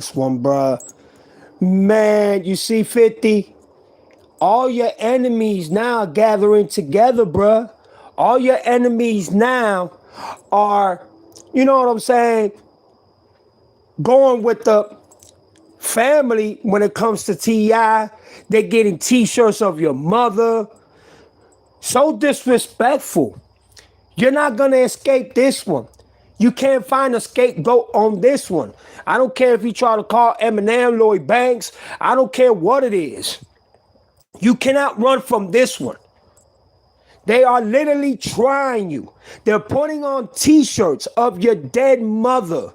This one, bruh. Man, you see 50? All your enemies now are gathering together, bruh. All your enemies now are, you know what I'm saying, going with the family when it comes to T.I. They're getting t-shirts of your mother. So disrespectful. You're not going to escape this one. You can't find a scapegoat on this one. I don't care if you try to call Eminem, Lloyd Banks. I don't care what it is. You cannot run from this one. They are literally trying you. They're putting on t-shirts of your dead mother.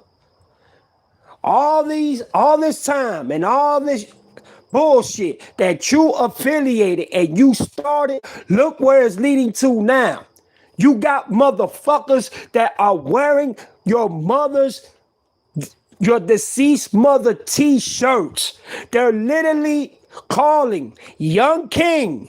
All this time and all this bullshit that you affiliated and you started, look where it's leading to now. You got motherfuckers that are wearing your deceased mother t-shirts. They're literally calling Young King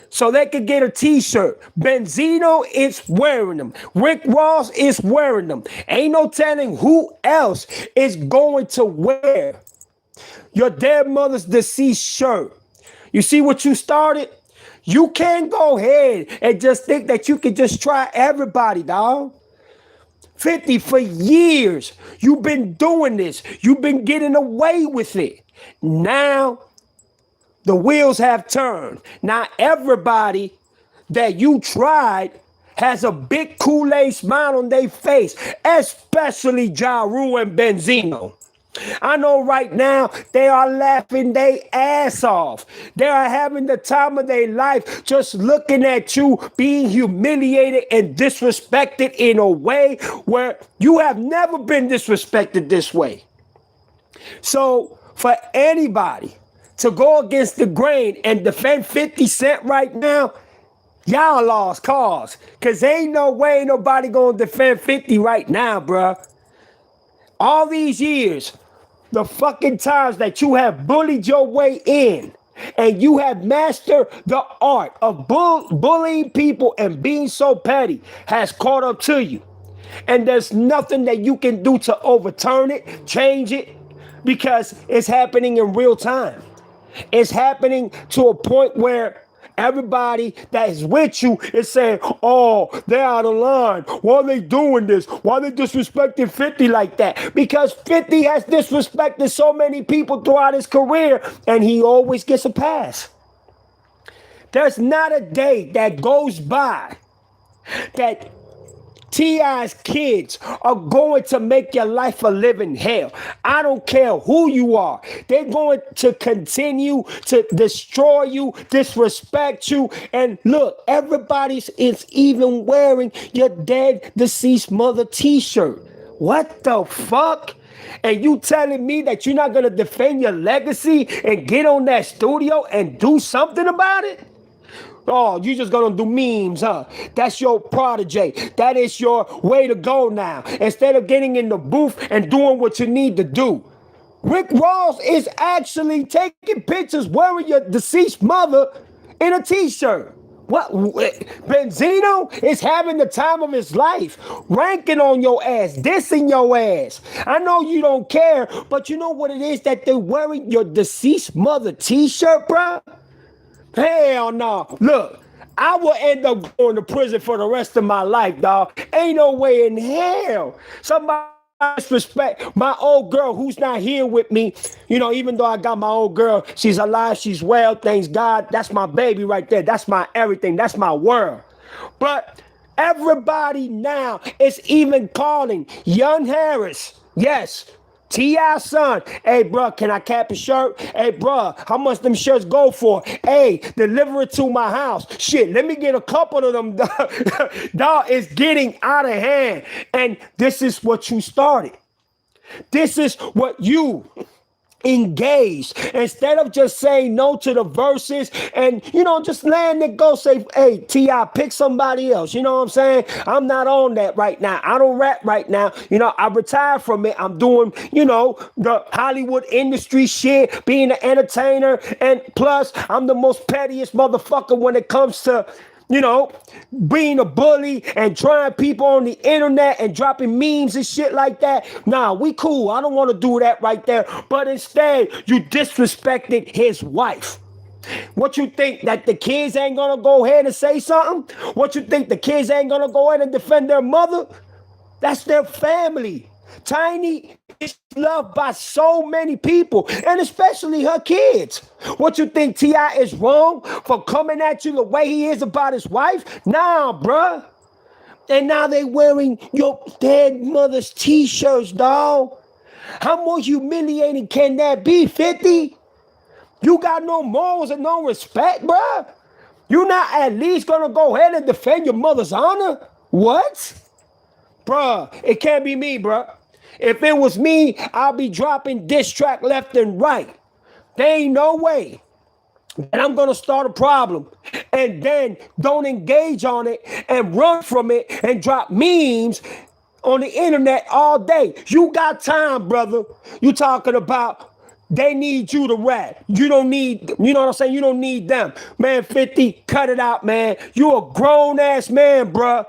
so they could get a t-shirt. Benzino is wearing them. Rick Ross is wearing them. Ain't no telling who else is going to wear your dead mother's deceased shirt. You see what you started? You can't go ahead and just think that you can just try everybody, dog. 50, for years, you've been doing this. You've been getting away with it. Now, the wheels have turned. Now, everybody that you tried has a big Kool-Aid smile on their face, especially Ja Rule and Benzino. I know right now they are laughing their ass off. They are having the time of their life just looking at you being humiliated and disrespected in a way where you have never been disrespected this way. So for anybody to go against the grain and defend 50 Cent right now, y'all lost cause. Cause ain't no way nobody gonna defend 50 right now, bruh. All these years, the fucking times that you have bullied your way in and you have mastered the art of bullying people and being so petty has caught up to you. And there's nothing that you can do to overturn it, change it, because it's happening in real time. It's happening to a point where everybody that is with you is saying, oh, they're out of line. Why are they doing this? Why are they disrespecting 50 like that? Because 50 has disrespected so many people throughout his career, and he always gets a pass. There's not a day that goes by that T.I.'s kids are going to make your life a living hell. I don't care who you are. They're going to continue to destroy you, disrespect you. And look, everybody is even wearing your dead, deceased mother t-shirt. What the fuck? And you telling me that you're not going to defend your legacy and get on that studio and do something about it? Oh, you just gonna do memes, huh? That's your protege. That is your way to go now. Instead of getting in the booth and doing what you need to do. Rick Ross is actually taking pictures wearing your deceased mother in a t-shirt. What? Benzino is having the time of his life, ranking on your ass, dissing your ass. I know you don't care, but you know what it is that they're wearing your deceased mother t-shirt, bro? Hell no. Look, I will end up going to prison for the rest of my life, dog. Ain't no way in hell. Somebody disrespect my old girl who's not here with me. You know, even though I got my old girl, she's alive, she's well, thanks God. That's my baby right there. That's my everything. That's my world. But everybody now is even calling Young Harris. Yes. T.I.'s son. Hey, bro, can I cap a shirt? Hey, bro, how much them shirts go for? Hey, deliver it to my house. Shit, let me get a couple of them. Dog, it's getting out of hand. And this is what you started. This is what you engaged. Instead of just saying no to the verses and, you know, just letting it go, say, hey, T.I., pick somebody else. You know what I'm saying? I'm not on that right now. I don't rap right now. You know, I retired from it. I'm doing, you know, the Hollywood industry shit, being an entertainer. And plus, I'm the most pettiest motherfucker when it comes to you know, being a bully and trying people on the internet and dropping memes and shit like that. Nah, we cool. I don't want to do that right there. But instead, you disrespected his wife. What you think, that the kids ain't gonna go ahead and say something? What you think, the kids ain't gonna go ahead and defend their mother? That's their family. Tiny is loved by so many people, and especially her kids. What you think, T.I. is wrong for coming at you the way he is about his wife? Nah, bruh. And now they wearing your dead mother's t-shirts, dawg. How more humiliating can that be, 50? You got no morals and no respect, bruh? You not at least gonna go ahead and defend your mother's honor? What? Bruh, it can't be me, bruh. If it was me, I'll be dropping diss track left and right. There ain't no way that I'm gonna start a problem and then don't engage on it and run from it and drop memes on the internet all day. You got time, brother. You talking about they need you to rap. You don't need, you know what I'm saying? You don't need them. Man, 50, cut it out, man. You a grown-ass man, bruh.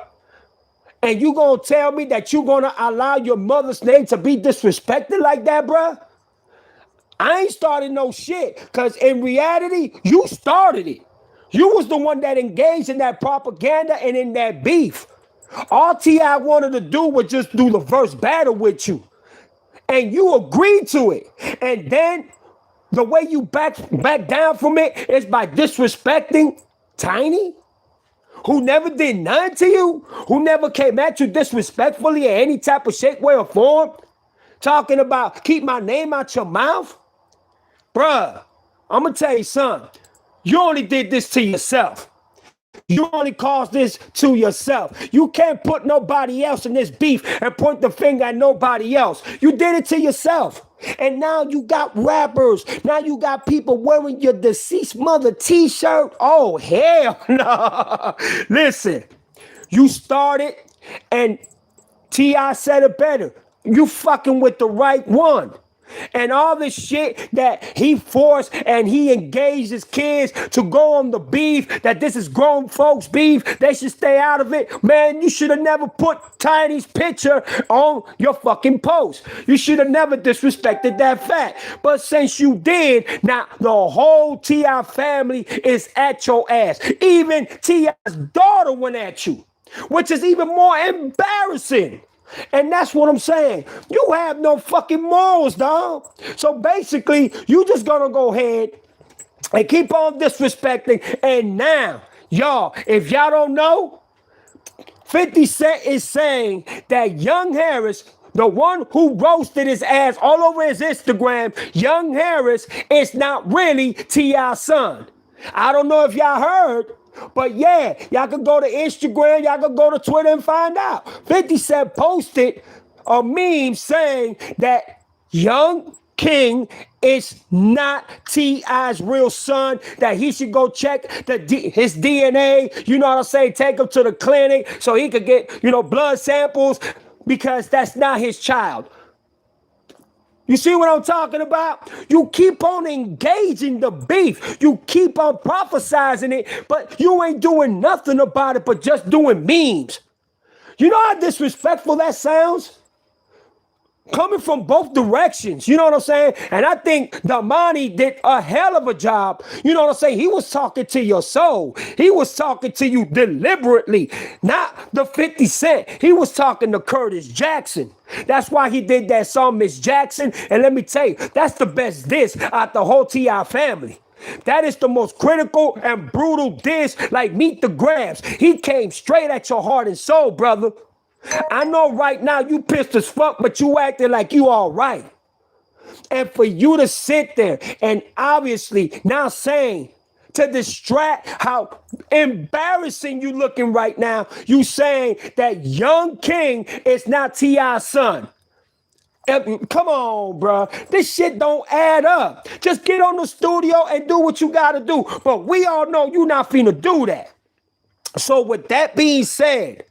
And you gonna tell me that you gonna allow your mother's name to be disrespected like that, bruh? I ain't started no shit, because in reality, you started it. You was the one that engaged in that propaganda and in that beef. All T.I. wanted to do was just do the verse battle with you. And you agreed to it. And then the way you back down from it is by disrespecting Tiny, who never did nothing to you, who never came at you disrespectfully in any type of shape, way, or form, talking about keep my name out your mouth. Bruh, I'm gonna tell you something. You only did this to yourself. You only caused this to yourself. You can't put nobody else in this beef and point the finger at nobody else. You did it to yourself. And now you got rappers. Now you got people wearing your deceased mother t-shirt. Oh, hell no. Listen, you started, and T.I. said it better. You fucking with the right one. And all this shit that he forced and he engaged his kids to go on the beef, that this is grown folks beef, they should stay out of it. Man, you should have never put Tiny's picture on your fucking post. You should have never disrespected that fact. But since you did, now the whole T.I. family is at your ass. Even T.I.'s daughter went at you, which is even more embarrassing. And that's what I'm saying. You have no fucking morals, dog. So basically, you just gonna go ahead and keep on disrespecting. And now, y'all, if y'all don't know, 50 Cent is saying that Young Harris, the one who roasted his ass all over his Instagram, Young Harris is not really T.I.'s son. I don't know if y'all heard, but yeah, y'all can go to Instagram, y'all can go to Twitter and find out. 50 Cent posted a meme saying that Young King is not T.I.'s real son, that he should go check his DNA, you know what I'm saying, take him to the clinic so he could get, blood samples, because that's not his child. You see what I'm talking about? You keep on engaging the beef. You keep on prophesizing it, but you ain't doing nothing about it but just doing memes. You know how disrespectful that sounds? Coming from both directions, you know what I'm saying? And I think Damani did a hell of a job. You know what I'm saying? He was talking to your soul. He was talking to you deliberately, not the 50 Cent. He was talking to Curtis Jackson. That's why he did that song, Miss Jackson. And let me tell you, that's the best diss out the whole T.I. family. That is the most critical and brutal diss, like Meet the Grabs. He came straight at your heart and soul, brother. I know right now you pissed as fuck, but you acting like you all right. And for you to sit there and obviously now saying, to distract how embarrassing you looking right now, you saying that Young King is not T.I.'s son. Come on, bro. This shit don't add up. Just get on the studio and do what you gotta do. But we all know you not finna do that. So with that being said,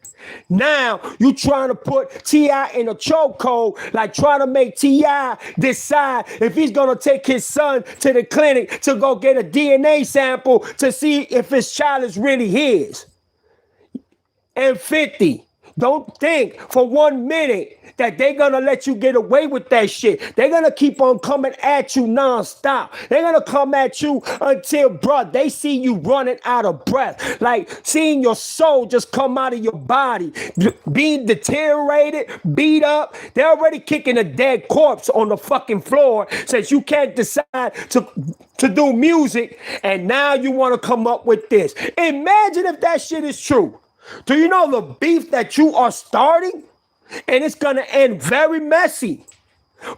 now you trying to put T.I. in a chokehold, like trying to make T.I. decide if he's gonna take his son to the clinic to go get a DNA sample to see if his child is really his. and 50. Don't think for 1 minute that they're gonna let you get away with that shit. They're gonna keep on coming at you nonstop. They're gonna come at you until, bruh, they see you running out of breath. Like seeing your soul just come out of your body, being deteriorated, beat up. They're already kicking a dead corpse on the fucking floor since you can't decide to do music, and now you wanna come up with this. Imagine if that shit is true. Do you know the beef that you are starting? And it's gonna end very messy.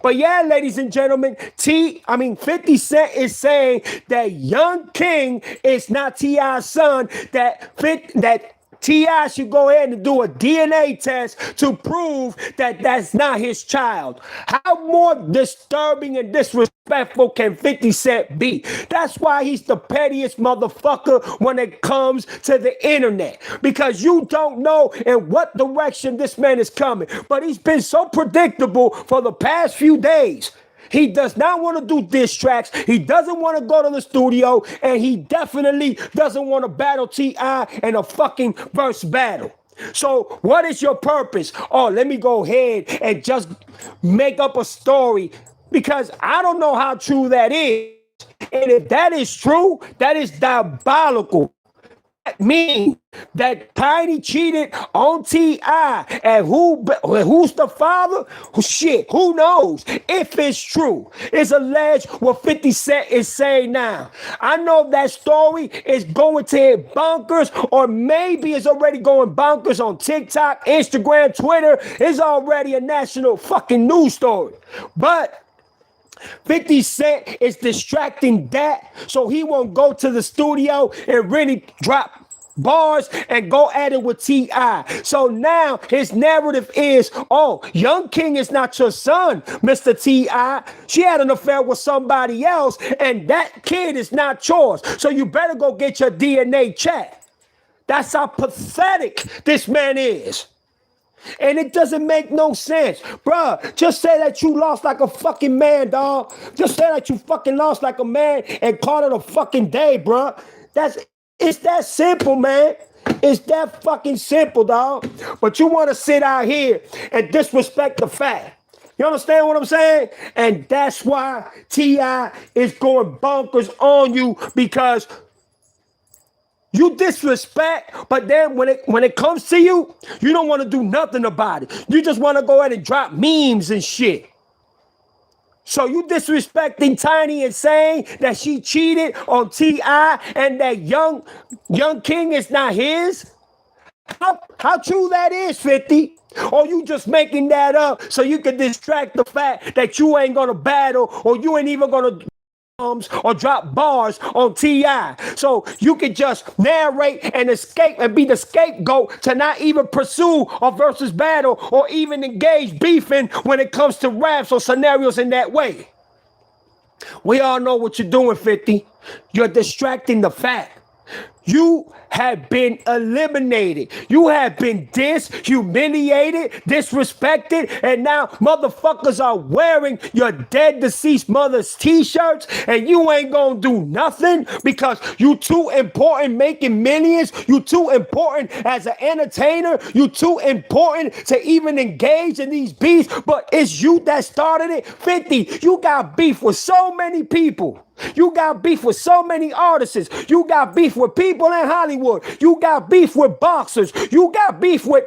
But yeah, ladies and gentlemen, 50 Cent is saying that Young King is not T.I.'s son, that T.I. should go ahead and do a DNA test to prove that that's not his child. How more disturbing and disrespectful can 50 Cent be? That's why he's the pettiest motherfucker when it comes to the internet. Because you don't know in what direction this man is coming. But he's been so predictable for the past few days. He does not want to do diss tracks. He doesn't want to go to the studio. And he definitely doesn't want to battle T.I. in a fucking verse battle. So what is your purpose? Oh, let me go ahead and just make up a story. Because I don't know how true that is. And if that is true, that is diabolical. That means that Tiny cheated on T.I. and who's the father? Shit, who knows? If it's true, it's alleged what 50 Cent is saying now. I know that story is going to hit bonkers, or maybe it's already going bonkers on TikTok, Instagram, Twitter. It's already a national fucking news story. But 50 Cent is distracting that so he won't go to the studio and really drop bars and go at it with T.I. So now his narrative is, oh, Young King is not your son, Mr. T.I. She had an affair with somebody else, and that kid is not yours. So you better go get your DNA checked. That's how pathetic this man is. And it doesn't make no sense. Bruh, just say that you lost like a fucking man, dog. Just say that you fucking lost like a man and call it a fucking day, bruh. It's that simple, man. It's that fucking simple, dog. But you want to sit out here and disrespect the fact. You understand what I'm saying? And that's why T.I. is going bonkers on you, because you disrespect, but then when it comes to you, you don't want to do nothing about it. You just want to go ahead and drop memes and shit. So you disrespecting Tiny and saying that she cheated on T.I. and that Young King is not his? How true that is, 50? Or you just making that up so you can distract the fact that you ain't gonna battle, or you ain't even gonna or drop bars on T.I. so you can just narrate and escape and be the scapegoat to not even pursue a versus battle or even engage beefing when it comes to raps or scenarios in that way. We all know what you're doing, 50. You're distracting the fact. You have been eliminated. You have been humiliated, disrespected, and now motherfuckers are wearing your dead deceased mother's t-shirts, and you ain't gonna do nothing because you too important making millions. You too important as an entertainer. You too important to even engage in these beefs, but it's you that started it. 50, you got beef with so many people. You got beef with so many artists. You got beef with people in Hollywood. You got beef with boxers. You got beef with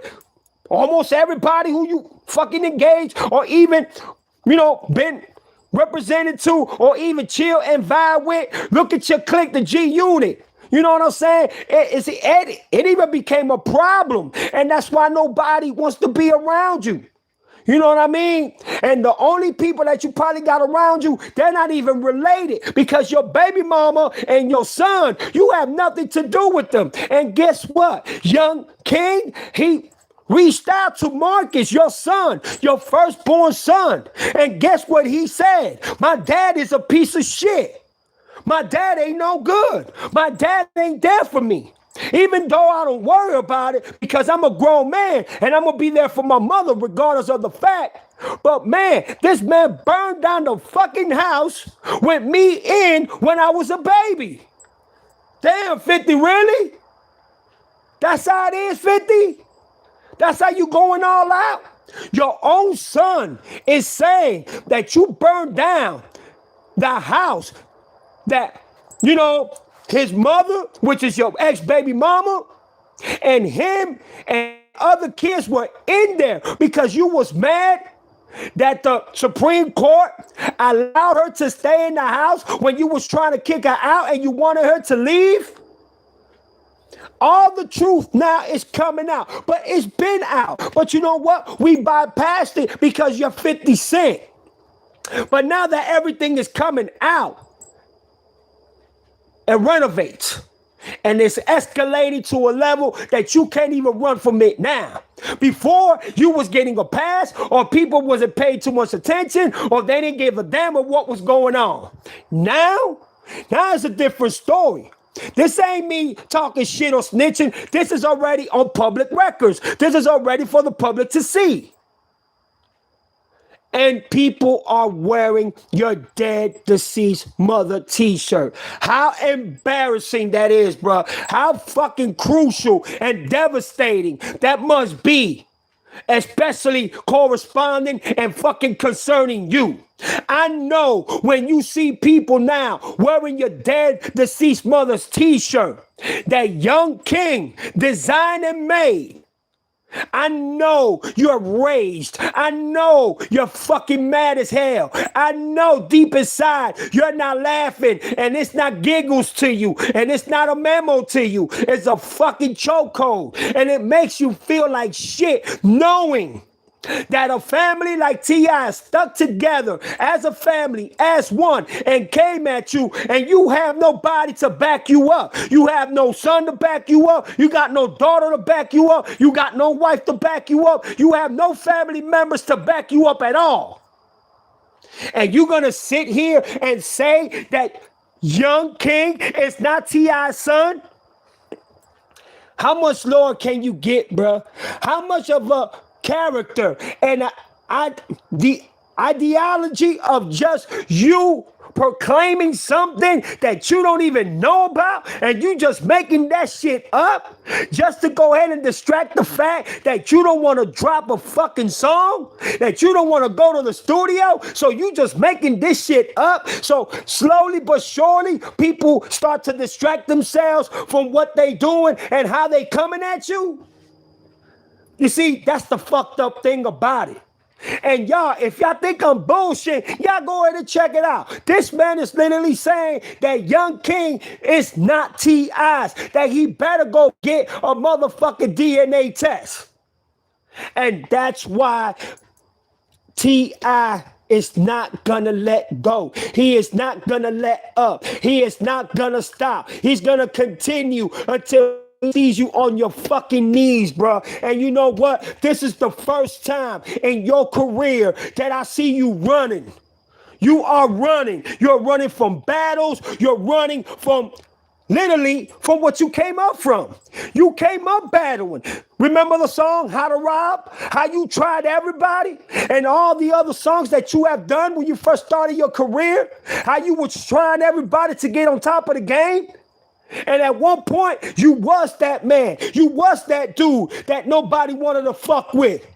almost everybody who you fucking engage or even, been represented to or even chill and vibe with. Look at your clique, the G Unit. You know what I'm saying? It even became a problem. And that's why nobody wants to be around you. You know what I mean? And the only people that you probably got around you, they're not even related, because your baby mama and your son, you have nothing to do with them. And guess what? Young King, he reached out to Marcus, your son, your firstborn son. And guess what he said? My dad is a piece of shit. My dad ain't no good. My dad ain't there for me. Even though I don't worry about it, because I'm a grown man and I'm going to be there for my mother regardless of the fact. But man, this man burned down the fucking house with me in when I was a baby. Damn, 50, really? That's how it is, 50? That's how you going all out? Your own son is saying that you burned down the house that, his mother, which is your ex-baby mama, and him and other kids were in there because you was mad that the Supreme Court allowed her to stay in the house when you was trying to kick her out and you wanted her to leave? All the truth now is coming out, but it's been out. But you know what? We bypassed it because you're 50 Cent. But now that everything is coming out, it renovates. And it's escalating to a level that you can't even run from it now. Before, you was getting a pass, or people wasn't paid too much attention, or they didn't give a damn of what was going on. Now it's a different story. This ain't me talking shit or snitching. This is already on public records. This is already for the public to see. And people are wearing your dead, deceased mother t-shirt. How embarrassing that is, bro. How fucking crucial and devastating that must be. Especially corresponding and fucking concerning you. I know when you see people now wearing your dead, deceased mother's t-shirt that Young King designed and made, I know you're raged. I know you're fucking mad as hell. I know deep inside you're not laughing and it's not giggles to you and it's not a memo to you. It's a fucking chokehold, and it makes you feel like shit knowing that a family like T.I. stuck together as a family, as one, and came at you, and you have nobody to back you up. You have no son to back you up. You got no daughter to back you up. You got no wife to back you up. You have no family members to back you up at all. And you're going to sit here and say that Young King is not T.I.'s son? How much lower can you get, bro? How much of a character and the ideology of just you proclaiming something that you don't even know about, and you just making that shit up just to go ahead and distract the fact that you don't want to drop a fucking song, that you don't want to go to the studio, so you just making this shit up. So slowly but surely people start to distract themselves from what they doing and how they coming at you. You see, that's the fucked up thing about it. And y'all, if y'all think I'm bullshit, y'all go ahead and check it out. This man is literally saying that Young King is not T.I.'s, that he better go get a motherfucking DNA test. And that's why T.I. is not gonna let go. He is not gonna let up. He is not gonna stop. He's gonna continue until he sees you on your fucking knees, bro. And you know what? This is the first time in your career that I see you running. You are running. You're running from battles. You're running from literally from what you came up from. You came up battling. Remember the song, How to Rob? How you tried everybody? And all the other songs that you have done when you first started your career? How you was trying everybody to get on top of the game? And at one point, you was that man. You was that dude that nobody wanted to fuck with.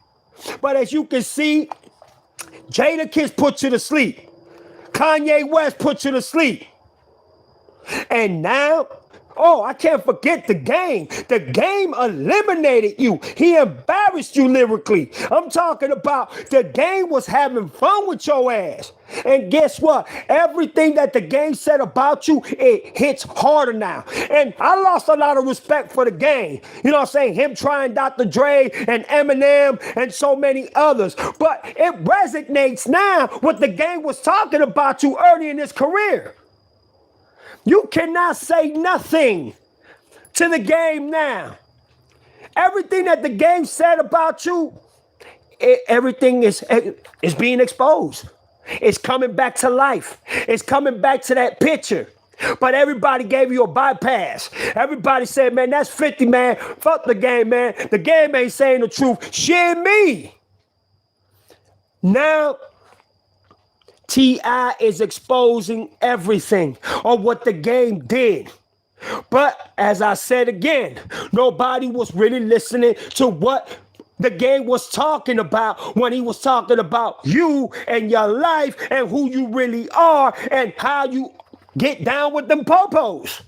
But as you can see, Jadakiss put you to sleep. Kanye West put you to sleep. And now, I can't forget the game. The game eliminated you. He embarrassed you lyrically. I'm talking about the game was having fun with your ass. And guess what? Everything that the game said about you, it hits harder now. And I lost a lot of respect for the game. You know what I'm saying? Him trying Dr. Dre and Eminem and so many others. But it resonates now what the game was talking about you early in his career. You cannot say nothing to the game now. Everything that the game said about you, everything is being exposed. It's coming back to life. It's coming back to that picture. But everybody gave you a bypass. Everybody said, man, that's 50, man. Fuck the game, man. The game ain't saying the truth. Shit me. Now, T.I. is exposing everything on what the game did. But as I said again, nobody was really listening to what the game was talking about when he was talking about you and your life and who you really are and how you get down with them popos.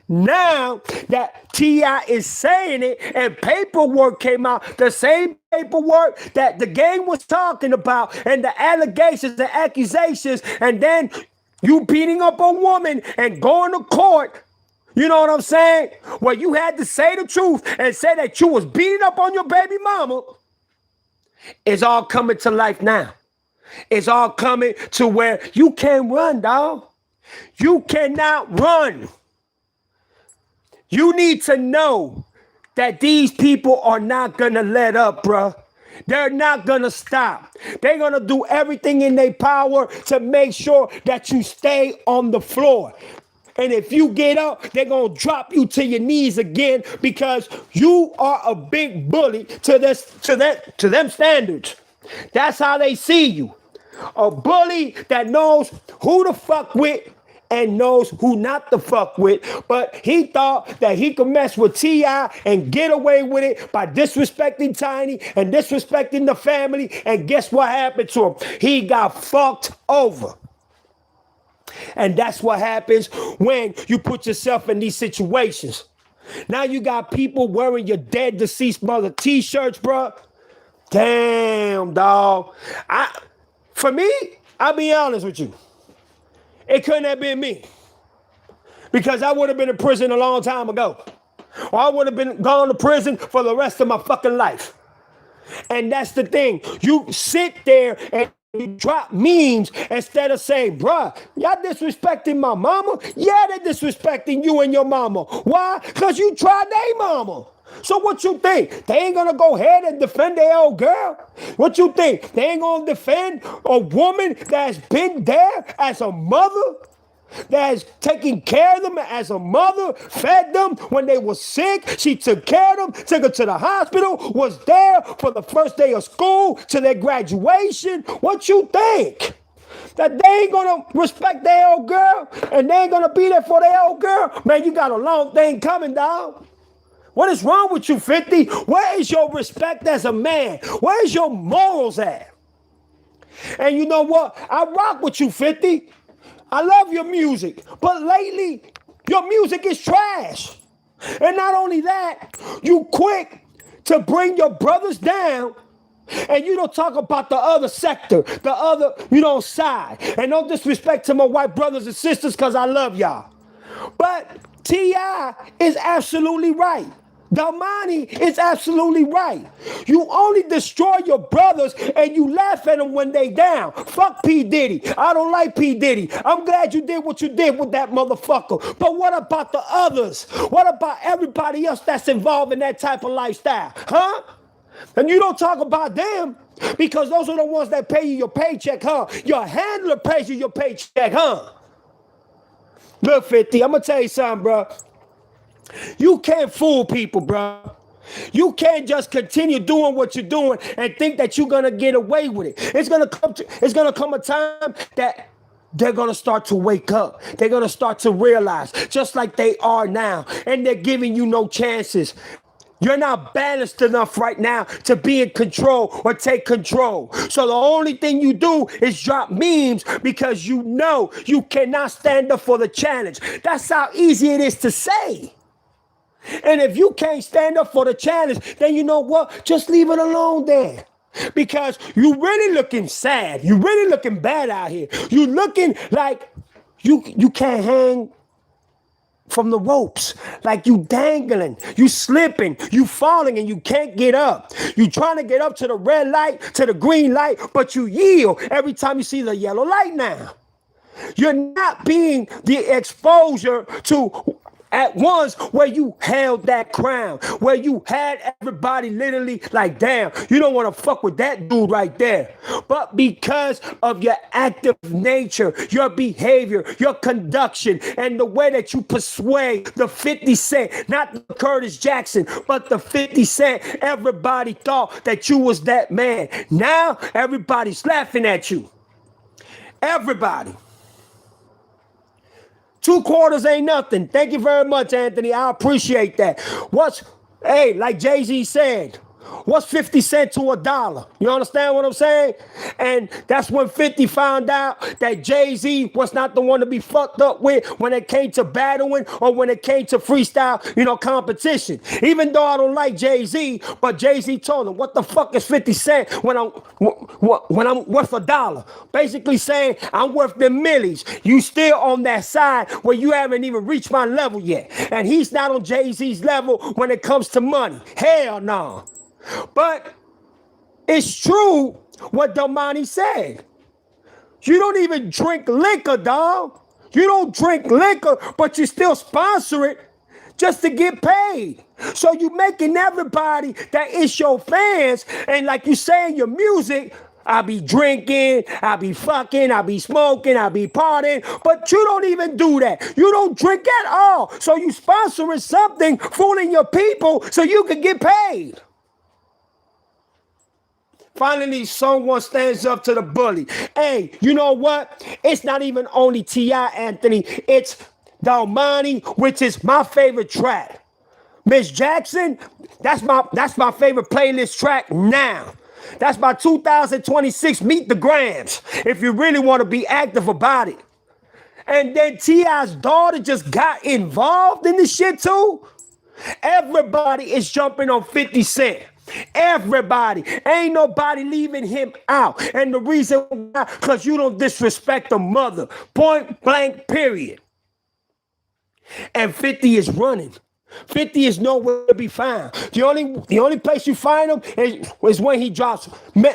Now that T.I. is saying it and paperwork came out, the same paperwork that the game was talking about and the allegations, the accusations, and then you beating up a woman and going to court. You know what I'm saying? Well, you had to say the truth and say that you was beating up on your baby mama. It's all coming to life now. It's all coming to where you can't run, dog. You cannot run. You need to know that these people are not going to let up, bruh. They're not going to stop. They're going to do everything in their power to make sure that you stay on the floor. And if you get up, they're going to drop you to your knees again because you are a big bully to them standards. That's how they see you. A bully that knows who to fuck with and knows who not to fuck with, but he thought that he could mess with T.I. and get away with it by disrespecting Tiny and disrespecting the family, and guess what happened to him? He got fucked over. And that's what happens when you put yourself in these situations. Now you got people wearing your dead deceased mother t-shirts, bro. Damn, dog. For me, I'll be honest with you. It couldn't have been me. Because I would have been in prison a long time ago. Or I would have been gone to prison for the rest of my fucking life. And that's the thing. You sit there and you drop memes instead of saying, bruh, y'all disrespecting my mama? Yeah, they disrespecting you and your mama. Why? Because you tried their mama. So what you think? They ain't gonna go ahead and defend their old girl? What you think? They ain't gonna defend a woman that's been there as a mother? That's taking care of them as a mother, fed them when they were sick. She took care of them, took them to the hospital, was there for the first day of school to their graduation. What you think? That they ain't gonna respect their old girl and they ain't gonna be there for their old girl? Man, you got a long thing coming, dog. What is wrong with you, 50? Where is your respect as a man? Where is your morals at? And you know what? I rock with you, 50. I love your music, but lately, your music is trash. And not only that, you quick to bring your brothers down, and you don't talk about the other sector, the other, side. And no disrespect to my white brothers and sisters, because I love y'all. But T.I. is absolutely right. Damani is absolutely right. You only destroy your brothers and you laugh at them when they down. Fuck P. Diddy. I don't like P. Diddy. I'm glad you did what you did with that motherfucker. But what about the others? What about everybody else that's involved in that type of lifestyle? Huh? And you don't talk about them because those are the ones that pay you your paycheck, huh? Your handler pays you your paycheck, huh? Look, 50, I'm going to tell you something, bro. You can't fool people, bro. You can't just continue doing what you're doing and think that you're gonna get away with it. It's gonna come a time that they're gonna start to wake up. They're gonna start to realize, just like they are now, and they're giving you no chances. You're not balanced enough right now to be in control or take control. So the only thing you do is drop memes because you know you cannot stand up for the challenge. That's how easy it is to say. And if you can't stand up for the challenge, then you know what? Just leave it alone then. Because you really looking sad. You really looking bad out here. You looking like you can't hang from the ropes. Like you dangling, you slipping, you falling and you can't get up. You trying to get up to the red light, to the green light, but you yield every time you see the yellow light now. You're not being the exposure to at once where you held that crown, where you had everybody literally like, damn, you don't want to fuck with that dude right there. But because of your active nature, your behavior, your conduction, and the way that you persuade the 50 Cent, not the Curtis Jackson, but the 50 Cent, everybody thought that you was that man. Now everybody's laughing at you. Everybody. 2 quarters ain't nothing. Thank you very much, Anthony. I appreciate that. Hey, like Jay-Z said, what's 50 cents to $1? You understand what I'm saying? And that's when 50 found out that Jay-Z was not the one to be fucked up with when it came to battling or when it came to freestyle, competition. Even though I don't like Jay-Z, but Jay-Z told him, what the fuck is 50 cents when I'm worth $1? Basically saying, I'm worth the millies. You still on that side where you haven't even reached my level yet. And he's not on Jay-Z's level when it comes to money. Hell no. But it's true what Domani said. You don't even drink liquor, dog. You don't drink liquor, but you still sponsor it just to get paid. So you making everybody that is your fans, and like you say in your music, I be drinking, I be fucking, I be smoking, I be partying, but you don't even do that. You don't drink at all. So you sponsoring something, fooling your people so you can get paid. Finally, someone stands up to the bully. Hey, you know what? It's not even only T.I., Anthony. It's Domani, which is my favorite track. Miss Jackson, that's my favorite playlist track now. That's my 2026 Meet the Grams, if you really want to be active about it. And then T.I.'s daughter just got involved in this shit too. Everybody is jumping on 50 Cent. Everybody. Ain't nobody leaving him out. And the reason why, because you don't disrespect the mother. Point blank, period. And 50 is running. 50 is nowhere to be found. The only place you find him is when he drops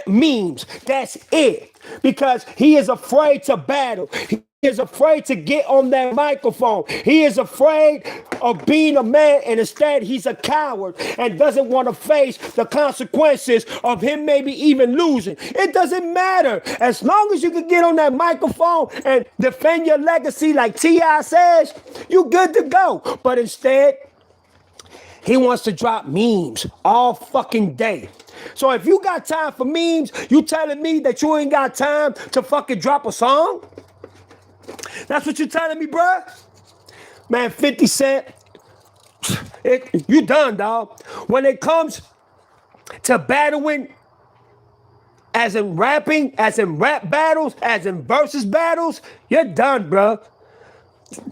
memes. That's it. Because he is afraid to battle. He is afraid to get on that microphone. He is afraid of being a man, and instead he's a coward and doesn't want to face the consequences of him maybe even losing. It doesn't matter. As long as you can get on that microphone and defend your legacy like T.I. says, you good to go. But instead, he wants to drop memes all fucking day. So if you got time for memes, you telling me that you ain't got time to fucking drop a song? That's what you're telling me, bruh? Man, 50 Cent, you done, dog. When it comes to battling, as in rapping, as in rap battles, as in versus battles, you're done, bruh.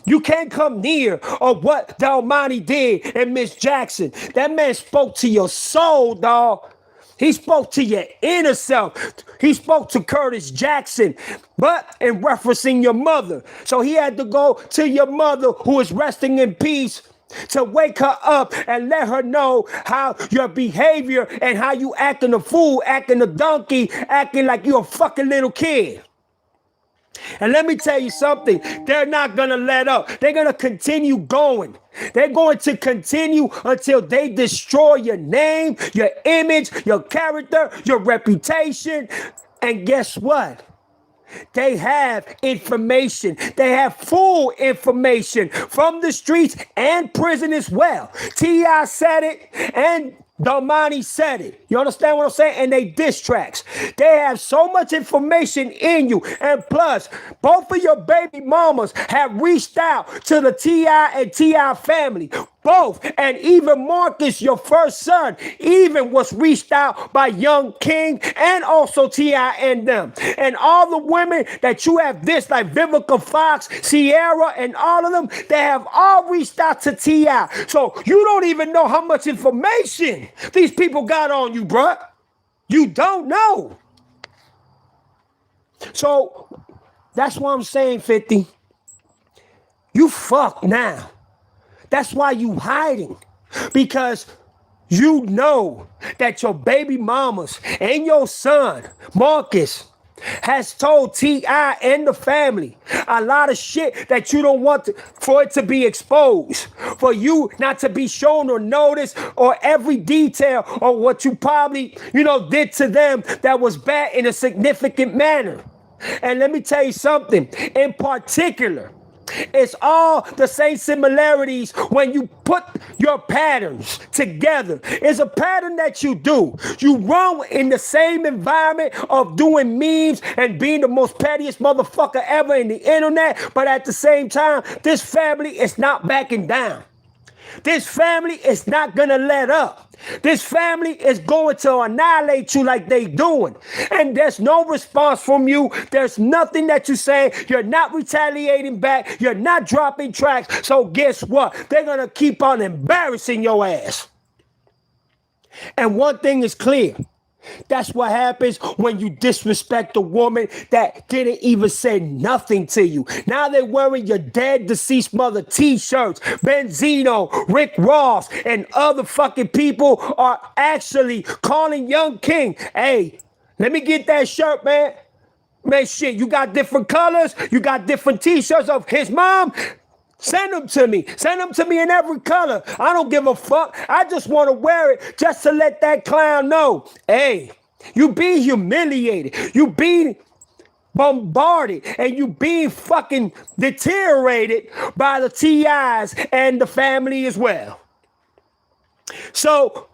You can't come near of what Domani did and Miss Jackson. That man spoke to your soul, dog. He spoke to your inner self. He spoke to Curtis Jackson, but in referencing your mother. So he had to go to your mother, who is resting in peace, to wake her up and let her know how your behavior and how you acting a fool, acting a donkey, acting like you're a fucking little kid. And let me tell you something, they're not going to let up. They're going to continue going. They're going to continue until they destroy your name, your image, your character, your reputation. And guess what? They have information. They have full information from the streets and prison as well. T.I. said it and Domani said it. You understand what I'm saying? And they diss tracks. They have so much information in you. And plus, both of your baby mamas have reached out to the T.I. and T.I. family. Both. And even Marcus, your first son, even was reached out by Young King and also T.I. and them. And all the women that you have dissed, like Vivica Fox, Sierra, and all of them, they have all reached out to T.I. So you don't even know how much information these people got on you, bruh. You don't know. So that's why I'm saying, 50. You fucked now. That's why you hiding. Because you know that your baby mamas and your son, Marcus, has told T.I. and the family a lot of shit that you don't want for it to be exposed, for you not to be shown or noticed, or every detail of what you probably, did to them that was bad in a significant manner. And let me tell you something, in particular, It's all the same similarities when you put your patterns together. It's a pattern that you do. You run in the same environment of doing memes and being the most pettiest motherfucker ever in the internet, but at the same time, this family is not backing down. This family is not gonna let up. This family is going to annihilate you like they doing. And there's no response from you. There's nothing that you say. You're not retaliating back. You're not dropping tracks. So guess what? They're gonna keep on embarrassing your ass. And one thing is clear. That's what happens when you disrespect a woman that didn't even say nothing to you. Now they're wearing your dead, deceased mother t-shirts. Benzino, Rick Ross, and other fucking people are actually calling Young King. Hey, let me get that shirt, man. Man, shit, you got different colors. You got different t-shirts of his mom. Send them to me. Send them to me in every color. I don't give a fuck. I just want to wear it just to let that clown know. Hey, you being humiliated. You being bombarded. And you being fucking deteriorated by the TIs and the family as well. So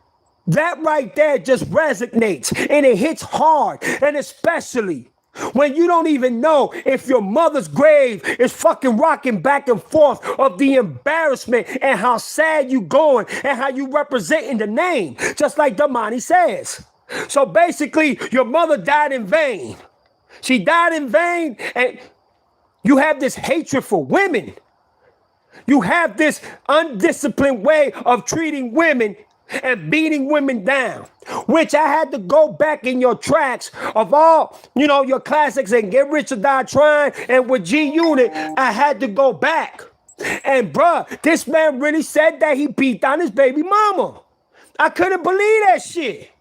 that right there just resonates. And it hits hard. And especially when you don't even know if your mother's grave is fucking rocking back and forth of the embarrassment and how sad you going and how you representing the name, just like Damani says. So basically, your mother died in vain. She died in vain, and you have this hatred for women. You have this undisciplined way of treating women and beating women down, which I had to go back in your tracks of all, your classics and Get Rich or Die Trying and with G Unit. I had to go back. And bruh, this man really said that he beat down his baby mama. I couldn't believe that shit.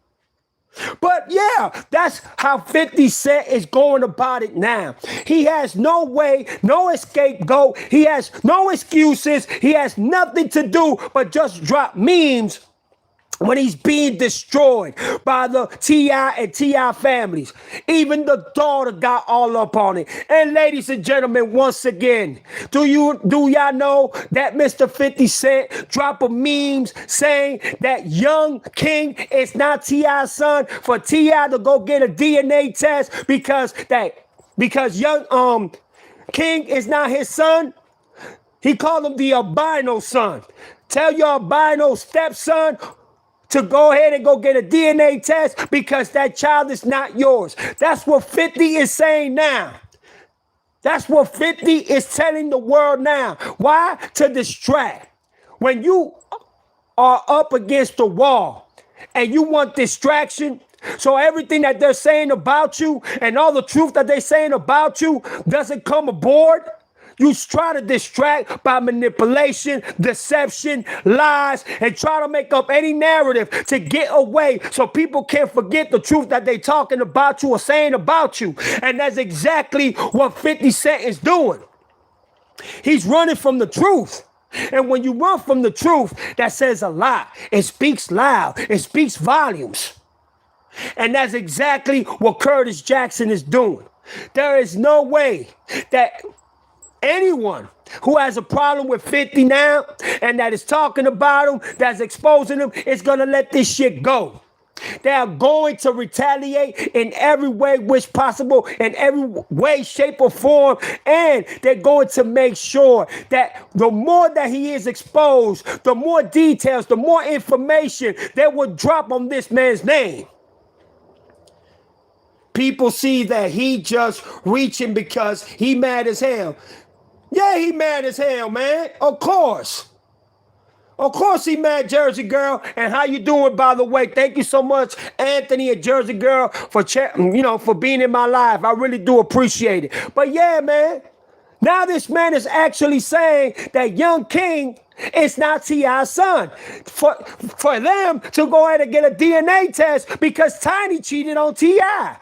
But yeah, that's how 50 Cent is going about it now. He has no way, no scapegoat. He has no excuses. He has nothing to do but just drop memes when he's being destroyed by the T.I. and T.I. families. Even the daughter got all up on it. And ladies and gentlemen, once again, do y'all know that Mr. 50 Cent dropped a memes saying that Young King is not T.I.'s son, for T.I. to go get a DNA test because Young King is not his son? He called him the albino son. Tell your albino stepson to go ahead and go get a DNA test because that child is not yours. That's what 50 is saying now. That's what 50 is telling the world now. Why? To distract. When you are up against the wall and you want distraction, so everything that they're saying about you and all the truth that they're saying about you doesn't come aboard, you try to distract by manipulation, deception, lies, and try to make up any narrative to get away so people can't forget the truth that they're talking about you or saying about you. And that's exactly what 50 Cent is doing. He's running from the truth. And when you run from the truth, that says a lot. It speaks loud. It speaks volumes. And that's exactly what Curtis Jackson is doing. There is no way that anyone who has a problem with 50 now and that is talking about him, that's exposing him, is going to let this shit go. They are going to retaliate in every way which possible, in every way, shape, or form, and they're going to make sure that the more that he is exposed, the more details, the more information they will drop on this man's name. People see that he just reaching because he mad as hell. Yeah, he mad as hell, man. Of course. Of course he mad, Jersey Girl. And how you doing, by the way? Thank you so much, Anthony and Jersey Girl, for being in my life. I really do appreciate it. But yeah, man. Now this man is actually saying that Young King is not T.I.'s son. For them to go ahead and get a DNA test because Tiny cheated on T.I.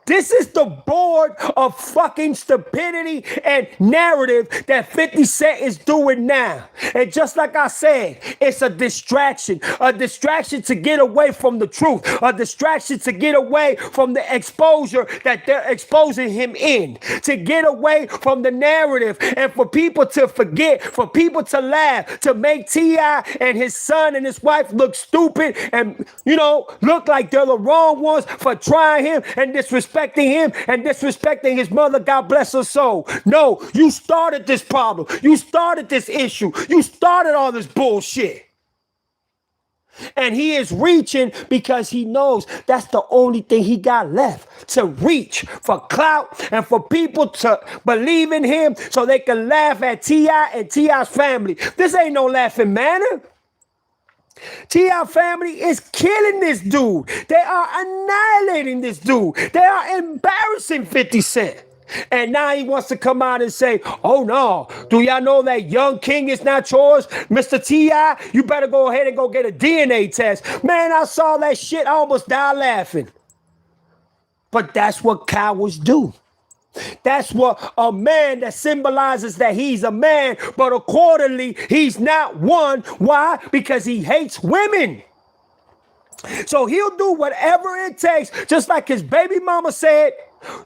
This is the board of fucking stupidity and narrative that 50 Cent is doing now. And just like I said, it's a distraction to get away from the truth, a distraction to get away from the exposure that they're exposing him in, to get away from the narrative and for people to forget, for people to laugh, to make T.I. and his son and his wife look stupid and, look like they're the wrong ones for trying him and disrespecting him and disrespecting his mother, God bless her soul. No, you started this problem. You started this issue. You started all this bullshit. And he is reaching because he knows that's the only thing he got left, to reach for clout and for people to believe in him so they can laugh at T.I. and T.I.'s family. This ain't no laughing matter. T.I. family is killing this dude. They are annihilating this dude. They are embarrassing 50 Cent. And now he wants to come out and say, oh no, do y'all know that young king is not yours? Mr. T.I., you better go ahead and go get a DNA test. Man, I saw that shit. I almost died laughing. But that's what cowards do. That's what a man that symbolizes that he's a man, but accordingly, he's not one. Why? Because he hates women. So he'll do whatever it takes, just like his baby mama said,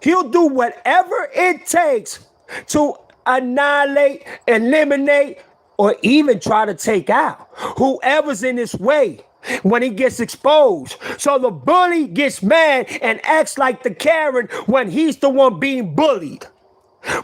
he'll do whatever it takes to annihilate, eliminate, or even try to take out whoever's in his way when he gets exposed. So the bully gets mad and acts like the Karen when he's the one being bullied.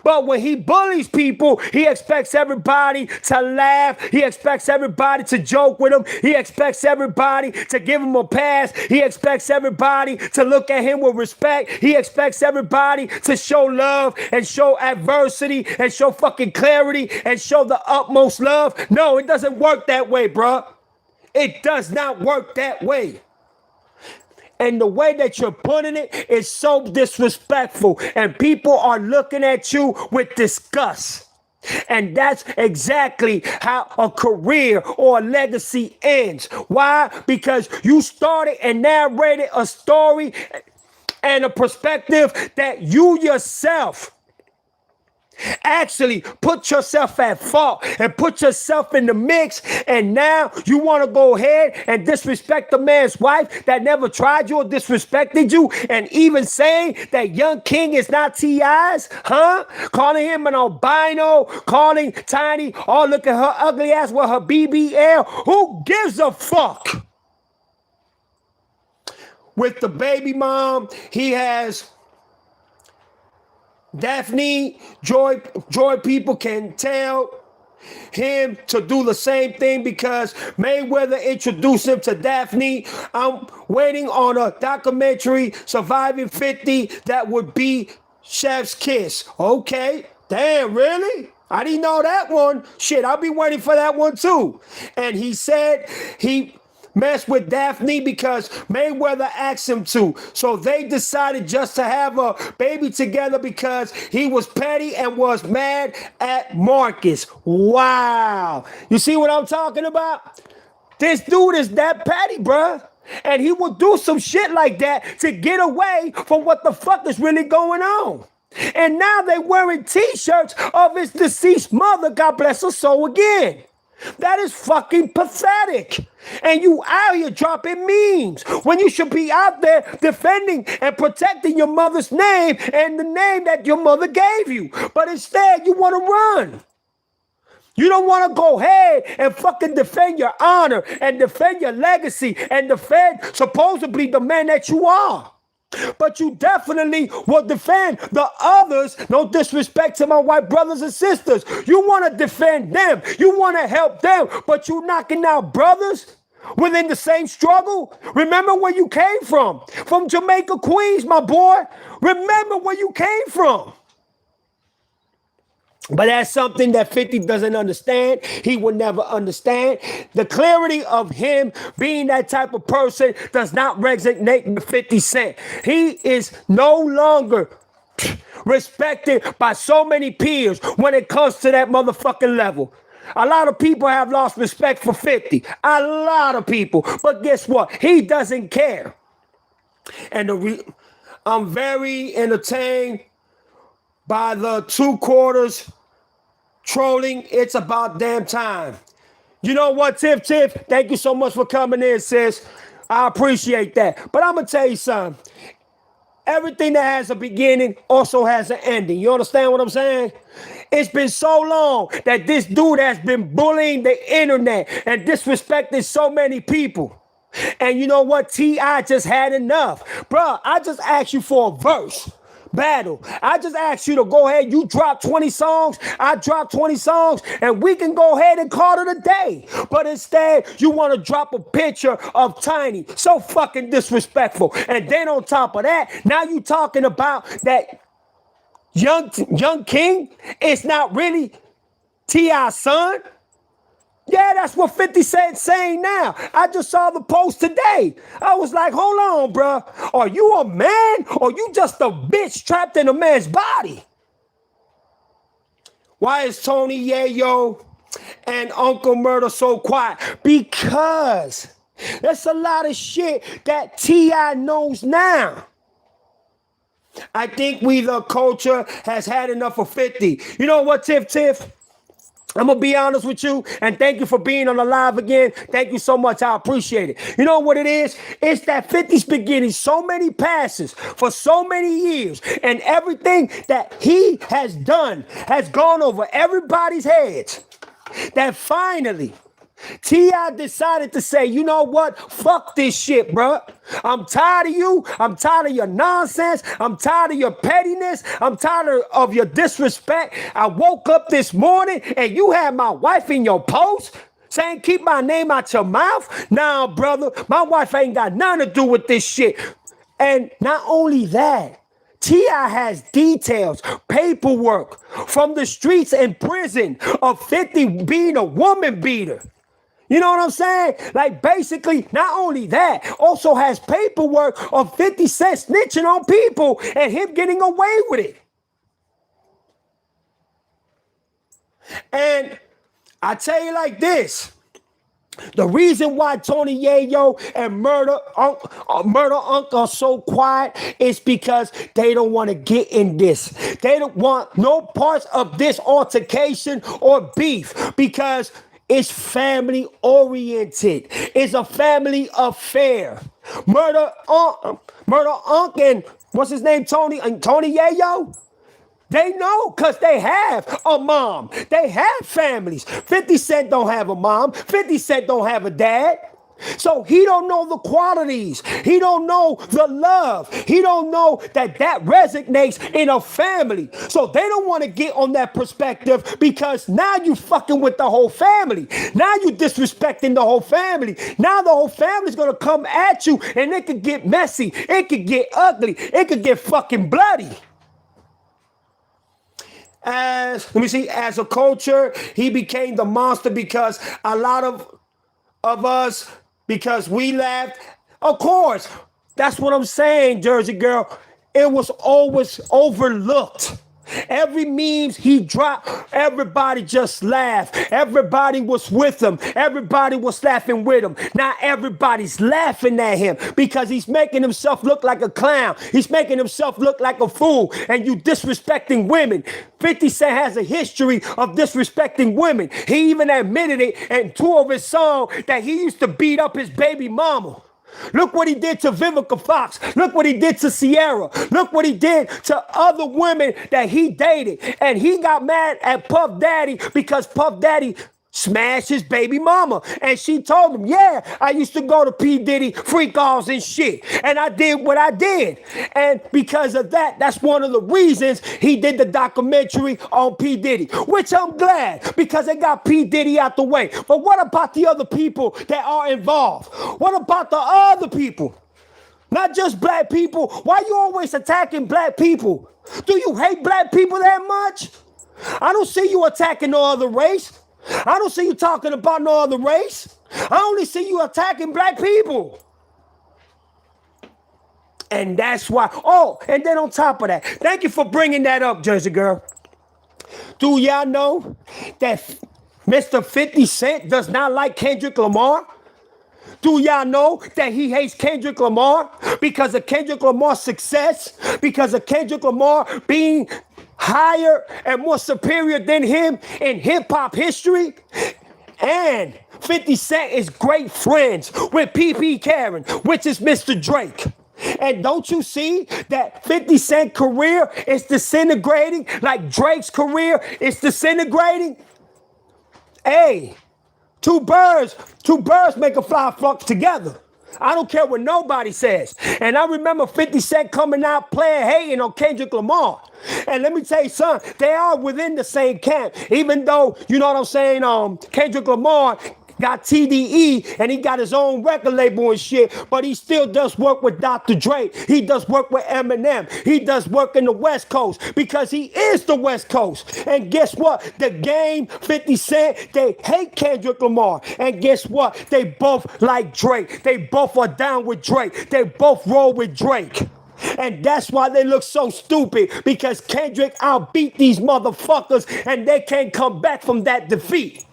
But when he bullies people, he expects everybody to laugh. He expects everybody to joke with him. He expects everybody to give him a pass. He expects everybody to look at him with respect. He expects everybody to show love and show adversity and show fucking clarity and show the utmost love. No, it doesn't work that way, bruh. It does not work that way. And the way that you're putting it is so disrespectful. And people are looking at you with disgust. And that's exactly how a career or a legacy ends. Why? Because you started and narrated a story and a perspective that you yourself actually put yourself at fault and put yourself in the mix, and now you want to go ahead and disrespect the man's wife that never tried you or disrespected you, and even saying that Young King is not T.I.'s, huh? Calling him an albino, calling Tiny, oh, look at her ugly ass with her BBL. Who gives a fuck? With the baby mom, he has Daphne. Joy people can tell him to do the same thing because Mayweather introduced him to Daphne. I'm waiting on a documentary, Surviving 50, that would be Chef's Kiss. Okay, damn, really? I didn't know that one. Shit, I'll be waiting for that one too. And he said he messed with Daphne because Mayweather asked him to. So they decided just to have a baby together because he was petty and was mad at Marcus. Wow. You see what I'm talking about? This dude is that petty, bruh. And he will do some shit like that to get away from what the fuck is really going on. And now they wearing t-shirts of his deceased mother, God bless her soul, again. That is fucking pathetic. And you out here dropping memes when you should be out there defending and protecting your mother's name and the name that your mother gave you. But instead, you want to run. You don't want to go ahead and fucking defend your honor and defend your legacy and defend supposedly the man that you are. But you definitely will defend the others. No disrespect to my white brothers and sisters. You want to defend them. You want to help them. But you knocking out brothers within the same struggle. Remember where you came from. From Jamaica, Queens, my boy. Remember where you came from. But that's something that 50 doesn't understand. He will never understand. The clarity of him being that type of person does not resonate with 50 Cent. He is no longer respected by so many peers when it comes to that motherfucking level. A lot of people have lost respect for 50. A lot of people. But guess what? He doesn't care. And I'm very entertained by the 2 quarters trolling. It's about damn time. You know what, Tiff? Thank you so much for coming in, sis. I appreciate that. But I'm going to tell you something. Everything that has a beginning also has an ending. You understand what I'm saying? It's been so long that this dude has been bullying the internet and disrespecting so many people. And you know what? T.I. just had enough. Bruh, I just asked you for a verse battle. I just asked you to go ahead. You drop 20 songs. I drop 20 songs. And we can go ahead and call it a day. But instead, you want to drop a picture of Tiny. So fucking disrespectful. And then on top of that, now you talking about that young king is not really T.I.'s son. Yeah, that's what 50 Cent's saying now. I just saw the post today. I was like, hold on, bro. Are you a man or you just a bitch trapped in a man's body? Why is Tony Yayo and Uncle Murder so quiet? Because there's a lot of shit that T.I. knows now. I think we, the culture, has had enough of 50. You know what, Tiff? I'm going to be honest with you, and thank you for being on the live again. Thank you so much. I appreciate it. You know what it is? It's that 50's been getting so many passes for so many years, and everything that he has done has gone over everybody's heads, that finally T.I. decided to say, you know what? Fuck this shit, bro. I'm tired of you. I'm tired of your nonsense. I'm tired of your pettiness. I'm tired of your disrespect. I woke up this morning and you had my wife in your post saying keep my name out your mouth. Nah, brother, my wife ain't got nothing to do with this shit. And not only that, T.I. has details, paperwork from the streets and prison of 50 being a woman beater. You know what I'm saying? Like, basically, not only that, also has paperwork of 50 Cent snitching on people and him getting away with it. And I tell you like this, the reason why Tony Yayo and Murder Unc are so quiet is because they don't want to get in this. They don't want no parts of this altercation or beef because it's family oriented. It's a family affair. Murder Unc and what's his name? Tony Yayo. They know because they have a mom. They have families. 50 Cent don't have a mom. 50 Cent don't have a dad. So he don't know the qualities. He don't know the love. He don't know that resonates in a family. So they don't want to get on that perspective because now you fucking with the whole family. Now you disrespecting the whole family. Now the whole family's going to come at you and it could get messy. It could get ugly. It could get fucking bloody. As a culture, he became the monster because a lot of us, because we laughed. Of course, that's what I'm saying, Jersey Girl. It was always overlooked. Every memes he dropped, everybody just laughed. Everybody was with him. Everybody was laughing with him. Now everybody's laughing at him because he's making himself look like a clown. He's making himself look like a fool. And you disrespecting women. 50 Cent has a history of disrespecting women. He even admitted it in 2 of his songs that he used to beat up his baby mama. Look what he did to Vivica Fox. Look what he did to Sierra. Look what he did to other women that he dated. And he got mad at Puff Daddy because Puff Daddy smashed his baby mama. And she told him, yeah, I used to go to P. Diddy freak offs and shit. And I did what I did. And because of that, that's one of the reasons he did the documentary on P. Diddy, which I'm glad because they got P. Diddy out the way. But what about the other people that are involved? What about the other people? Not just black people. Why you always attacking black people? Do you hate black people that much? I don't see you attacking no other race. I don't see you talking about no other race. I only see you attacking black people. And that's why. Oh, and then on top of that, thank you for bringing that up, Jersey Girl. Do y'all know that Mr. 50 Cent does not like Kendrick Lamar? Do y'all know that he hates Kendrick Lamar because of Kendrick Lamar's success? Because of Kendrick Lamar being higher and more superior than him in hip-hop history? And 50 Cent is great friends with P.P. Karen, which is Mr. Drake. And don't you see that 50 Cent career is disintegrating like Drake's career is disintegrating? Hey, two birds make a fly flock together. I don't care what nobody says. And I remember 50 Cent coming out playing hating on Kendrick Lamar. And let me tell you something, they are within the same camp. Even though, you know what I'm saying, Kendrick Lamar got TDE and he got his own record label and shit, but he still does work with Dr. Dre. He does work with Eminem. He does work in the West Coast because he is the West Coast. And guess what? The Game, 50 Cent, they hate Kendrick Lamar. And guess what? They both like Drake. They both are down with Drake. They both roll with Drake. And that's why they look so stupid, because Kendrick outbeat these motherfuckers and they can't come back from that defeat.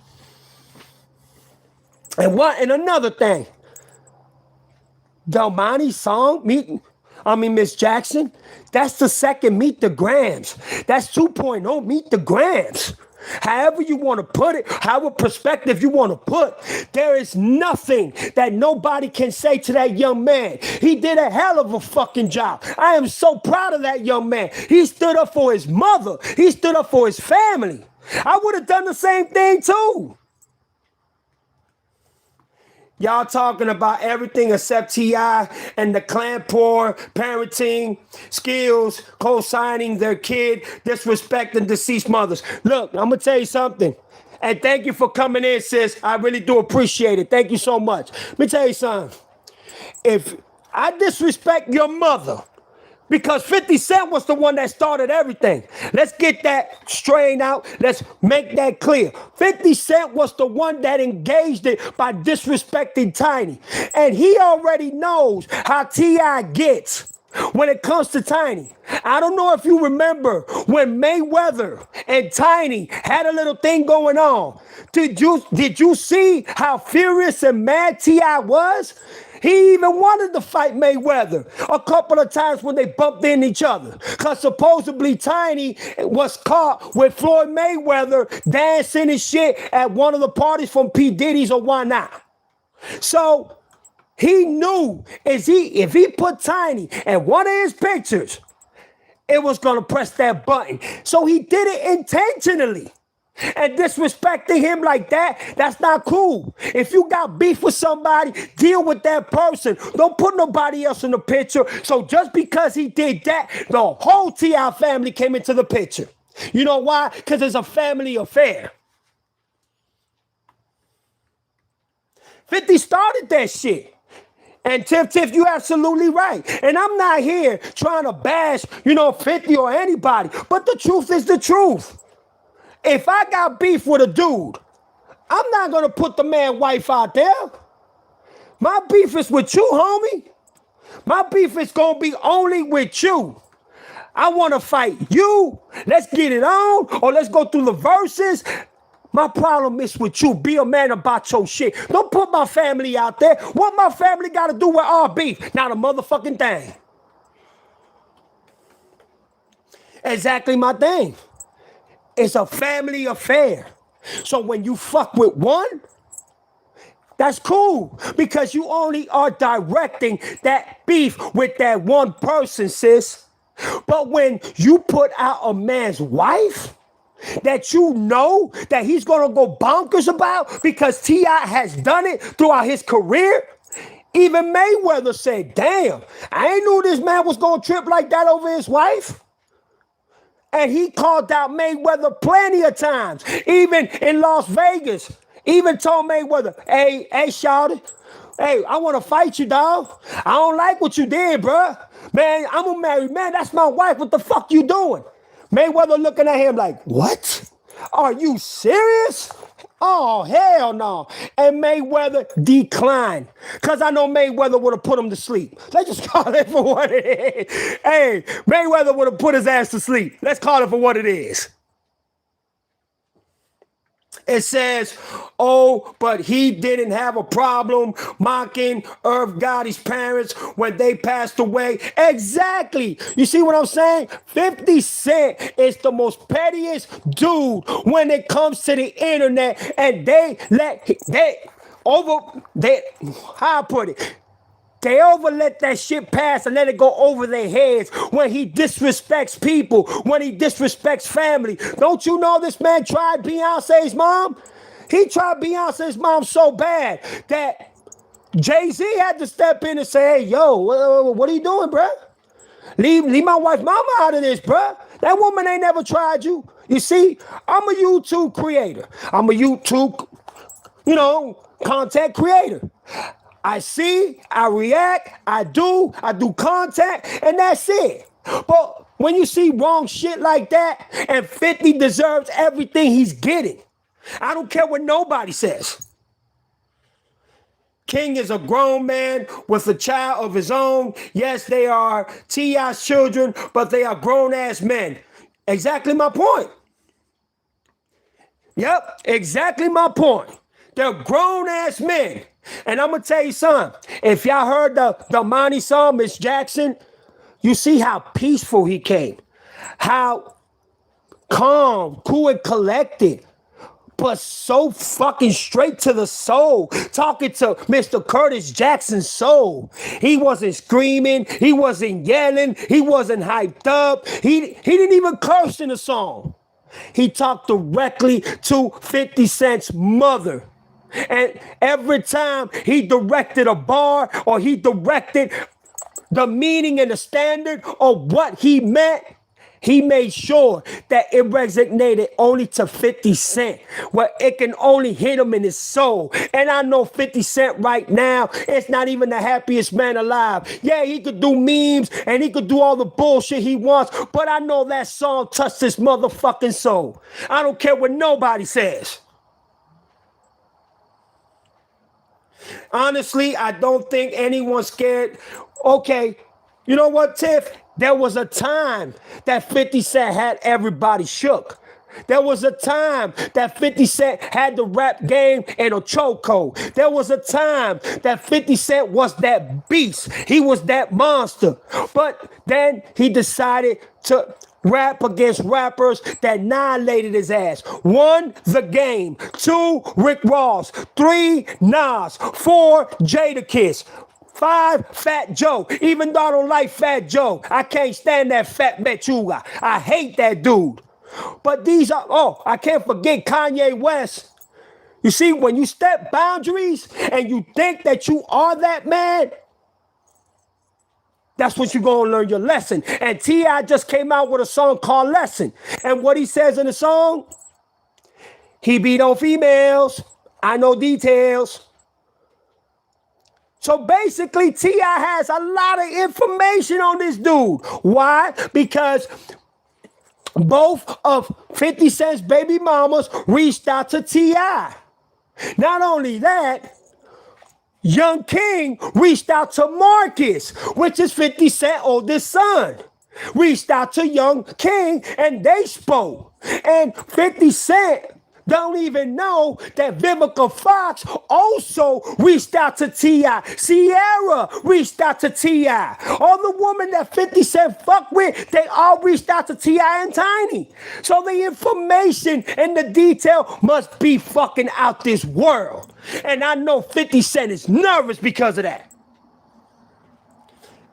And another thing, Delmonte's song, Miss Jackson, that's the second Meet the Grams. That's 2.0 Meet the Grams. However you want to put it, however perspective you want to put, there is nothing that nobody can say to that young man. He did a hell of a fucking job. I am so proud of that young man. He stood up for his mother. He stood up for his family. I would have done the same thing too. Y'all talking about everything except T.I. and the clan poor, parenting, skills, co-signing their kid, disrespecting deceased mothers. Look, I'm going to tell you something. And thank you for coming in, sis. I really do appreciate it. Thank you so much. Let me tell you something. If I disrespect your mother, because 50 Cent was the one that started everything. Let's get that straightened out. Let's make that clear. 50 Cent was the one that engaged it by disrespecting Tiny. And he already knows how T.I. gets when it comes to Tiny. I don't know if you remember when Mayweather and Tiny had a little thing going on. Did you see how furious and mad T.I. was? He even wanted to fight Mayweather a couple of times when they bumped into each other. Because supposedly Tiny was caught with Floyd Mayweather dancing and shit at one of the parties from P. Diddy's or why not. So he knew if he put Tiny in one of his pictures, it was going to press that button. So he did it intentionally. And disrespecting him like that, that's not cool. If you got beef with somebody, deal with that person. Don't put nobody else in the picture. So just because he did that, the whole T.I. family came into the picture. You know why? Because it's a family affair. 50 started that shit. And Tiff, you're absolutely right. And I'm not here trying to bash, 50 or anybody. But the truth is the truth. If I got beef with a dude, I'm not going to put the man's wife out there. My beef is with you, homie. My beef is going to be only with you. I want to fight you. Let's get it on, or let's go through the verses. My problem is with you. Be a man about your shit. Don't put my family out there. What my family got to do with our beef? Not a motherfucking thing. Exactly my thing. It's a family affair. So when you fuck with one, that's cool, because you only are directing that beef with that one person, sis. But when you put out a man's wife that you know that he's going to go bonkers about because T.I. has done it throughout his career, even Mayweather said, damn, I ain't knew this man was going to trip like that over his wife. And he called out Mayweather plenty of times, even in Las Vegas. Even told Mayweather, hey, shawty, hey, I want to fight you, dog. I don't like what you did, bruh. Man, I'm a married man. That's my wife. What the fuck you doing? Mayweather looking at him like, what? Are you serious? Oh, hell no. And Mayweather declined. Because I know Mayweather would have put him to sleep. Let's just call it for what it is. Hey, Mayweather would have put his ass to sleep. Let's call it for what it is. It says, oh, but he didn't have a problem mocking Irv Gotti's parents when they passed away. Exactly. You see what I'm saying? 50 Cent is the most pettiest dude when it comes to the internet, and how I put it, they let that shit pass and let it go over their heads when he disrespects people, when he disrespects family. Don't you know this man tried Beyonce's mom? He tried Beyonce's mom so bad that Jay-Z had to step in and say, hey, yo, what are you doing, bruh? Leave my wife mama out of this, bruh. That woman ain't never tried you. You see, I'm a YouTube creator. I'm a YouTube, content creator. I see, I react, I do content, and that's it. But when you see wrong shit like that, and 50 deserves everything he's getting, I don't care what nobody says. King is a grown man with a child of his own. Yes, they are T.I.'s children, but they are grown-ass men. Exactly my point. Yep, exactly my point. They're grown-ass men. And I'm going to tell you something. If y'all heard the Monty song, Miss Jackson, you see how peaceful he came. How calm, cool, and collected. But so fucking straight to the soul. Talking to Mr. Curtis Jackson's soul. He wasn't screaming. He wasn't yelling. He wasn't hyped up. He didn't even curse in the song. He talked directly to 50 Cent's mother. And every time he directed a bar or he directed the meaning and the standard of what he meant, he made sure that it resonated only to 50 Cent, where it can only hit him in his soul. And I know 50 Cent right now, it's not even the happiest man alive. Yeah, he could do memes and he could do all the bullshit he wants, but I know that song touched his motherfucking soul. I don't care what nobody says. Honestly, I don't think anyone's scared. Okay, you know what, Tiff? There was a time that 50 Cent had everybody shook. There was a time that 50 Cent had the rap game in a chokehold. There was a time that 50 Cent was that beast. He was that monster. But then he decided to rap against rappers that annihilated his ass. 1, The Game. 2, Rick Ross. 3, Nas. 4, Jadakiss. 5, Fat Joe. Even though I don't like Fat Joe, I can't stand that fat mechuga. I hate that dude. But these are, I can't forget Kanye West. You see, when you step boundaries and you think that you are that man, that's what you're going to learn your lesson. And T.I. just came out with a song called Lesson. And what he says in the song, he beat on females. I know details. So basically, T.I. has a lot of information on this dude. Why? Because both of 50 Cent's baby mamas reached out to T.I. Not only that, Young King reached out to Marcus, which is 50 Cent's oldest son. Reached out to Young King and they spoke. And 50 Cent don't even know that Vivica Fox also reached out to T.I. Sierra reached out to T.I. All the women that 50 Cent fuck with, they all reached out to T.I. and Tiny. So the information and the detail must be fucking out this world. And I know 50 Cent is nervous because of that.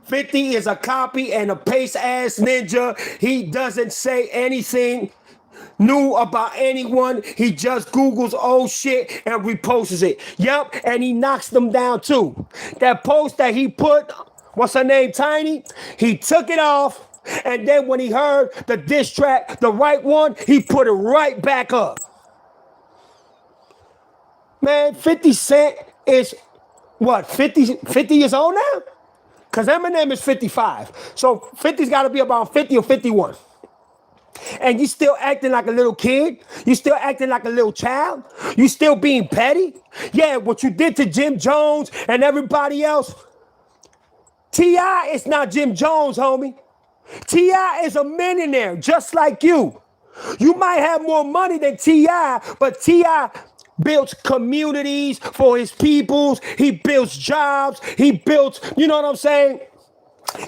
50 is a copy and a paste ass ninja. He doesn't say anything new about anyone. He just Googles old shit and reposts it. Yep, and he knocks them down too. That post that he put, what's her name, Tiny? He took it off, and then when he heard the diss track, the right one, he put it right back up. Man, 50 Cent is, what, 50 years old now? Because Eminem is 55. So 50's got to be about 50 or 51. And you still acting like a little kid? You still acting like a little child? You still being petty? Yeah, what you did to Jim Jones and everybody else. T.I. is not Jim Jones, homie. T.I. is a millionaire just like you. You might have more money than T.I., but T.I. builds communities for his peoples. He builds jobs. He builds, you know what I'm saying,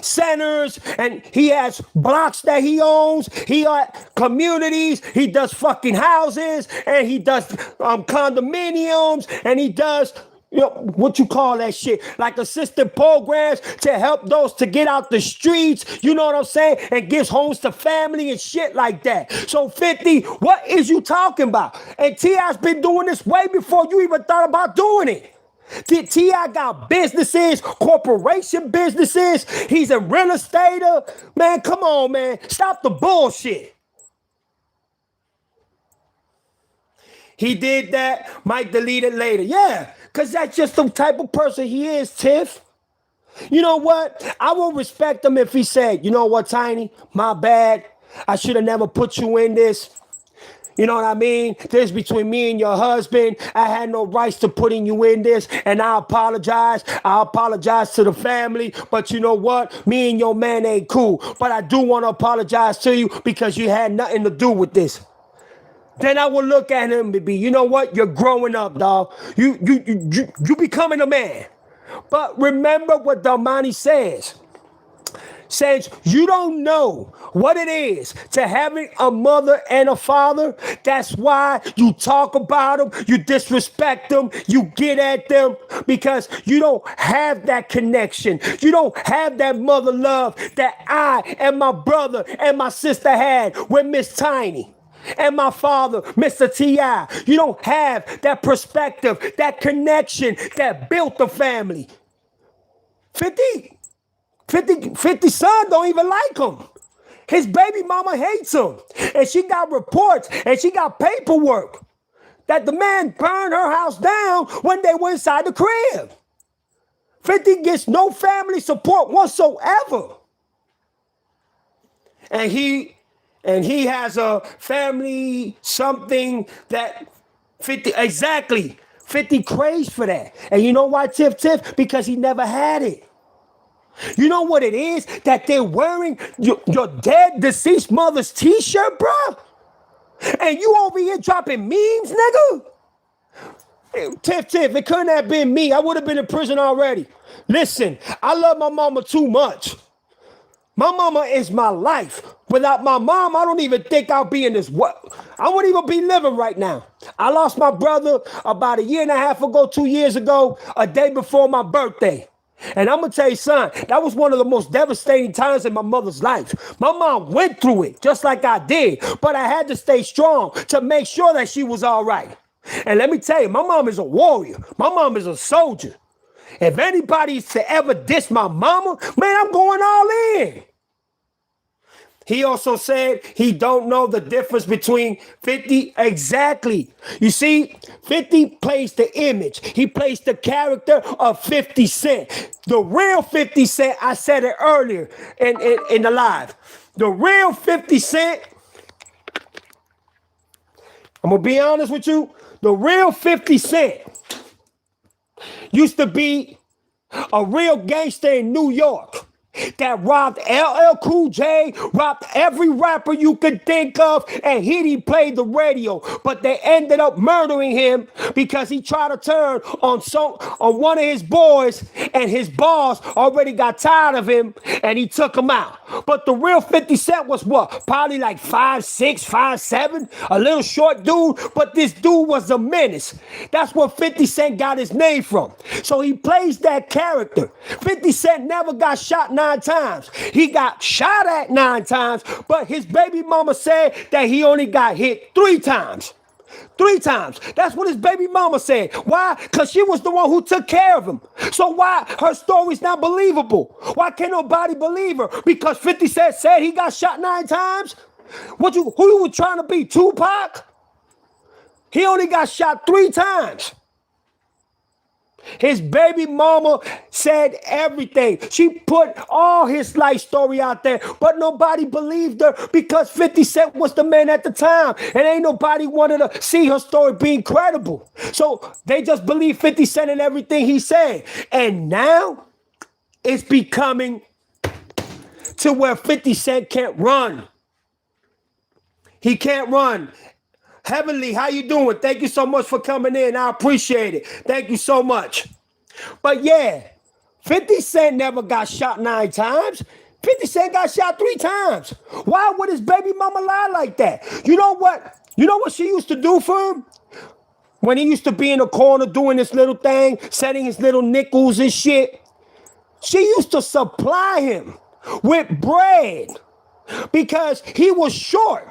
centers, and he has blocks that he owns. He has communities. He does fucking houses, and he does condominiums, and he does, you know, what you call that shit, like assistant programs to help those to get out the streets, you know what I'm saying, and gives homes to family and shit like that. So 50, what is you talking about? And T.I.'s been doing this way before you even thought about doing it. T.I. got businesses, corporation businesses. He's a real estater. Man, come on, man. Stop the bullshit. He did that, might delete it later. Yeah, because that's just the type of person he is, Tiff. You know what? I will respect him if he said, you know what, Tiny? My bad. I should have never put you in this. You know what I mean? This is between me and your husband. I had no rights to putting you in this, and I apologize. I apologize to the family, but you know what? Me and your man ain't cool. But I do want to apologize to you because you had nothing to do with this. Then I will look at him and be, you know what? You're growing up, dog. You becoming a man. But remember what Damani says. Says you don't know what it is to having a mother and a father. That's why you talk about them, you disrespect them, you get at them, because you don't have that connection. You don't have that mother love that I and my brother and my sister had with Miss Tiny and my father, Mr. T.I. You don't have that perspective, that connection that built the family. 50 son don't even like him. His baby mama hates him. And she got reports and she got paperwork that the man burned her house down when they were inside the crib. 50 gets no family support whatsoever. And he has a family something that 50, exactly. 50 craves for that. And you know why, Tiff? Because he never had it. You know what it is that they're wearing your dead, deceased mother's t-shirt, bro? And you over here dropping memes, nigga? Tiff, it couldn't have been me. I would have been in prison already. Listen, I love my mama too much. My mama is my life. Without my mom, I don't even think I'll be in this world. I wouldn't even be living right now. I lost my brother about a year and a half ago, 2 years ago, a day before my birthday. And I'm going to tell you, son, that was one of the most devastating times in my mother's life. My mom went through it just like I did, but I had to stay strong to make sure that she was all right. And let me tell you, my mom is a warrior. My mom is a soldier. If anybody's to ever diss my mama, man, I'm going all in. He also said he don't know the difference between 50. Exactly. You see, 50 plays the image. He plays the character of 50 Cent. The real 50 Cent, I said it earlier in the live. The real 50 Cent, I'm going to be honest with you. The real 50 Cent used to be a real gangster in New York that robbed LL Cool J, robbed every rapper you could think of, and he played the radio. But they ended up murdering him because he tried to turn on one of his boys, and his boss already got tired of him, and he took him out. But the real 50 Cent was what? Probably like 5'6", 5'7", a little short dude, but this dude was a menace. That's where 50 Cent got his name from. So he plays that character. 50 Cent never got shot 9 times. He got shot at 9 times, but his baby mama said that he only got hit 3 times. 3 times. That's what his baby mama said. Why? Because she was the one who took care of him. So why her story's not believable? Why can't nobody believe her? Because 50 Cent said he got shot 9 times? Who you were trying to be, Tupac? He only got shot 3 times. His baby mama said everything. She put all his life story out there, but nobody believed her because 50 Cent was the man at the time, and ain't nobody wanted to see her story being credible. So they just believe 50 Cent and everything he said. And now it's becoming to where 50 Cent can't run. He can't run. Heavenly, how you doing? Thank you so much for coming in. I appreciate it. Thank you so much. But yeah, 50 Cent never got shot 9 times. 50 Cent got shot 3 times. Why would his baby mama lie like that? You know what? You know what she used to do for him? When he used to be in the corner doing this little thing, setting his little nickels and shit. She used to supply him with bread because he was short.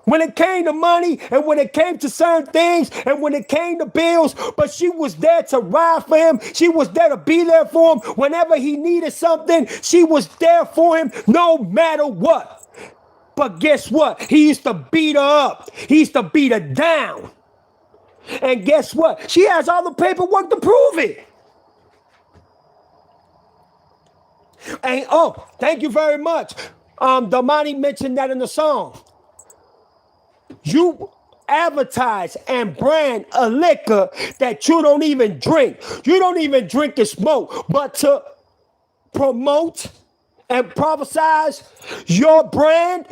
When it came to money and when it came to certain things and when it came to bills, but she was there to ride for him. She was there to be there for him. Whenever he needed something, she was there for him no matter what. But guess what? He used to beat her up. He used to beat her down. And guess what? She has all the paperwork to prove it. And oh, thank you very much. Damani mentioned that in the song. You advertise and brand a liquor that you don't even drink. You don't even drink and smoke, but to promote and prophesize your brand,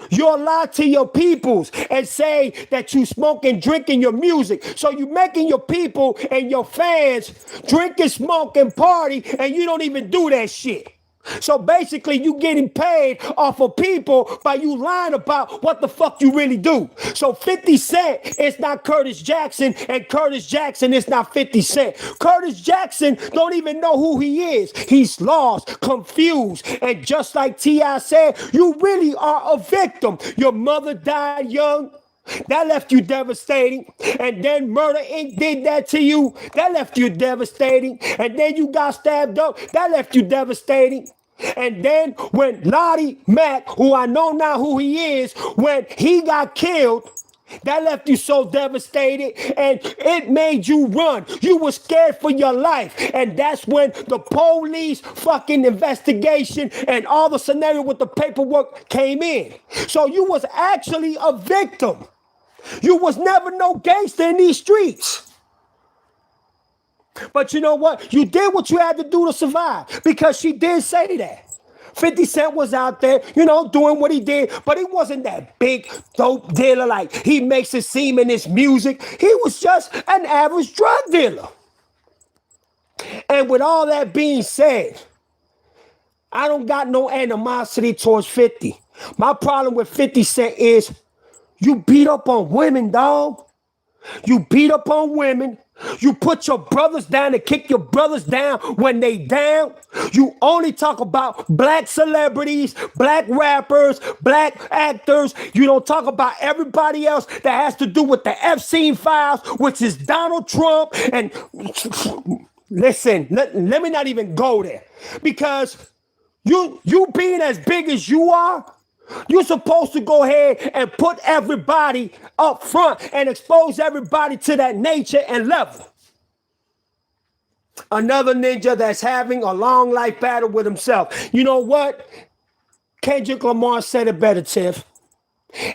you'll lie to your peoples and say that you smoke and drink in your music. So you making your people and your fans drink and smoke and party, and you don't even do that shit. So basically, you getting paid off of people by you lying about what the fuck you really do. So 50 Cent is not Curtis Jackson, and Curtis Jackson is not 50 Cent. Curtis Jackson don't even know who he is. He's lost, confused, and just like T.I. said, you really are a victim. Your mother died young. That left you devastating. And then Murder Inc. did that to you. That left you devastating. And then you got stabbed up. That left you devastating. And then when Lottie Mac, who I know now who he is, when he got killed, that left you so devastated, and it made you run. You were scared for your life. And that's when the police fucking investigation and all the scenario with the paperwork came in. So you was actually a victim. You was never no gangster in these streets. But you know what? You did what you had to do to survive, because she did say that. 50 Cent was out there, you know, doing what he did, but he wasn't that big dope dealer like he makes it seem in his music. He was just an average drug dealer. And with all that being said, I don't got no animosity towards 50. My problem with 50 Cent is you beat up on women, dog. You beat up on women. You put your brothers down and kick your brothers down when they down. You only talk about black celebrities, black rappers, black actors. You don't talk about everybody else that has to do with the Epstein files, which is Donald Trump. And listen, let me not even go there, because you being as big as you are, you're supposed to go ahead and put everybody up front and expose everybody to that nature and level. Another ninja that's having a long life battle with himself. You know what? Kendrick Lamar said it better, Tiff.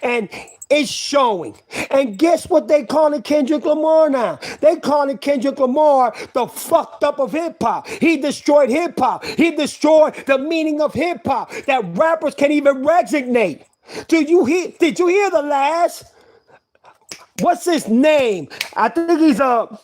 And it's showing. And guess what they calling Kendrick Lamar now? They calling Kendrick Lamar the fucked up of hip hop. He destroyed hip hop. He destroyed the meaning of hip hop that rappers can't even resonate. Did you hear the last? What's his name? I think he's a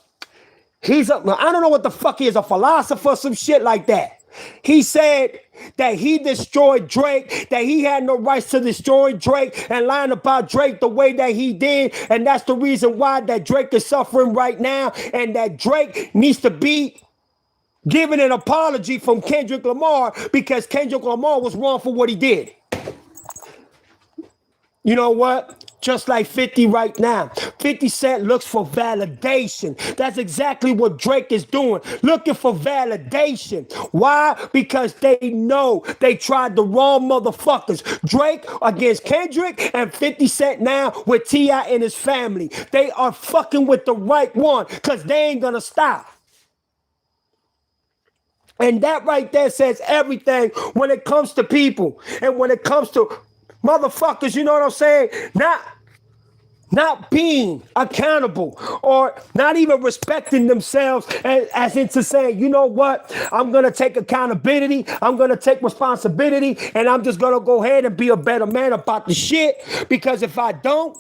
I don't know what the fuck he is, a philosopher, some shit like that. He said that he destroyed Drake, that he had no rights to destroy Drake, and lying about Drake the way that he did. And that's the reason why that Drake is suffering right now, and that Drake needs to be given an apology from Kendrick Lamar, because Kendrick Lamar was wrong for what he did. You know what? Just like 50 right now. 50 Cent looks for validation. That's exactly what Drake is doing. Looking for validation. Why? Because they know they tried the wrong motherfuckers. Drake against Kendrick, and 50 Cent now with T.I. and his family. They are fucking with the right one, because they ain't gonna stop. And that right there says everything when it comes to people and when it comes to motherfuckers, you know what I'm saying? not being accountable or not even respecting themselves as into saying, you know what, I'm going to take accountability, I'm going to take responsibility, and I'm just going to go ahead and be a better man about the shit, because if I don't,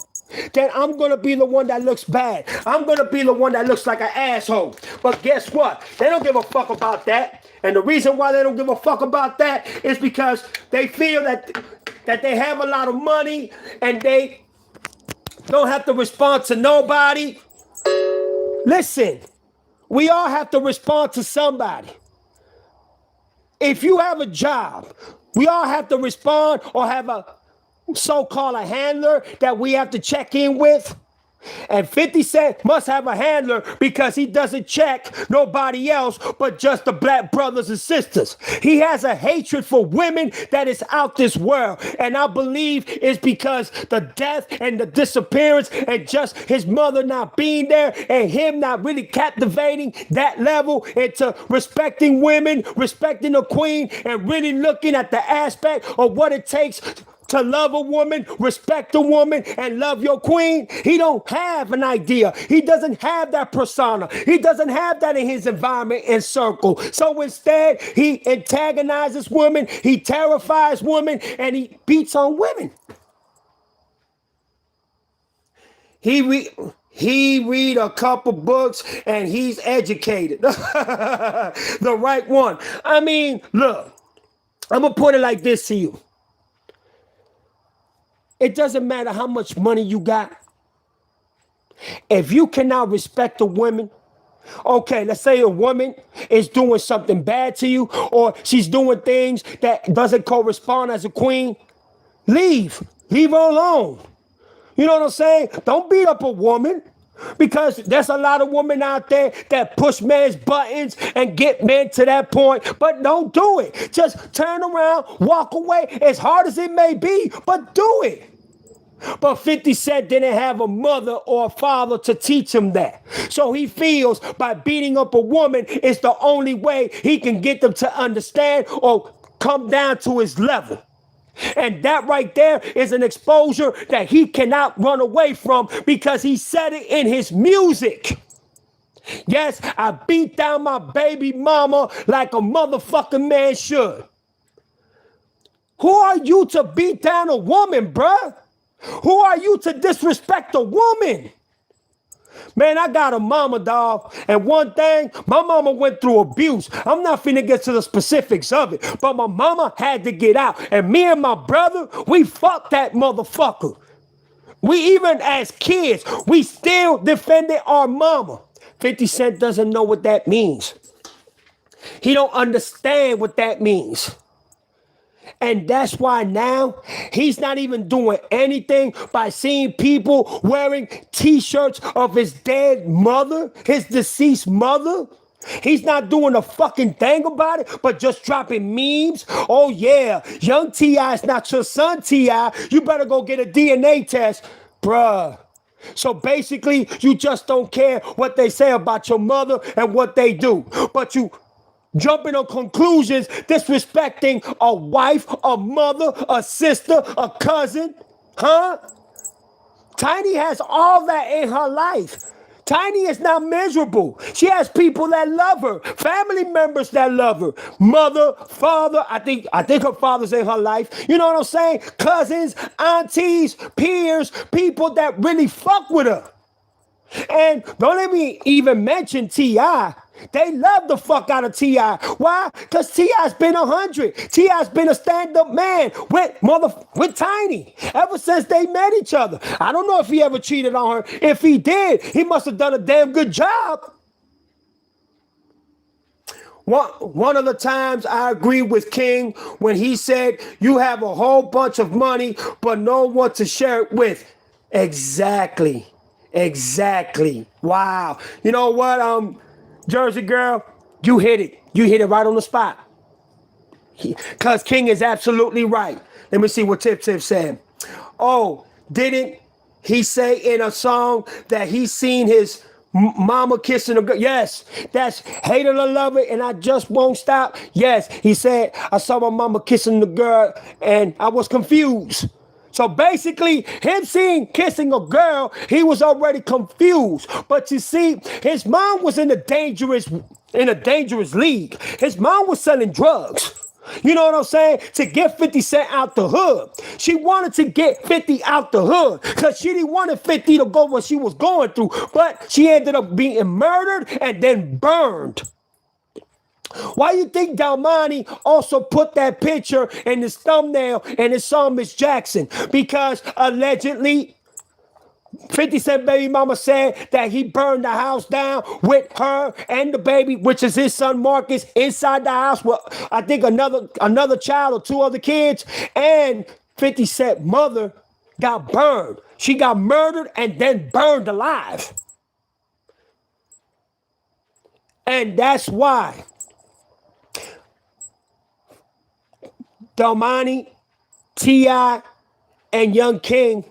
then I'm going to be the one that looks bad. I'm going to be the one that looks like an asshole. But guess what? They don't give a fuck about that. And the reason why they don't give a fuck about that is because they feel that they have a lot of money and they don't have to respond to nobody. Listen, we all have to respond to somebody. If you have a job, we all have to respond or have a so-called a handler that we have to check in with. And 50 Cent must have a handler because he doesn't check nobody else but just the black brothers and sisters. He has a hatred for women that is out this world. And I believe it's because the death and the disappearance and just his mother not being there and him not really captivating that level into respecting women, respecting the queen, and really looking at the aspect of what it takes to love a woman, respect a woman, and love your queen. He don't have an idea. He doesn't have that persona. He doesn't have that in his environment and circle. So instead, he antagonizes women, he terrifies women, and he beats on women. He read a couple books and he's educated. The right one. I mean, look, I'm going to put it like this to you. It doesn't matter how much money you got. If you cannot respect a woman, okay, let's say a woman is doing something bad to you or she's doing things that doesn't correspond as a queen, leave her alone. You know what I'm saying? Don't beat up a woman, because there's a lot of women out there that push men's buttons and get men to that point, but don't do it. Just turn around, walk away, as hard as it may be, but do it. But 50 Cent didn't have a mother or a father to teach him that. So he feels by beating up a woman is the only way he can get them to understand or come down to his level. And that right there is an exposure that he cannot run away from, because he said it in his music. Yes, I beat down my baby mama like a motherfucking man should. Who are you to beat down a woman, bruh? Who are you to disrespect a woman? Man, I got a mama, dog. And one thing, my mama went through abuse. I'm not finna get to the specifics of it, but my mama had to get out. And me and my brother, we fucked that motherfucker. We even as kids, we still defended our mama. 50 Cent doesn't know what that means. He don't understand what that means. And that's why now he's not even doing anything by seeing people wearing t-shirts of his dead mother, his deceased mother. He's not doing a fucking thing about it, but just dropping memes. Oh yeah, young T.I. is not your son, T.I. You better go get a DNA test. Bruh. So basically, you just don't care what they say about your mother and what they do. But you jumping on conclusions, disrespecting a wife, a mother, a sister, a cousin, huh? Tiny has all that in her life. Tiny is not miserable. She has people that love her, family members that love her, mother, father. I think her father's in her life. You know what I'm saying? Cousins, aunties, peers, people that really fuck with her. And don't let me even mention T.I. They love the fuck out of T.I. Why? Because T.I.'s been 100. T.I.'s been a stand-up man with Tiny ever since they met each other. I don't know if he ever cheated on her. If he did, he must have done a damn good job. One of the times I agree with King when he said, you have a whole bunch of money, but no one to share it with. Exactly. Wow. You know what, Jersey girl, you hit it. You hit it right on the spot. Because King is absolutely right. Let me see what Tip said. Oh, didn't he say in a song that he seen his mama kissing a girl? Yes, that's hate it or love it, and I just won't stop. Yes, he said, I saw my mama kissing the girl, and I was confused. So basically, him seeing kissing a girl, he was already confused. But you see, his mom was in a dangerous league. His mom was selling drugs. You know what I'm saying? To get 50 Cent out the hood. She wanted to get 50 out the hood because she didn't want 50 to go what she was going through. But she ended up being murdered and then burned. Why you think Dalmani also put that picture in his thumbnail and his song Miss Jackson? Because allegedly 50 Cent baby mama said that he burned the house down with her and the baby, which is his son Marcus, inside the house with I think another child or two other kids. And 50 Cent mother got burned. She got murdered and then burned alive. And that's why Dalmani, T.I., and Young King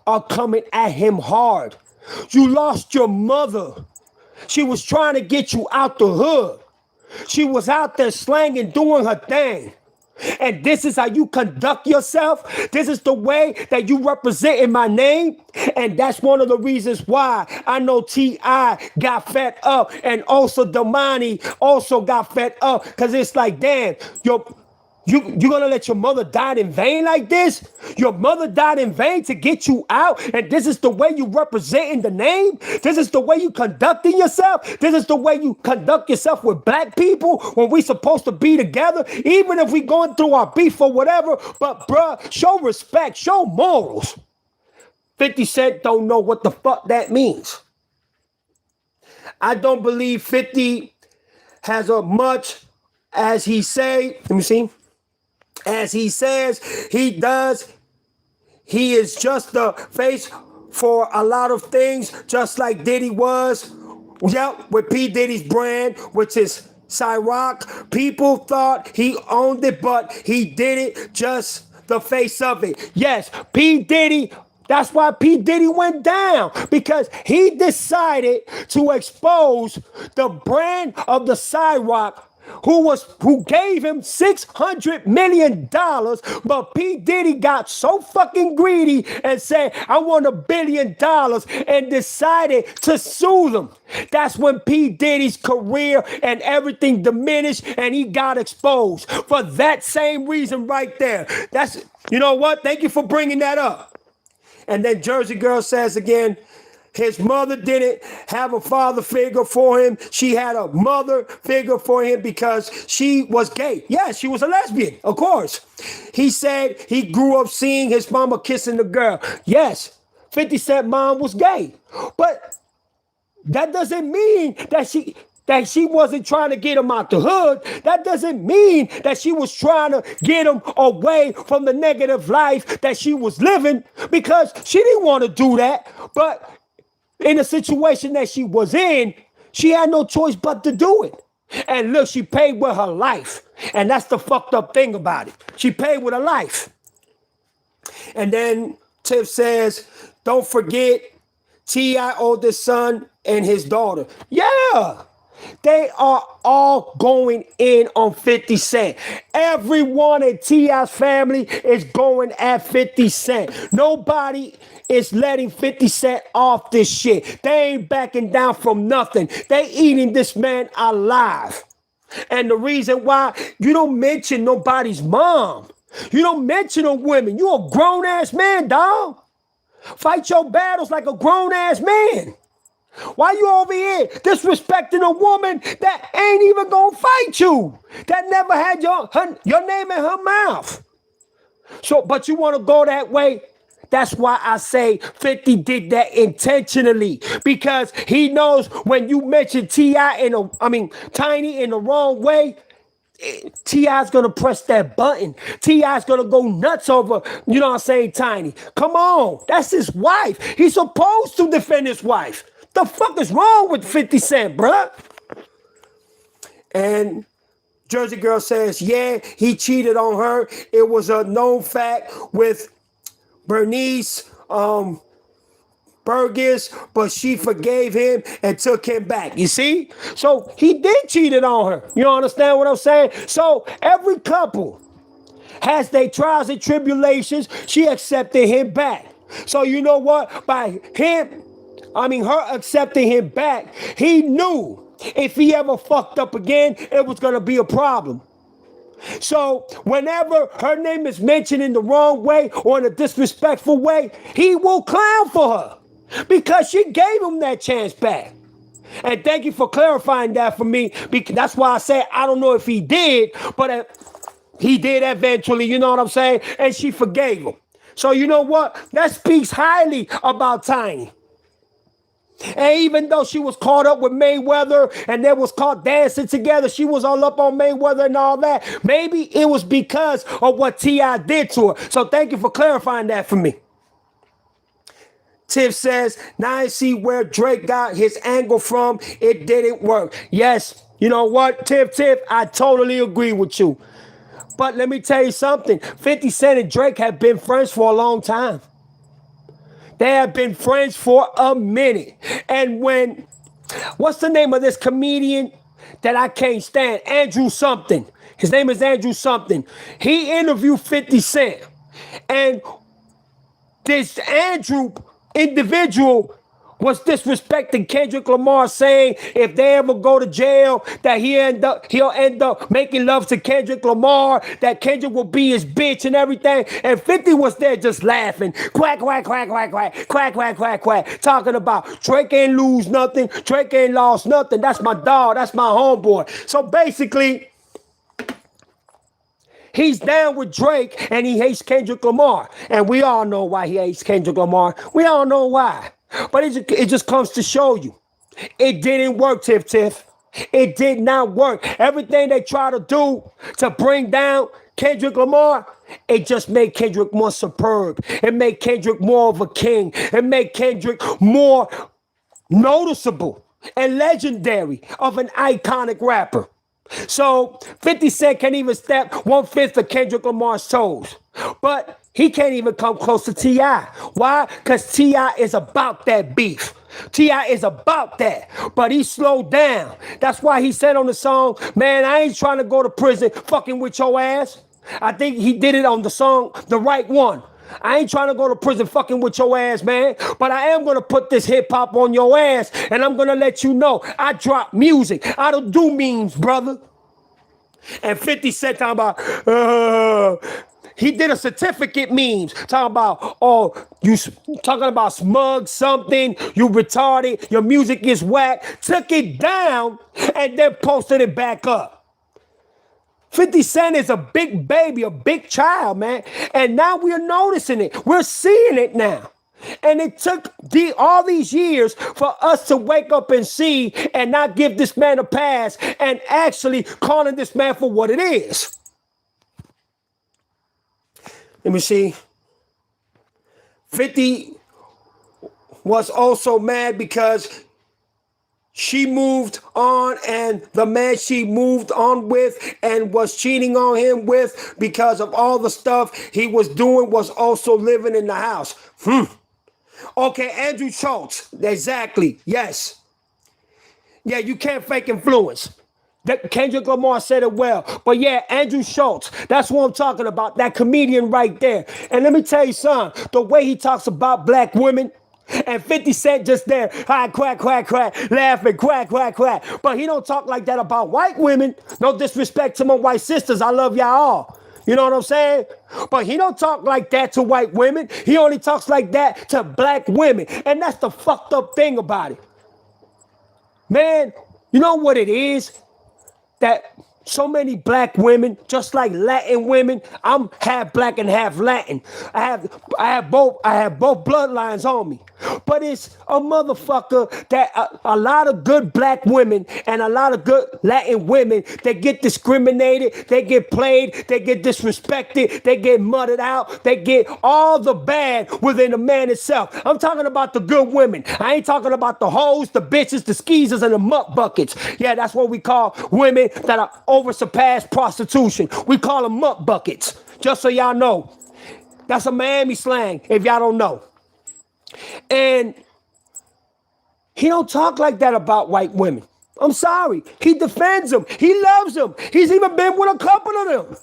are coming at him hard. You lost your mother. She was trying to get you out the hood. She was out there slanging, doing her thing. And this is how you conduct yourself. This is the way that you represent in my name. And that's one of the reasons why I know T.I. got fed up. And also Dalmani also got fed up. Because it's like, damn, you're gonna let your mother die in vain like this? Your mother died in vain to get you out, and this is the way you represent in the name? This is the way you conducting yourself? This is the way you conduct yourself with black people when we supposed to be together? Even if we going through our beef or whatever, but bruh, show respect, show morals. 50 Cent don't know what the fuck that means. I don't believe 50 has as much as he say. Let me see. As he says he does, he is just the face for a lot of things, just like Diddy was. Yep, with P. Diddy's brand, which is Cyrock. People thought he owned it, but he did it, just the face of it. Yes, P. Diddy. That's why P. Diddy went down, because he decided to expose the brand of the Cyrock, who gave him $600 million, but P. Diddy got so fucking greedy and said, I want $1 billion, and decided to sue them. That's when P. Diddy's career and everything diminished, and he got exposed for that same reason right there. You know what? Thank you for bringing that up. And then Jersey Girl says again, his mother didn't have a father figure for him. She had a mother figure for him because she was gay. Yeah, she was a lesbian, of course. He said he grew up seeing his mama kissing the girl. Yes, 50 Cent mom was gay. But that doesn't mean that she wasn't trying to get him out the hood. That doesn't mean that she was trying to get him away from the negative life that she was living, because she didn't want to do that. But in the situation that she was in, she had no choice but to do it. And look, she paid with her life. And that's the fucked up thing about it. She paid with her life. And then Tiff says, don't forget T.I. oldest son and his daughter. Yeah. They are all going in on 50 Cent. Everyone in T.I.'s family is going at 50 Cent. Nobody is letting 50 Cent off this shit. They ain't backing down from nothing. They eating this man alive. And the reason why, you don't mention nobody's mom. You don't mention a woman. You a grown-ass man, dog. Fight your battles like a grown-ass man. Why you over here disrespecting a woman that ain't even gonna fight you? That never had your name in her mouth. So, but you want to go that way? That's why I say 50 did that intentionally, because he knows when you mention Tiny in the wrong way, T.I.'s gonna press that button. T.I.'s gonna go nuts over, you know what I'm saying, Tiny. Come on, that's his wife. He's supposed to defend his wife. The fuck is wrong with 50 Cent, bruh? And Jersey Girl says, yeah, he cheated on her. It was a known fact with Bernice Burgess, but she forgave him and took him back. You see? So he did cheat on her. You understand what I'm saying? So every couple has their trials and tribulations. She accepted him back. So you know what? By her accepting him back, he knew if he ever fucked up again, it was gonna be a problem. So whenever her name is mentioned in the wrong way or in a disrespectful way, he will clown for her because she gave him that chance back. And thank you for clarifying that for me, because that's why I said I don't know if he did, but he did eventually, you know what I'm saying? And she forgave him. So you know what? That speaks highly about Tiny. And even though she was caught up with Mayweather and they was caught dancing together, she was all up on Mayweather and all that, maybe it was because of what T.I. did to her. So thank you for clarifying that for me. Tiff says, now I see where Drake got his angle from. It didn't work. Yes, you know what, Tiff, I totally agree with you. But let me tell you something. 50 Cent and Drake have been friends for a long time. They have been friends for a minute. And what's the name of this comedian that I can't stand? Andrew something. His name is Andrew something. He interviewed 50 Cent. And this Andrew individual was disrespecting Kendrick Lamar, saying if they ever go to jail, that he'll end up making love to Kendrick Lamar, that Kendrick will be his bitch and everything. And 50 was there just laughing, quack, quack, quack, quack, quack, quack, quack, quack, quack, talking about Drake ain't lose nothing, Drake ain't lost nothing. That's my dog, that's my homeboy. So basically, he's down with Drake and he hates Kendrick Lamar. And we all know why he hates Kendrick Lamar. We all know why. But it just comes to show you. It didn't work, Tiff. It did not work. Everything they try to do to bring down Kendrick Lamar, it just made Kendrick more superb. It made Kendrick more of a king. It made Kendrick more noticeable and legendary of an iconic rapper. So 50 Cent can't even step 1/5 of Kendrick Lamar's toes. But he can't even come close to T.I. Why? Because T.I. is about that beef. T.I. is about that. But he slowed down. That's why he said on the song, man, I ain't trying to go to prison fucking with your ass. I think he did it on the song, The Right One. I ain't trying to go to prison fucking with your ass, man. But I am going to put this hip hop on your ass. And I'm going to let you know I drop music. I don't do memes, brother. And 50 Cent talking about, he did a certificate memes. Talking about, oh, you talking about smug something. You retarded. Your music is whack. Took it down and then posted it back up. 50 Cent is a big baby, a big child, man. And now we're noticing it. We're seeing it now. And it took all these years for us to wake up and see and not give this man a pass and actually calling this man for what it is. Let me see. 50 was also mad because she moved on and the man she moved on with and was cheating on him with because of all the stuff he was doing was also living in the house. Okay, Andrew Schultz. Exactly. Yes. Yeah, you can't fake influence. Kendrick Lamar said it well. But yeah, Andrew Schultz, that's what I'm talking about, that comedian right there. And let me tell you something, the way he talks about black women, and 50 Cent just there, hi, quack, quack, quack, laughing, quack, quack, quack. But he don't talk like that about white women. No disrespect to my white sisters, I love y'all all. You know what I'm saying? But he don't talk like that to white women. He only talks like that to black women. And that's the fucked up thing about it. Man, you know what it is? That so many black women, just like Latin women, I'm half black and half Latin. I have both bloodlines on me. But it's a motherfucker that a lot of good black women and a lot of good Latin women, they get discriminated, they get played, they get disrespected, they get mudded out, they get all the bad within the man itself. I'm talking about the good women. I ain't talking about the hoes, the bitches, the skeezers, and the muck buckets. Yeah, that's what we call women that are oversurpassed prostitution. We call them muck buckets. Just so y'all know. That's a Miami slang, if y'all don't know. And he don't talk like that about white women. I'm sorry. He defends them. He loves them. He's even been with a couple of them.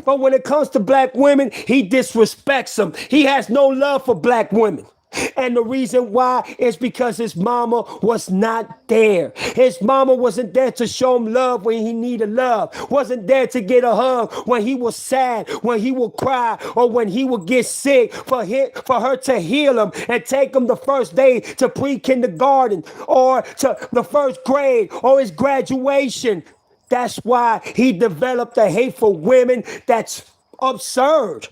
But when it comes to black women, he disrespects them. He has no love for black women. And the reason why is because his mama was not there. His mama wasn't there to show him love when he needed love. Wasn't there to get a hug when he was sad, when he would cry, or when he would get sick. For her to heal him and take him the first day to pre-kindergarten or to the first grade or his graduation. That's why he developed a hate for women that's absurd.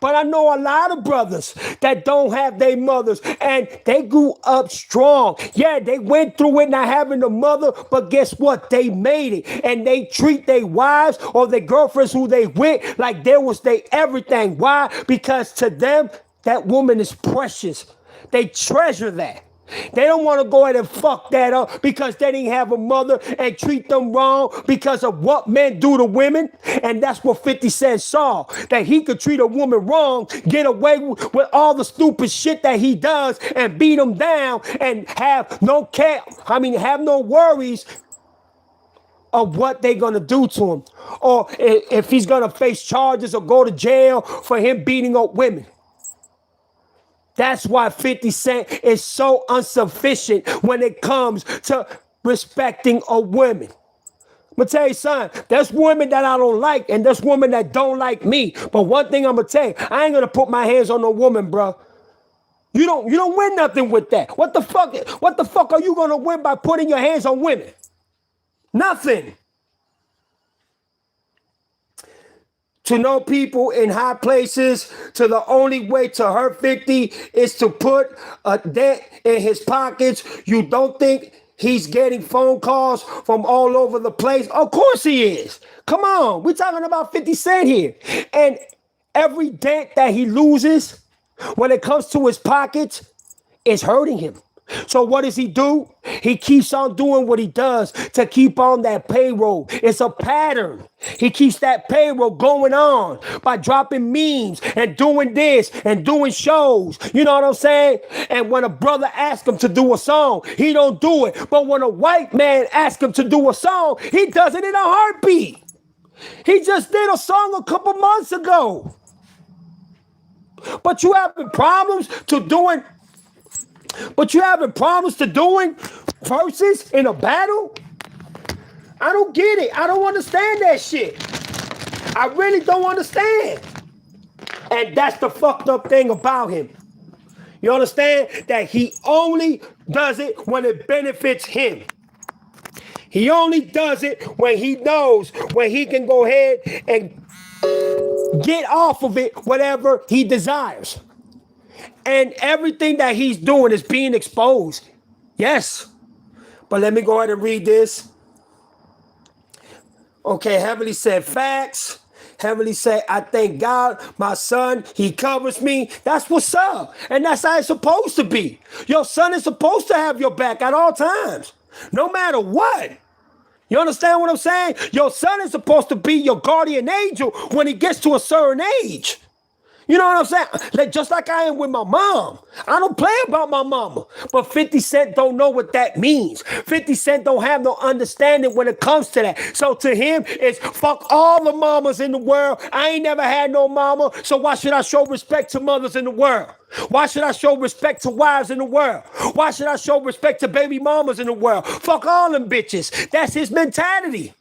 But I know a lot of brothers that don't have their mothers and they grew up strong. Yeah, they went through it not having a mother, but guess what? They made it. And they treat their wives or their girlfriends who they with like they was their everything. Why? Because to them, that woman is precious. They treasure that. They don't want to go ahead and fuck that up because they didn't have a mother and treat them wrong because of what men do to women. And that's what 50 Cent saw, that he could treat a woman wrong, get away with all the stupid shit that he does and beat them down and have no worries of what they're going to do to him or if he's going to face charges or go to jail for him beating up women. That's why 50 Cent is so insufficient when it comes to respecting a woman. I'm going to tell you something. There's women that I don't like and there's women that don't like me. But one thing I'm going to tell you, I ain't going to put my hands on no woman, bro. You don't win nothing with that. What the fuck are you going to win by putting your hands on women? Nothing. To know people in high places, to the only way to hurt 50 is to put a dent in his pockets. You don't think he's getting phone calls from all over the place? Of course he is. Come on, we're talking about 50 Cent here. And every dent that he loses when it comes to his pockets is hurting him. So what does he do? He keeps on doing what he does to keep on that payroll. It's a pattern. He keeps that payroll going on by dropping memes and doing this and doing shows. You know what I'm saying? And when a brother asks him to do a song, he don't do it. But when a white man asks him to do a song, he does it in a heartbeat. He just did a song a couple months ago. But you having problems to doing verses in a battle? I don't get it. I don't understand that shit. I really don't understand. And that's the fucked up thing about him. You understand? That he only does it when it benefits him. He only does it when he knows when he can go ahead and get off of it whatever he desires. And everything that he's doing is being exposed. Yes. But let me go ahead and read this. Okay, Heavenly said facts. Heavenly said, I thank God, my son, he covers me. That's what's up. And that's how it's supposed to be. Your son is supposed to have your back at all times, no matter what. You understand what I'm saying? Your son is supposed to be your guardian angel when he gets to a certain age. You know what I'm saying? Like, just like I am with my mom. I don't play about my mama. But 50 Cent don't know what that means. 50 Cent don't have no understanding when it comes to that. So to him, it's fuck all the mamas in the world. I ain't never had no mama, so why should I show respect to mothers in the world? Why should I show respect to wives in the world? Why should I show respect to baby mamas in the world? Fuck all them bitches. That's his mentality.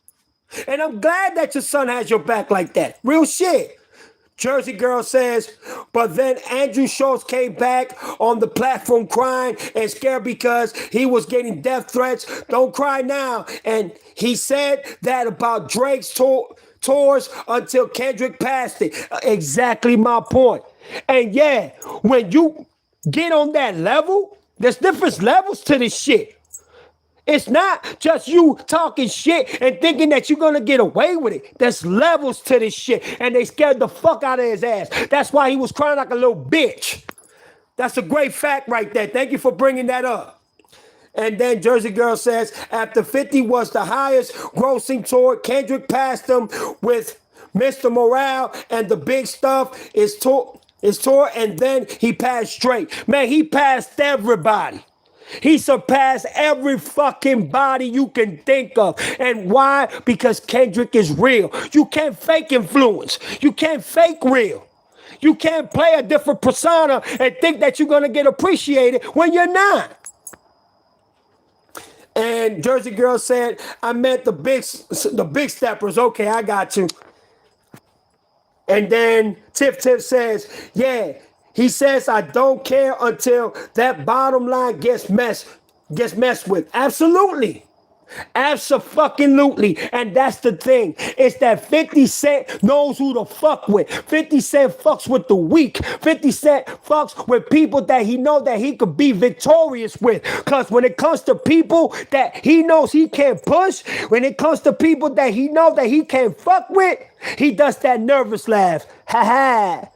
And I'm glad that your son has your back like that. Real shit. Jersey Girl says, but then Andrew Schultz came back on the platform crying and scared because he was getting death threats. Don't cry now. And he said that about Drake's tours until Kendrick passed it. Exactly my point. And yeah, when you get on that level, there's different levels to this shit. It's not just you talking shit and thinking that you're going to get away with it. There's levels to this shit, and they scared the fuck out of his ass. That's why he was crying like a little bitch. That's a great fact right there. Thank you for bringing that up. And then Jersey Girl says, after 50 was the highest grossing tour, Kendrick passed him with Mr. Morale and the big stuff is tour, and then he passed Drake. Man, he passed everybody. He surpassed every fucking body you can think of. And why? Because Kendrick is real. You can't fake influence. You can't fake real. You can't play a different persona and think that you're going to get appreciated when you're not. And Jersey Girl said, I meant the big steppers. Okay, I got you. And then Tiff says, yeah, he says, I don't care until that bottom line gets messed with. Absolutely. Absolutely. And that's the thing. It's that 50 Cent knows who to fuck with. 50 Cent fucks with the weak. 50 Cent fucks with people that he know that he could be victorious with. Because when it comes to people that he knows he can't push, when it comes to people that he knows that he can't fuck with, he does that nervous laugh. Ha ha.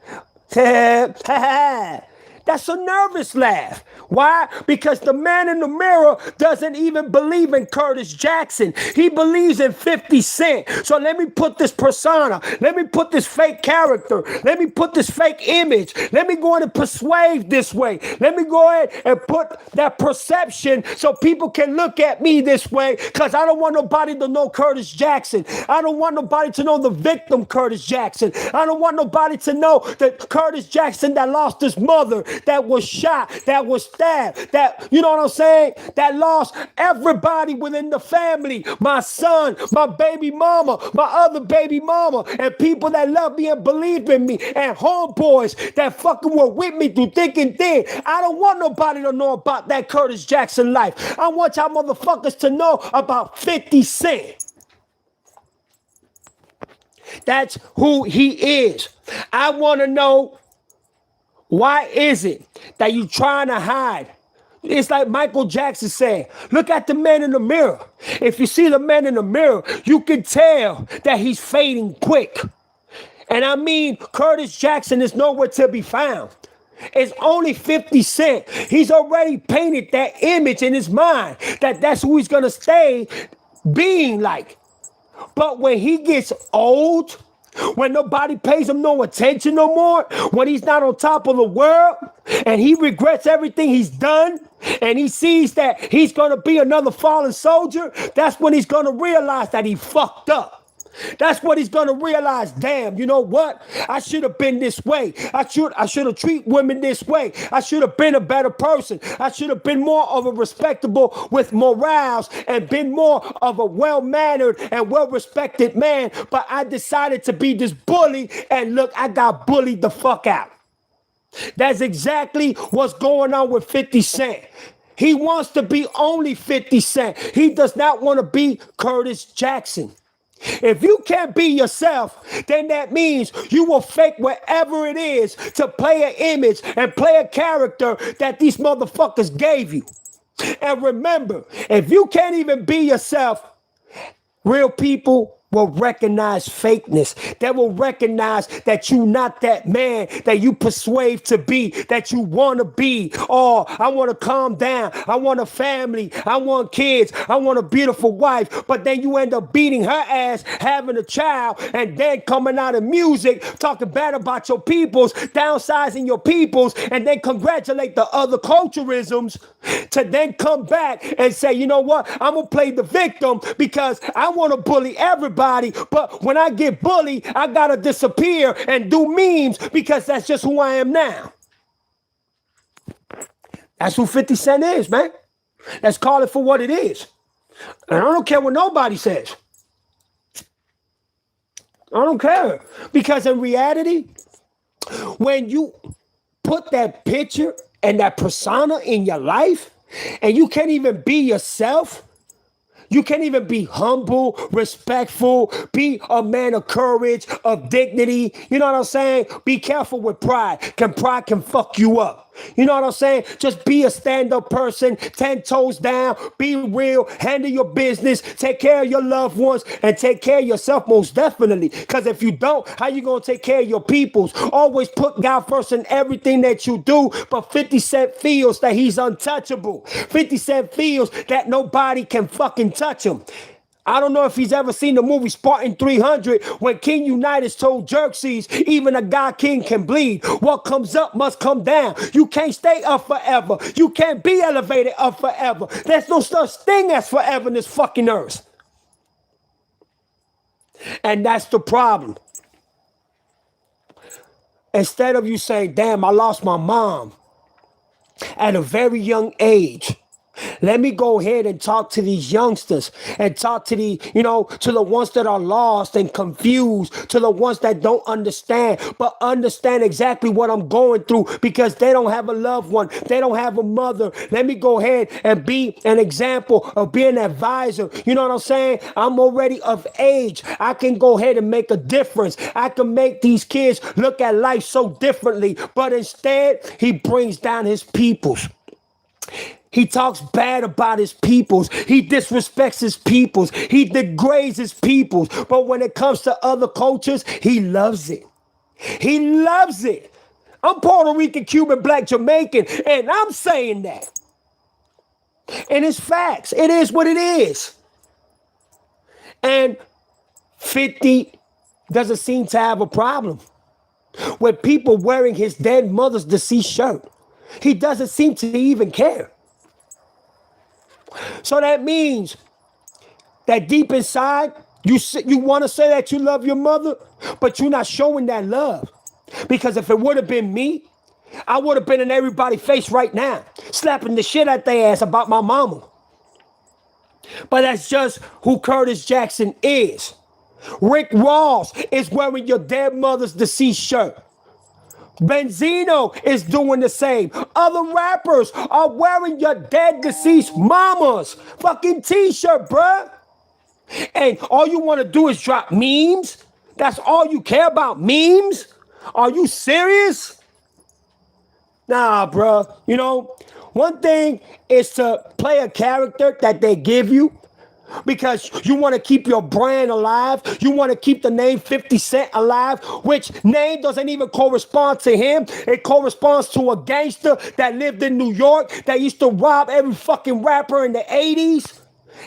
Ha ha. That's a nervous laugh. Why? Because the man in the mirror doesn't even believe in Curtis Jackson. He believes in 50 Cent. So let me put this persona. Let me put this fake character. Let me put this fake image. Let me go ahead and persuade this way. Let me go ahead and put that perception so people can look at me this way, because I don't want nobody to know Curtis Jackson. I don't want nobody to know the victim Curtis Jackson. I don't want nobody to know that Curtis Jackson that lost his mother, that was shot, that was stabbed, that, you know what I'm saying, that lost everybody within the family, my son, my baby mama, my other baby mama, and people that love me and believe in me, and homeboys that fucking were with me through thick and thin. I don't want nobody to know about that Curtis Jackson life. I want y'all motherfuckers to know about 50 Cent. That's who he is. I want to know, why is it that you trying to hide? It's like Michael Jackson said, look at the man in the mirror. If you see the man in the mirror, you can tell that he's fading quick. And I mean, Curtis Jackson is nowhere to be found. It's only 50 Cent. He's already painted that image in his mind that that's who he's going to stay being like. But when he gets old, when nobody pays him no attention no more, when he's not on top of the world, and he regrets everything he's done, and he sees that he's going to be another fallen soldier, that's when he's going to realize that he fucked up. That's what he's gonna realize. Damn, you know what? I should have been this way. I should have treated women this way. I should have been a better person. I should have been more of a respectable with morals and been more of a well-mannered and well-respected man. But I decided to be this bully, and look, I got bullied the fuck out. That's exactly what's going on with 50 Cent. He wants to be only 50 Cent. He does not want to be Curtis Jackson. If you can't be yourself, then that means you will fake whatever it is to play an image and play a character that these motherfuckers gave you. And remember, if you can't even be yourself, real people will recognize fakeness. They will recognize that you not that man that you persuade to be, that you want to be. Oh, I want to calm down. I want a family. I want kids. I want a beautiful wife. But then you end up beating her ass, having a child, and then coming out of music, talking bad about your peoples, downsizing your peoples, and then congratulate the other culturalisms to then come back and say, you know what? I'm going to play the victim because I want to bully everybody. But when I get bullied, I gotta disappear and do memes because that's just who I am now. That's who 50 Cent is, man. Let's call it for what it is. And I don't care what nobody says. I don't care. Because in reality, when you put that picture and that persona in your life, and you can't even be yourself, you can't even be humble, respectful, be a man of courage, of dignity. You know what I'm saying? Be careful with pride. Pride can fuck you up. You know what I'm saying? Just be a stand-up person, 10 toes down, be real, handle your business, take care of your loved ones, and take care of yourself most definitely. Because if you don't, how you going to take care of your peoples? Always put God first in everything that you do, but 50 Cent feels that he's untouchable. 50 Cent feels that nobody can fucking touch him. I don't know if he's ever seen the movie Spartan 300 when King Unitas told Xerxes, even a god king can bleed. What comes up must come down. You can't stay up forever. You can't be elevated up forever. There's no such thing as forever in this fucking earth. And that's the problem. Instead of you saying, damn, I lost my mom at a very young age, let me go ahead and talk to these youngsters and talk to to the ones that are lost and confused, to the ones that don't understand, but understand exactly what I'm going through because they don't have a loved one. They don't have a mother. Let me go ahead and be an example of being an advisor. You know what I'm saying? I'm already of age. I can go ahead and make a difference. I can make these kids look at life so differently, but instead he brings down his peoples. He talks bad about his peoples. He disrespects his peoples. He degrades his peoples. But when it comes to other cultures, he loves it. He loves it. I'm Puerto Rican, Cuban, Black, Jamaican, and I'm saying that. And it's facts. It is what it is. And 50 doesn't seem to have a problem with people wearing his dead mother's deceased shirt. He doesn't seem to even care. So that means that deep inside, you want to say that you love your mother, but you're not showing that love. Because if it would have been me, I would have been in everybody's face right now, slapping the shit out their ass about my mama. But that's just who Curtis Jackson is. Rick Ross is wearing your dead mother's deceased shirt. Benzino is doing the same. Other rappers are wearing your dead, deceased mama's fucking t-shirt, bruh. And all you want to do is drop memes? That's all you care about, memes? Are you serious? Nah, bruh. You know, one thing is to play a character that they give you, because you want to keep your brand alive. You want to keep the name 50 Cent alive, which name doesn't even correspond to him. It corresponds to a gangster that lived in New York that used to rob every fucking rapper in the 80s.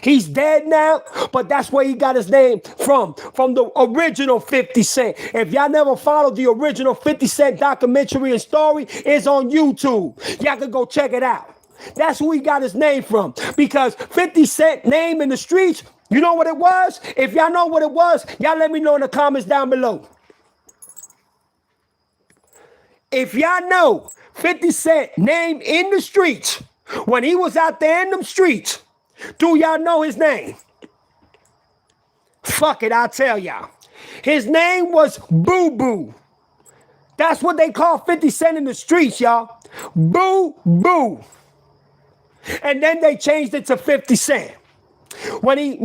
He's dead now, but that's where he got his name from the original 50 Cent. If y'all never followed the original 50 Cent documentary and story, it's on YouTube. Y'all can go check it out. That's who he got his name from. Because 50 Cent name in the streets, you know what it was? If y'all know what it was, y'all let me know in the comments down below. If y'all know 50 Cent name in the streets, when he was out there in them streets, do y'all know his name? Fuck it, I'll tell y'all. His name was Boo Boo. That's what they call 50 Cent in the streets, y'all. Boo Boo. And then they changed it to 50 Cent. When he,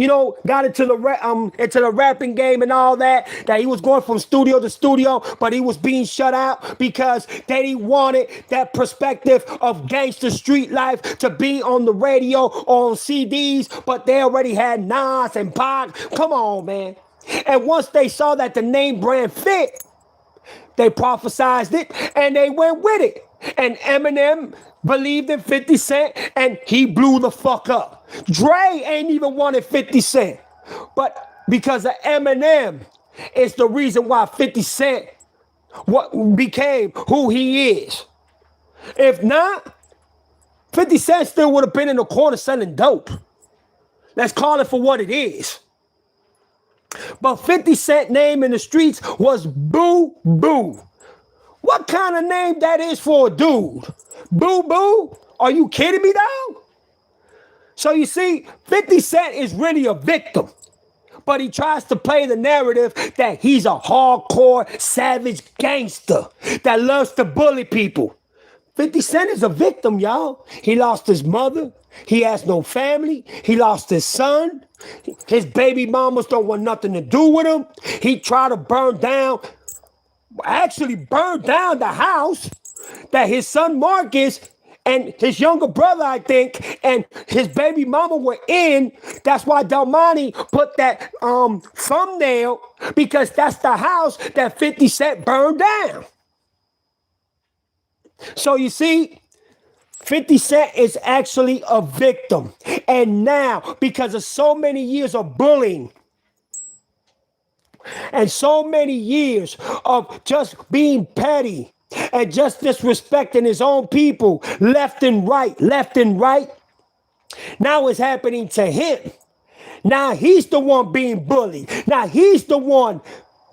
got into the rapping game and all that he was going from studio to studio, but he was being shut out because they wanted that perspective of gangster street life to be on the radio or on CDs, but they already had Nas and Pac. Come on, man. And once they saw that the name brand fit, they prophesized it and they went with it. And Eminem believed in 50 Cent and he blew the fuck up. Dre ain't even wanted 50 Cent. But because of Eminem, it's the reason why 50 Cent became who he is. If not, 50 Cent still would have been in the corner selling dope. Let's call it for what it is. But 50 Cent name in the streets was Boo Boo. What kind of name that is for a dude? Boo Boo? Are you kidding me, dog? So you see, 50 Cent is really a victim. But he tries to play the narrative that he's a hardcore, savage gangster that loves to bully people. 50 Cent is a victim, y'all. He lost his mother. He has no family. He lost his son. His baby mamas don't want nothing to do with him. He tried to burn down the house that his son Marcus and his younger brother, I think, and his baby mama were in. That's why Delmonte put that thumbnail, because that's the house that 50 Cent burned down. So you see, 50 Cent is actually a victim. And now, because of so many years of bullying and so many years of just being petty and just disrespecting his own people left and right, now it's happening to him. Now he's the one being bullied. Now he's the one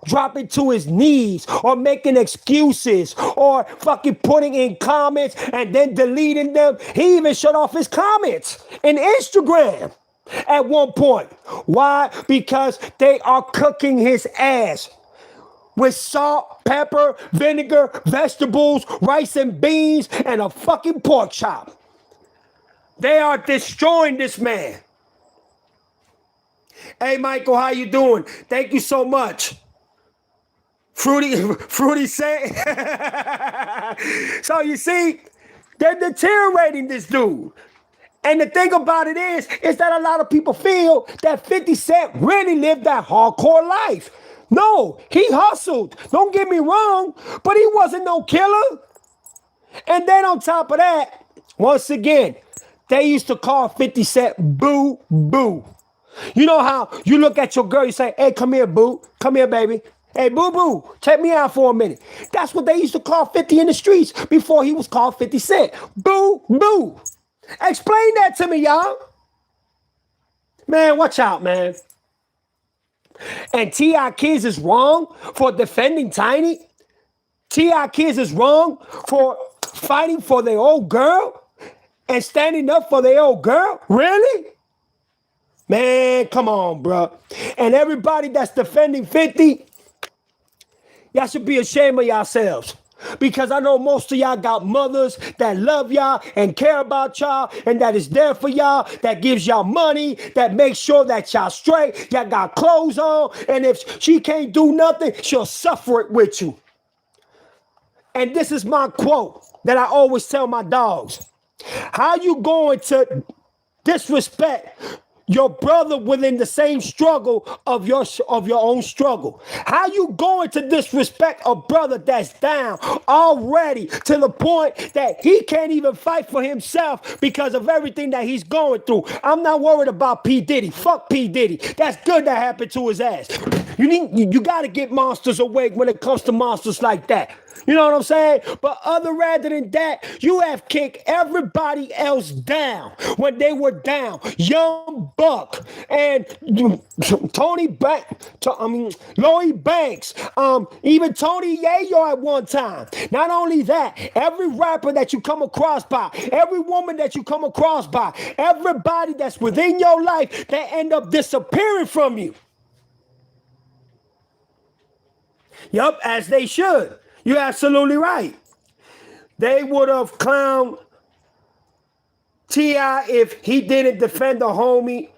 dropping to his knees or making excuses or fucking putting in comments and then deleting them. He even shut off his comments in Instagram at one point. Why? Because they are cooking his ass with salt, pepper, vinegar, vegetables, rice and beans, and a fucking pork chop. They are destroying this man. Hey, Michael, how you doing? Thank you so much. Fruity say. So you see, they're deteriorating this dude. And the thing about it is that a lot of people feel that 50 Cent really lived that hardcore life. No, he hustled. Don't get me wrong, but he wasn't no killer. And then on top of that, once again, they used to call 50 Cent boo boo. You know how you look at your girl, you say, hey, come here, boo. Come here, baby. Hey, boo boo, check me out for a minute. That's what they used to call 50 in the streets before he was called 50 Cent. Boo boo. Explain that to me, y'all. Man, watch out, man. And T.I. Kids is wrong for defending Tiny. T.I. Kids is wrong for fighting for their old girl and standing up for their old girl. Really? Man, come on, bro. And everybody that's defending 50, y'all should be ashamed of yourselves. Because I know most of y'all got mothers that love y'all and care about y'all and that is there for y'all, that gives y'all money, that makes sure that y'all straight, y'all got clothes on, and if she can't do nothing, she'll suffer it with you. And this is my quote that I always tell my dogs. How you going to disrespect your brother within the same struggle of your own struggle? How you going to disrespect a brother that's down already to the point that he can't even fight for himself because of everything that he's going through? I'm not worried about P. Diddy. Fuck P. Diddy. That's good that happened to his ass. You got to get monsters awake when it comes to monsters like that. You know what I'm saying? But rather than that, you have kicked everybody else down when they were down. Young Buck and Lloyd Banks, even Tony Yayo at one time. Not only that, every rapper that you come across by, every woman that you come across by, everybody that's within your life, they end up disappearing from you. Yup, as they should. You're absolutely right. They would have clowned T.I. if he didn't defend the home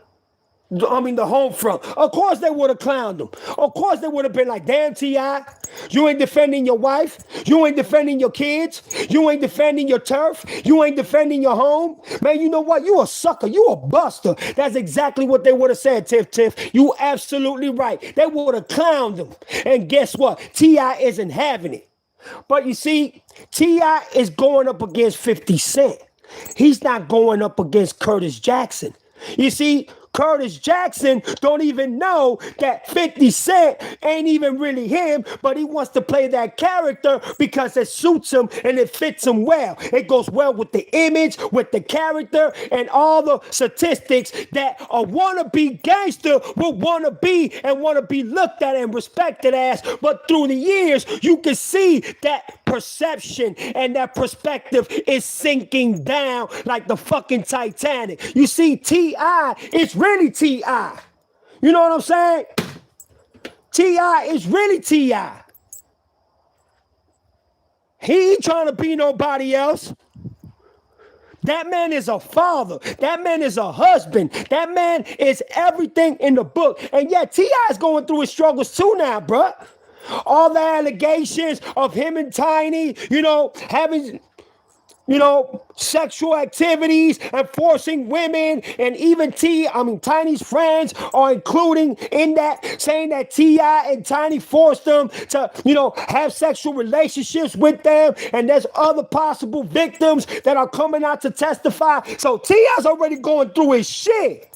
front. Of course they would have clowned him. Of course they would have been like, damn, T.I., you ain't defending your wife. You ain't defending your kids. You ain't defending your turf. You ain't defending your home. Man, you know what? You a sucker. You a buster. That's exactly what they would have said, Tiff. You absolutely right. They would have clowned him. And guess what? T.I. isn't having it. But you see, T.I. is going up against 50 Cent. He's not going up against Curtis Jackson. You see, Curtis Jackson don't even know that 50 Cent ain't even really him, but he wants to play that character because it suits him and it fits him well. It goes well with the image, with the character, and all the statistics that a wannabe gangster would want to be and want to be looked at and respected as. But through the years, you can see that perception and that perspective is sinking down like the fucking Titanic. You see, T.I. is really T.I. You know what I'm saying? T.I. is really T.I. He ain't trying to be nobody else. That man is a father. That man is a husband. That man is everything in the book. And yeah, T.I. is going through his struggles too now, bruh. All the allegations of him and Tiny, having sexual activities and forcing women and even Tiny's friends are including in that, saying that T.I. and Tiny forced them to, have sexual relationships with them, and there's other possible victims that are coming out to testify. So T.I.'s already going through his shit.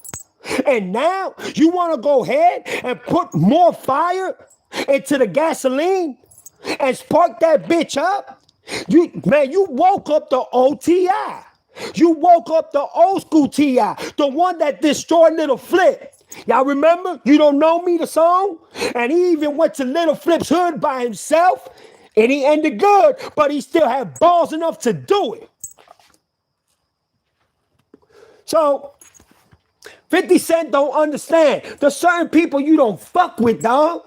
And now you want to go ahead and put more fire into the gasoline and spark that bitch up? You woke up the old T.I. You woke up the old school T.I., the one that destroyed Little Flip. Y'all remember? You Don't Know Me, the song? And he even went to Little Flip's hood by himself, and he ended good, but he still had balls enough to do it. So 50 Cent don't understand. There's certain people you don't fuck with, dog.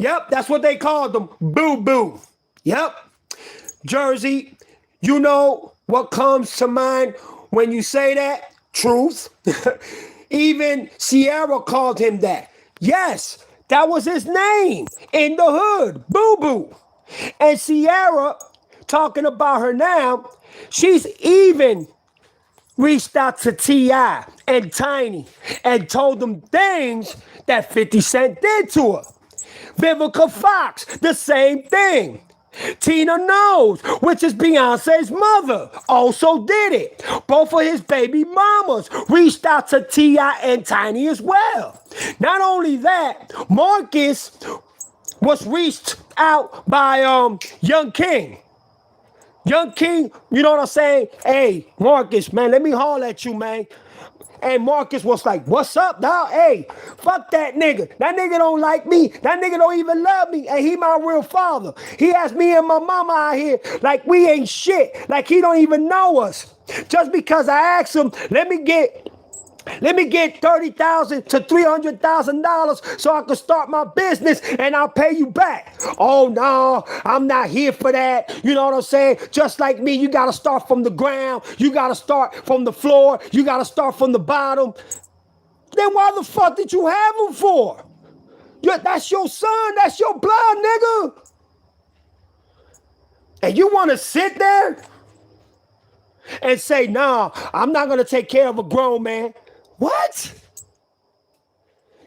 Yep, that's what they called them. Boo-boo. Yep. Jersey, you know what comes to mind when you say that? Truth. Even Sierra called him that. Yes, that was his name in the hood. Boo-boo. And Sierra, talking about her now, she's even reached out to T.I. and Tiny and told them things that 50 Cent did to her. Vivica Fox, the same thing. Tina Knowles, which is Beyonce's mother, also did it. Both of his baby mamas reached out to T.I. and Tiny as well. Not only that, Marcus was reached out by Young King. Young King, you know what I'm saying? Hey, Marcus, man, let me holler at you, man. And Marcus was like, what's up, dog? Hey, fuck that nigga. That nigga don't like me. That nigga don't even love me. And he my real father. He has me and my mama out here like we ain't shit. Like he don't even know us. Just because I asked him, let me get $30,000 to $300,000 so I can start my business and I'll pay you back. Oh no, I'm not here for that. You know what I'm saying? Just like me, you gotta start from the ground. You gotta start from the floor. You gotta start from the bottom. Then why the fuck did you have him for? That's your son. That's your blood, nigga. And you wanna sit there and say, nah, I'm not gonna take care of a grown man. What?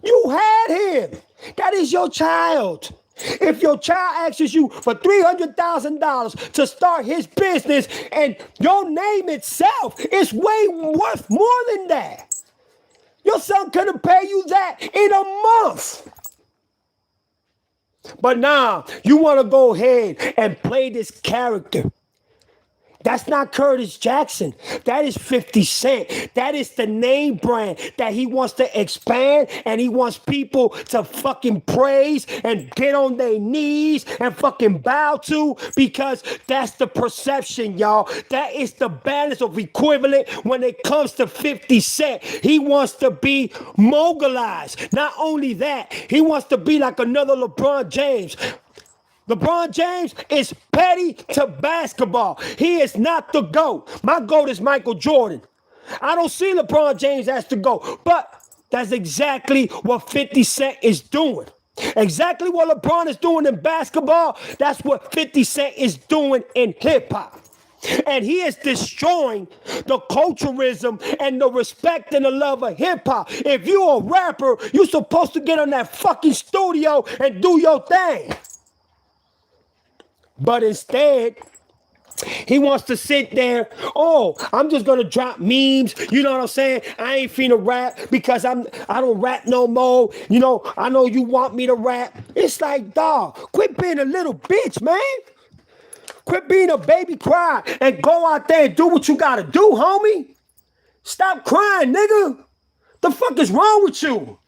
You had him. That is your child. If your child asks you for $300,000 to start his business and your name itself is way worth more than that, your son couldn't pay you that in a month. But now you want to go ahead and play this character. That's not Curtis Jackson. That is 50 Cent. That is the name brand that he wants to expand, and he wants people to fucking praise and get on their knees and fucking bow to, because that's the perception, y'all. That is the balance of equivalent when it comes to 50 Cent. He wants to be mogulized. Not only that, he wants to be like another LeBron James. LeBron James is petty to basketball. He is not the GOAT. My GOAT is Michael Jordan. I don't see LeBron James as the GOAT, but that's exactly what 50 Cent is doing. Exactly what LeBron is doing in basketball, that's what 50 Cent is doing in hip-hop. And he is destroying the culturalism and the respect and the love of hip-hop. If you're a rapper, you're supposed to get on that fucking studio and do your thing. But instead, he wants to sit there, oh, I'm just gonna drop memes, you know what I'm saying? I ain't finna rap because I don't rap no more. You know, I know you want me to rap. It's like, dog, quit being a little bitch, man. Quit being a baby cry and go out there and do what you gotta do, homie. Stop crying, nigga. The fuck is wrong with you?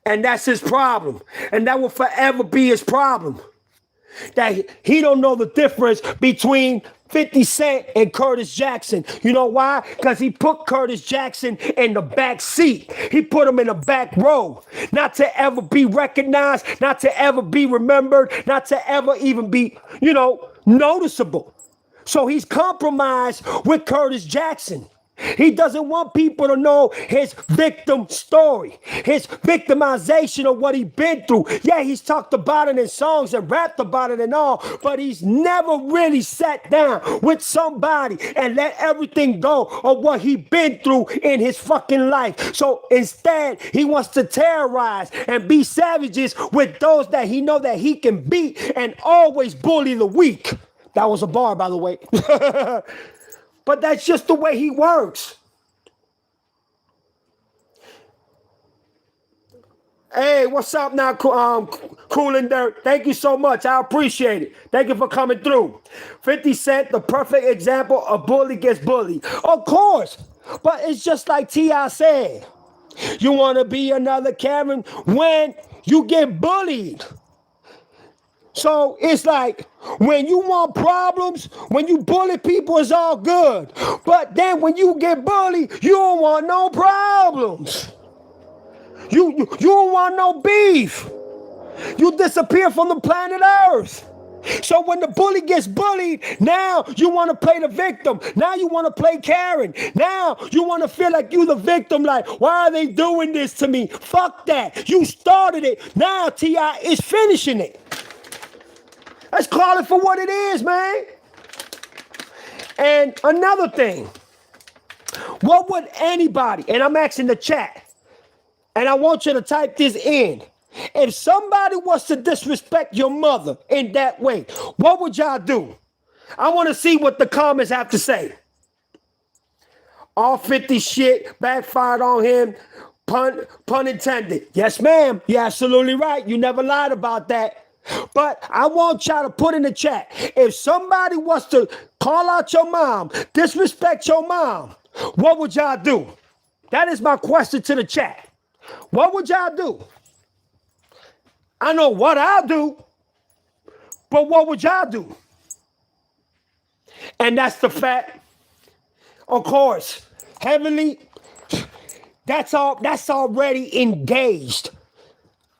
And that's his problem. And that will forever be his problem. That he don't know the difference between 50 Cent and Curtis Jackson. You know why? Because he put Curtis Jackson in the back seat. He put him in the back row. Not to ever be recognized, not to ever be remembered, not to ever even be, noticeable. So he's compromised with Curtis Jackson. He doesn't want people to know his victim story, his victimization of what he's been through. Yeah, he's talked about it in songs and rapped about it and all, but he's never really sat down with somebody and let everything go of what he's been through in his fucking life. So instead, he wants to terrorize and be savages with those that he know that he can beat and always bully the weak. That was a bar, by the way. But that's just the way he works. Hey, what's up now, Cool and Dirt? Thank you so much. I appreciate it. Thank you for coming through. 50 Cent, the perfect example of bully gets bullied. Of course. But it's just like T.I. said. You want to be another Karen when you get bullied. So it's like when you want problems, when you bully people, it's all good. But then when you get bullied, you don't want no problems. You don't want no beef. You disappear from the planet Earth. So when the bully gets bullied, now you want to play the victim. Now you want to play Karen. Now you want to feel like you the victim. Like, why are they doing this to me? Fuck that. You started it. Now T.I. is finishing it. Let's call it for what it is, man. And another thing, what would anybody, and I'm asking the chat, and I want you to type this in. If somebody was to disrespect your mother in that way, what would y'all do? I want to see what the comments have to say. All 50 shit backfired on him. Pun intended. Yes, ma'am. You're absolutely right. You never lied about that. But I want y'all to put in the chat, if somebody was to call out your mom, disrespect your mom, what would y'all do? That is my question to the chat. What would y'all do? I know what I'll do, but what would y'all do? And that's the fact. Of course, heavenly, that's already engaged.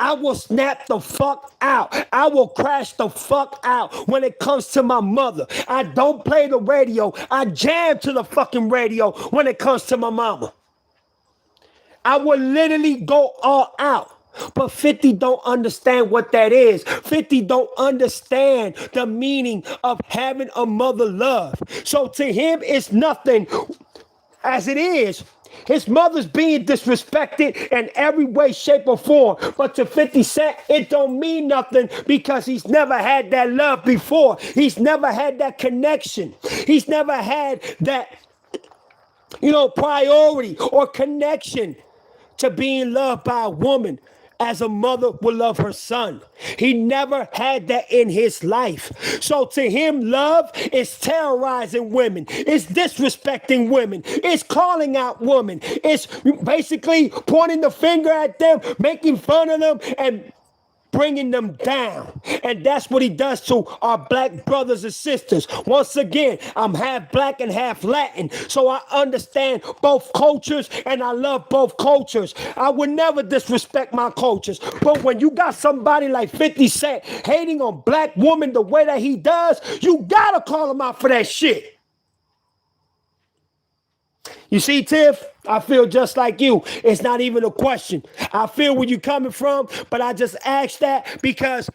I will snap the fuck out. I will crash the fuck out when it comes to my mother. I don't play the radio. I jam to the fucking radio when it comes to my mama. I will literally go all out. But 50 don't understand what that is. 50 don't understand the meaning of having a mother love. So to him, it's nothing as it is. His mother's being disrespected in every way, shape, or form. But to 50 Cent, it don't mean nothing because he's never had that love before. He's never had that connection. He's never had that, priority or connection to being loved by a woman as a mother would love her son. He never had that in his life. So to him, love is terrorizing women. It's disrespecting women. It's calling out women. It's basically pointing the finger at them, making fun of them, and bringing them down. And that's what he does to our black brothers and sisters. Once again, I'm half black and half Latin, so I understand both cultures and I love both cultures. I would never disrespect my cultures. But when you got somebody like 50 Cent hating on black women the way that he does, you gotta call him out for that shit. You see, Tiff, I feel just like you. It's not even a question. I feel where you're coming from, but I just asked that because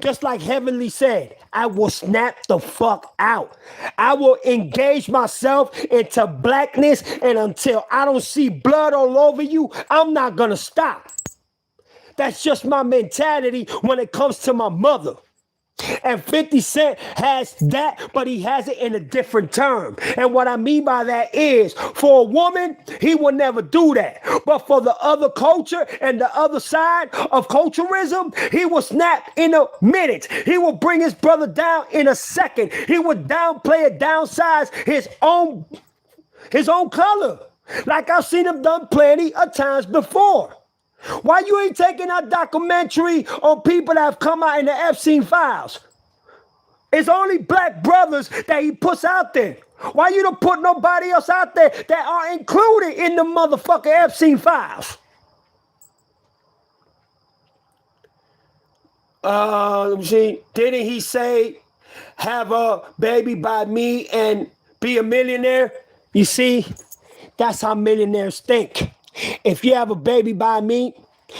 just like Heavenly said, I will snap the fuck out. I will engage myself into blackness, and until I don't see blood all over you, I'm not gonna stop. That's just my mentality when it comes to my mother. And 50 Cent has that, but he has it in a different term. And what I mean by that is, for a woman, he will never do that. But for the other culture and the other side of culturism, he will snap in a minute. He will bring his brother down in a second. He would downplay it, downsize his own color. Like I've seen him done plenty of times before. Why you ain't taking our documentary on people that have come out in the Epstein files? It's only black brothers that he puts out there. Why you don't put nobody else out there that are included in the motherfucking Epstein files? Let me see. Didn't he say, have a baby by me and be a millionaire? You see, that's how millionaires think. If you have a baby by me,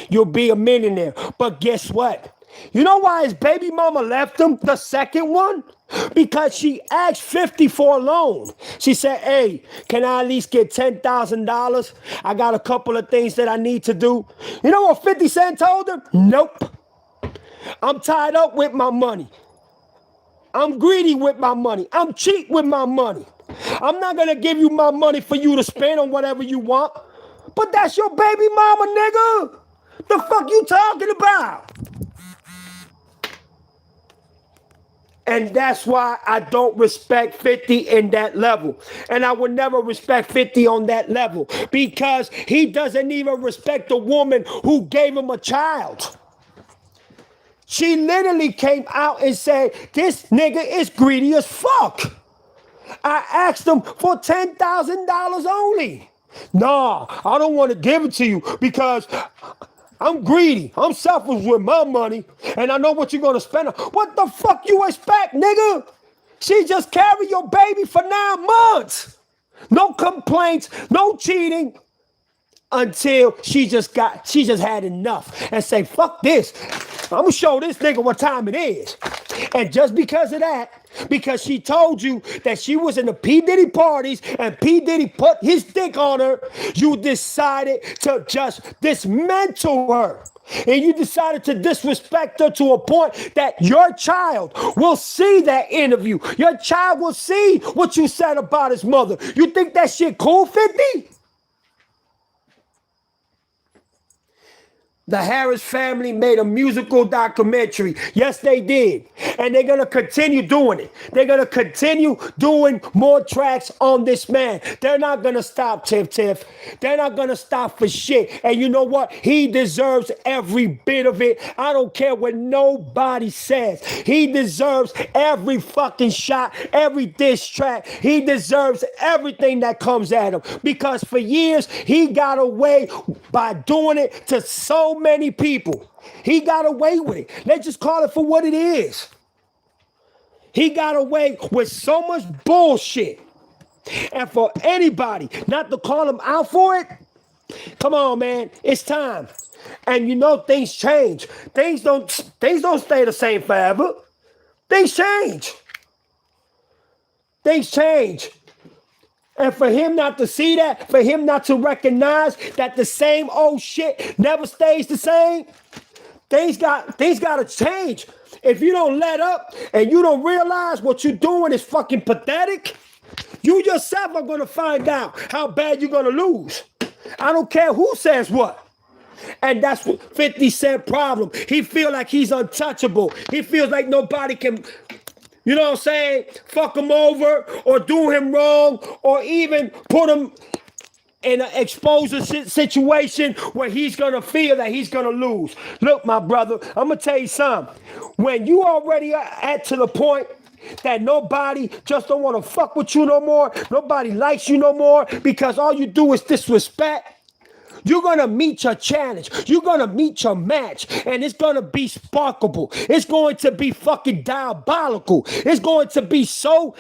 you'll be a millionaire. But guess what? You know why his baby mama left him, the second one? Because she asked 50 for a loan. She said, hey, can I at least get $10,000? I got a couple of things that I need to do. You know what 50 Cent told her? Nope. I'm tied up with my money. I'm greedy with my money. I'm cheap with my money. I'm not going to give you my money for you to spend on whatever you want. But that's your baby mama, nigga. The fuck you talking about? And that's why I don't respect 50 in that level. And I would never respect 50 on that level. Because he doesn't even respect the woman who gave him a child. She literally came out and said, this nigga is greedy as fuck. I asked him for $10,000 only. Nah, I don't want to give it to you because I'm greedy. I'm selfish with my money, and I know what you're going to spend on. What the fuck you expect, nigga? She just carried your baby for 9 months. No complaints, no cheating, until she just had enough and say, fuck this. I'm going to show this nigga what time it is. And just because of that, because she told you that she was in the P. Diddy parties and P. Diddy put his dick on her, you decided to just dismantle her. And you decided to disrespect her to a point that your child will see that interview. Your child will see what you said about his mother. You think that shit cool, 50? The Harris family made a musical documentary. Yes, they did. And they're going to continue doing it. They're going to continue doing more tracks on this man. They're not going to stop, Tiff. They're not going to stop for shit. And you know what? He deserves every bit of it. I don't care what nobody says. He deserves every fucking shot, every diss track. He deserves everything that comes at him. Because for years, he got away by doing it to so many people. He got away with it. Let's just call it for what it is. He got away with so much bullshit. And for anybody not to call him out for it, come on, man, it's time. And you know things change. Things don't stay the same forever. Things change. Things change. And for him not to see that, for him not to recognize that the same old shit never stays the same, things got to change. If you don't let up and you don't realize what you're doing is fucking pathetic, you yourself are going to find out how bad you're going to lose. I don't care who says what. And that's what 50 Cent problem. He feels like he's untouchable. He feels like nobody can, you know what I'm saying, fuck him over or do him wrong or even put him in an exposure situation where he's going to feel that he's going to lose. Look, my brother, I'm going to tell you something. When you already are to the point that nobody just don't want to fuck with you no more, nobody likes you no more because all you do is disrespect, you're going to meet your challenge. You're going to meet your match. And it's going to be sparkable. It's going to be fucking diabolical. It's going to be so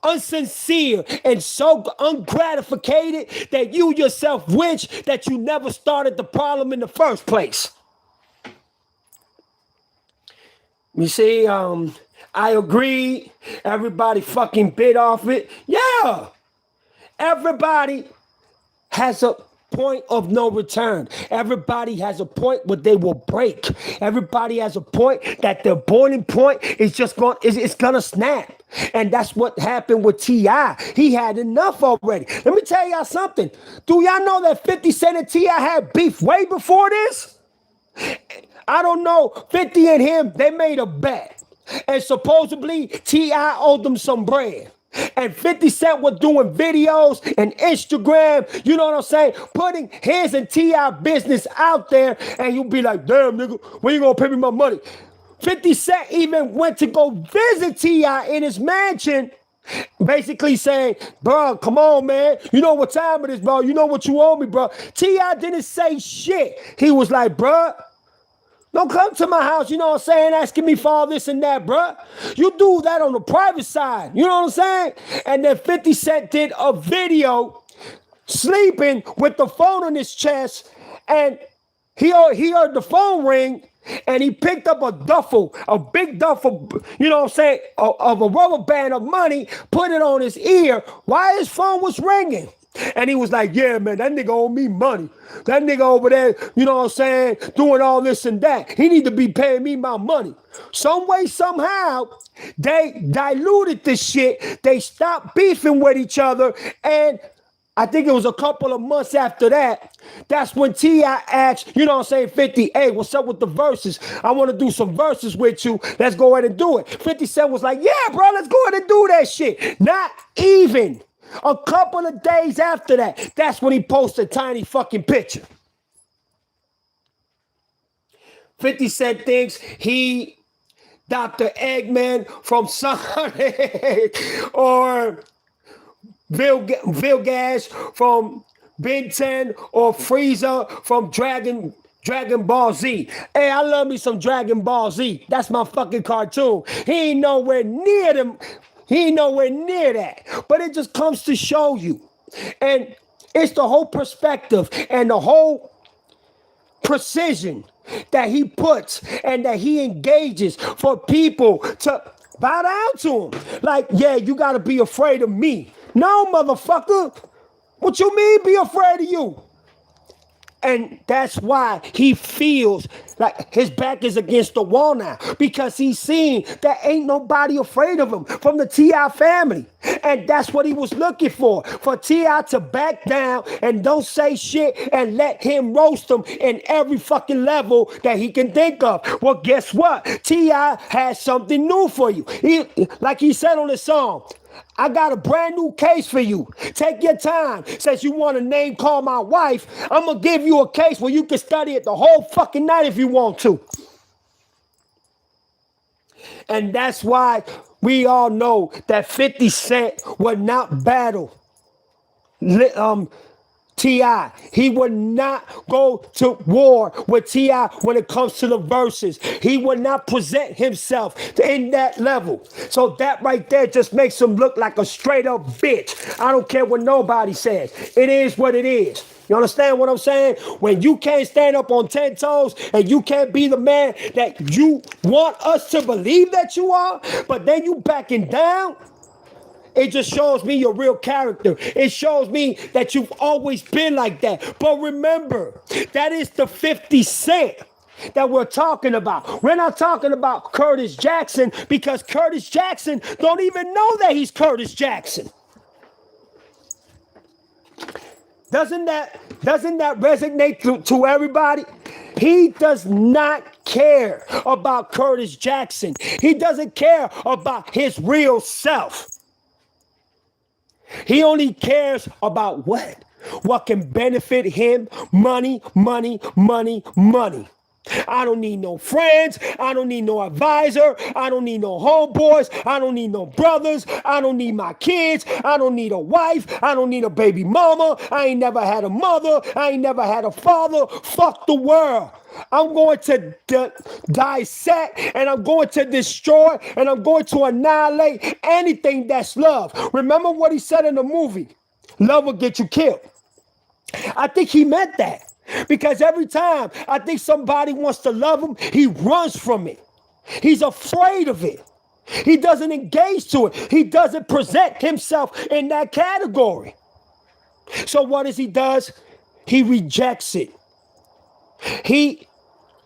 unsincere and so ungratificated that you yourself wish that you never started the problem in the first place. You see, I agree. Everybody fucking bit off it. Yeah. Everybody has a point of no return. Everybody has a point where they will break. Everybody has a point that their boiling point is just it's gonna snap. And that's what happened with T.I. He had enough already. Let me tell y'all something. Do y'all know that 50 Cent and T.I. had beef way before this? I don't know. 50 and him, they made a bet. And supposedly T.I. owed them some bread. And 50 Cent was doing videos and Instagram, you know what I'm saying? Putting his and T.I. business out there, and you'll be like, damn, nigga, when you gonna pay me my money? 50 Cent even went to go visit T.I. in his mansion, basically saying, bro, come on, man. You know what time it is, bro. You know what you owe me, bro. T.I. didn't say shit. He was like, bro, Don't come to my house, you know what I'm saying, asking me for all this and that, bruh. You do that on the private side, you know what I'm saying? And then 50 Cent did a video sleeping with the phone on his chest, and he heard the phone ring, and he picked up a duffel, a big duffel, you know what I'm saying, of a rubber band of money, put it on his ear while his phone was ringing. And he was like, yeah, man, that nigga owe me money. That nigga over there, you know what I'm saying, doing all this and that. He need to be paying me my money. Some way, somehow, they diluted this shit. They stopped beefing with each other. And I think it was a couple of months after that, that's when T.I. asked, you know what I'm saying, 50, hey, what's up with the verses? I want to do some verses with you. Let's go ahead and do it. 50 Cent was like, yeah, bro, let's go ahead and do that shit. Not even a couple of days after that, that's when he posted a tiny fucking picture. 50 Cent thinks he Dr. Eggman from Sonic or Vilgash from Ben 10 or Frieza from Dragon Ball Z. Hey, I love me some Dragon Ball Z. That's my fucking cartoon. He ain't nowhere near them. He ain't nowhere near that. But it just comes to show you. And it's the whole perspective and the whole precision that he puts and that he engages for people to bow down to him. Like, yeah, you got to be afraid of me. No, motherfucker. What you mean be afraid of you? And that's why he feels like his back is against the wall now, because he's seen that ain't nobody afraid of him from the T.I. family. And that's what he was looking for T.I. to back down and don't say shit and let him roast him in every fucking level that he can think of. Well, guess what? T.I. has something new for you. Like he said on the song, I got a brand new case for you. Take your time. Since you want to name call my wife, I'm going to give you a case where you can study it the whole fucking night if you want to. And that's why we all know that 50 Cent would not battle T.I. He would not go to war with T.I. when it comes to the verses. He would not present himself in that level. So that right there just makes him look like a straight up bitch. I don't care what nobody says. It is what it is. You understand what I'm saying? When you can't stand up on 10 toes and you can't be the man that you want us to believe that you are, but then you backing down, it just shows me your real character. It shows me that you've always been like that. But remember, that is the 50 Cent that we're talking about. We're not talking about Curtis Jackson, because Curtis Jackson don't even know that he's Curtis Jackson. Doesn't that resonate to everybody? He does not care about Curtis Jackson. He doesn't care about his real self. He only cares about what? What can benefit him? Money, money, money, money. I don't need no friends. I don't need no advisor. I don't need no homeboys. I don't need no brothers. I don't need my kids. I don't need a wife. I don't need a baby mama. I ain't never had a mother. I ain't never had a father. Fuck the world. I'm going to dissect, and I'm going to destroy, and I'm going to annihilate anything that's love. Remember what he said in the movie? Love will get you killed. I think he meant that. Because every time I think somebody wants to love him, he runs from it. He's afraid of it. He doesn't engage to it. He doesn't present himself in that category. So what does he does? He rejects it. He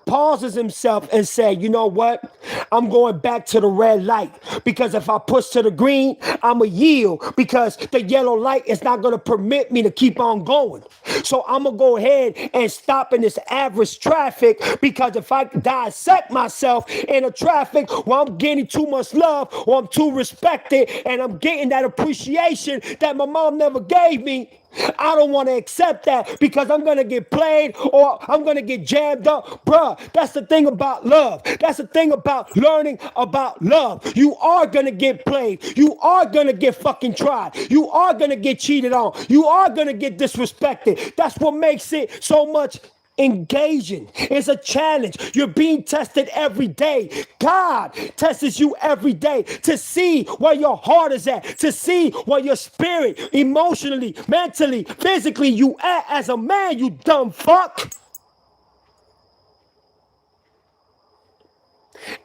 pauses himself and say, you know what? I'm going back to the red light, because if I push to the green, I'm a yield, because the yellow light is not going to permit me to keep on going. So I'm going to go ahead and stop in this average traffic, because if I dissect myself in a traffic where I'm getting too much love, or I'm too respected, and I'm getting that appreciation that my mom never gave me, I don't want to accept that, because I'm going to get played or I'm going to get jammed up. Bruh, that's the thing about love. That's the thing about learning about love. You are going to get played. You are going to get fucking tried. You are going to get cheated on. You are going to get disrespected. That's what makes it so much engaging. It's a challenge. You're being tested every day. God tests you every day to see where your heart is at, to see where your spirit, emotionally, mentally, physically, you at as a man, you dumb fuck.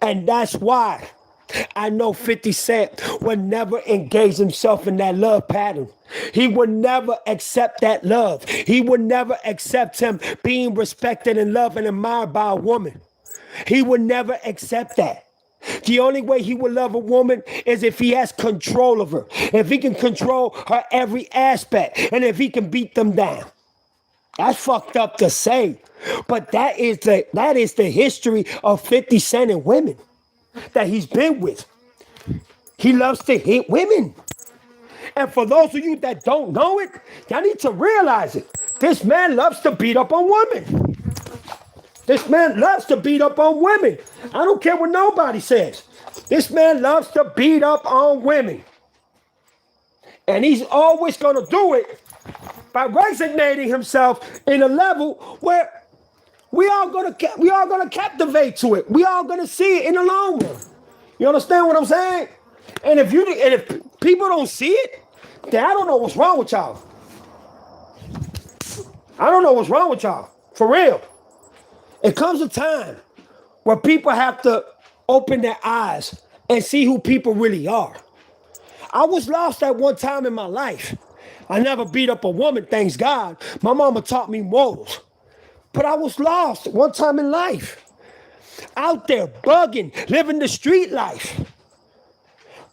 And that's why I know 50 Cent would never engage himself in that love pattern. He would never accept that love. He would never accept him being respected and loved and admired by a woman. He would never accept that. The only way he would love a woman is if he has control of her, if he can control her every aspect, and if he can beat them down. That's fucked up to say, but that is the history of 50 Cent and women that he's been with. He loves to hit women. And for those of you that don't know it, y'all need to realize it. This man loves to beat up on women. This man loves to beat up on women. I don't care what nobody says. This man loves to beat up on women. And he's always going to do it by resignating himself in a level where we all gonna captivate to it. We all gonna see it in the long run. You understand what I'm saying? And if people don't see it, then I don't know what's wrong with y'all. I don't know what's wrong with y'all. For real. It comes a time where people have to open their eyes and see who people really are. I was lost at one time in my life. I never beat up a woman, thanks God. My mama taught me morals. But I was lost one time in life. Out there bugging, living the street life.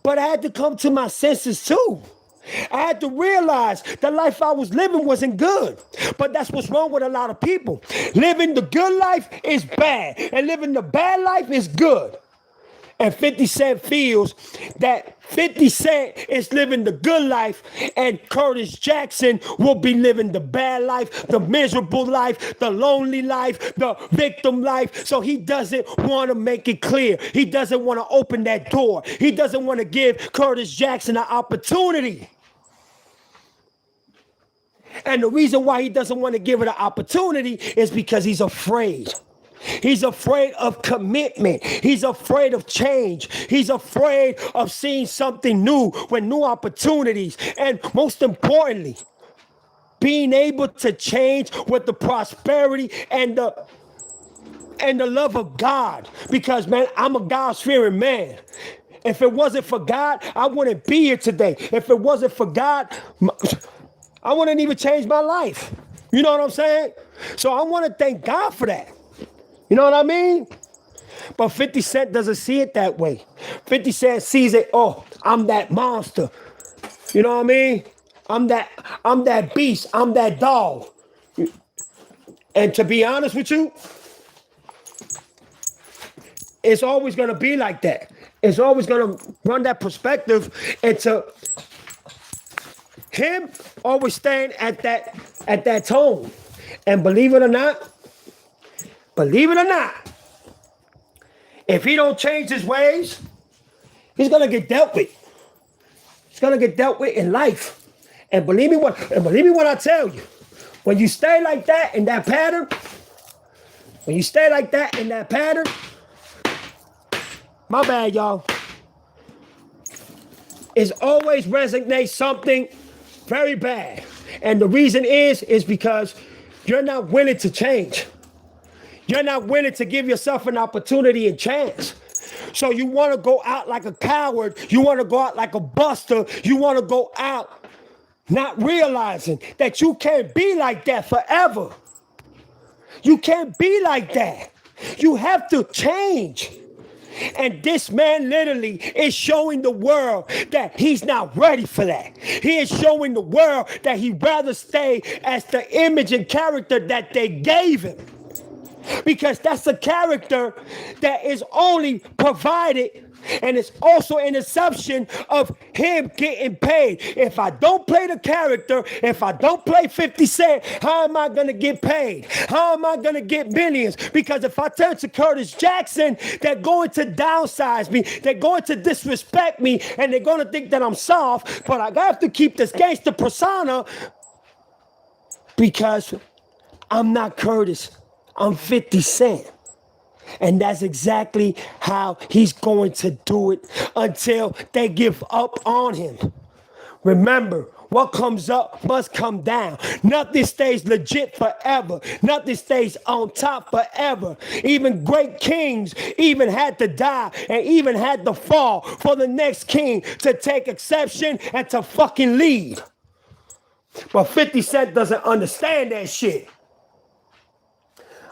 But I had to come to my senses too. I had to realize the life I was living wasn't good. But that's what's wrong with a lot of people. Living the good life is bad, and living the bad life is good. And 50 Cent feels that 50 Cent is living the good life, and Curtis Jackson will be living the bad life, the miserable life, the lonely life, the victim life. So he doesn't want to make it clear. He doesn't want to open that door. He doesn't want to give Curtis Jackson an opportunity. And the reason why he doesn't want to give it an opportunity is because he's afraid. He's afraid of commitment. He's afraid of change. He's afraid of seeing something new with new opportunities. And most importantly, being able to change with the prosperity and the love of God. Because, man, I'm a God-fearing man. If it wasn't for God, I wouldn't be here today. If it wasn't for God, I wouldn't even change my life. You know what I'm saying? So I want to thank God for that. You know what I mean? But 50 Cent doesn't see it that way. 50 Cent sees it, oh, I'm that monster. You know what I mean? I'm that beast. I'm that dog. And to be honest with you, it's always going to be like that. It's always going to run that perspective into him always staying at that tone. And believe it or not, if he don't change his ways, he's gonna get dealt with. He's gonna get dealt with in life. And believe me when I tell you, when you stay like that in that pattern, my bad, y'all, it's always resonates something very bad. And the reason is because you're not willing to change. You're not willing to give yourself an opportunity and chance. So you want to go out like a coward. You want to go out like a buster. You want to go out not realizing that you can't be like that forever. You can't be like that. You have to change. And this man literally is showing the world that he's not ready for that. He is showing the world that he'd rather stay as the image and character that they gave him. Because that's a character that is only provided, and it's also an assumption of him getting paid. If I don't play the character, if I don't play 50 Cent, how am I going to get paid? How am I going to get millions? Because if I turn to Curtis Jackson, they're going to downsize me. They're going to disrespect me, and they're going to think that I'm soft. But I have to keep this gangster persona because I'm not Curtis. I'm 50 Cent. And that's exactly how he's going to do it until they give up on him. Remember, what comes up must come down. Nothing stays legit forever. Nothing stays on top forever. Even great kings even had to die and even had to fall for the next king to take exception and to fucking lead. But 50 Cent doesn't understand that shit.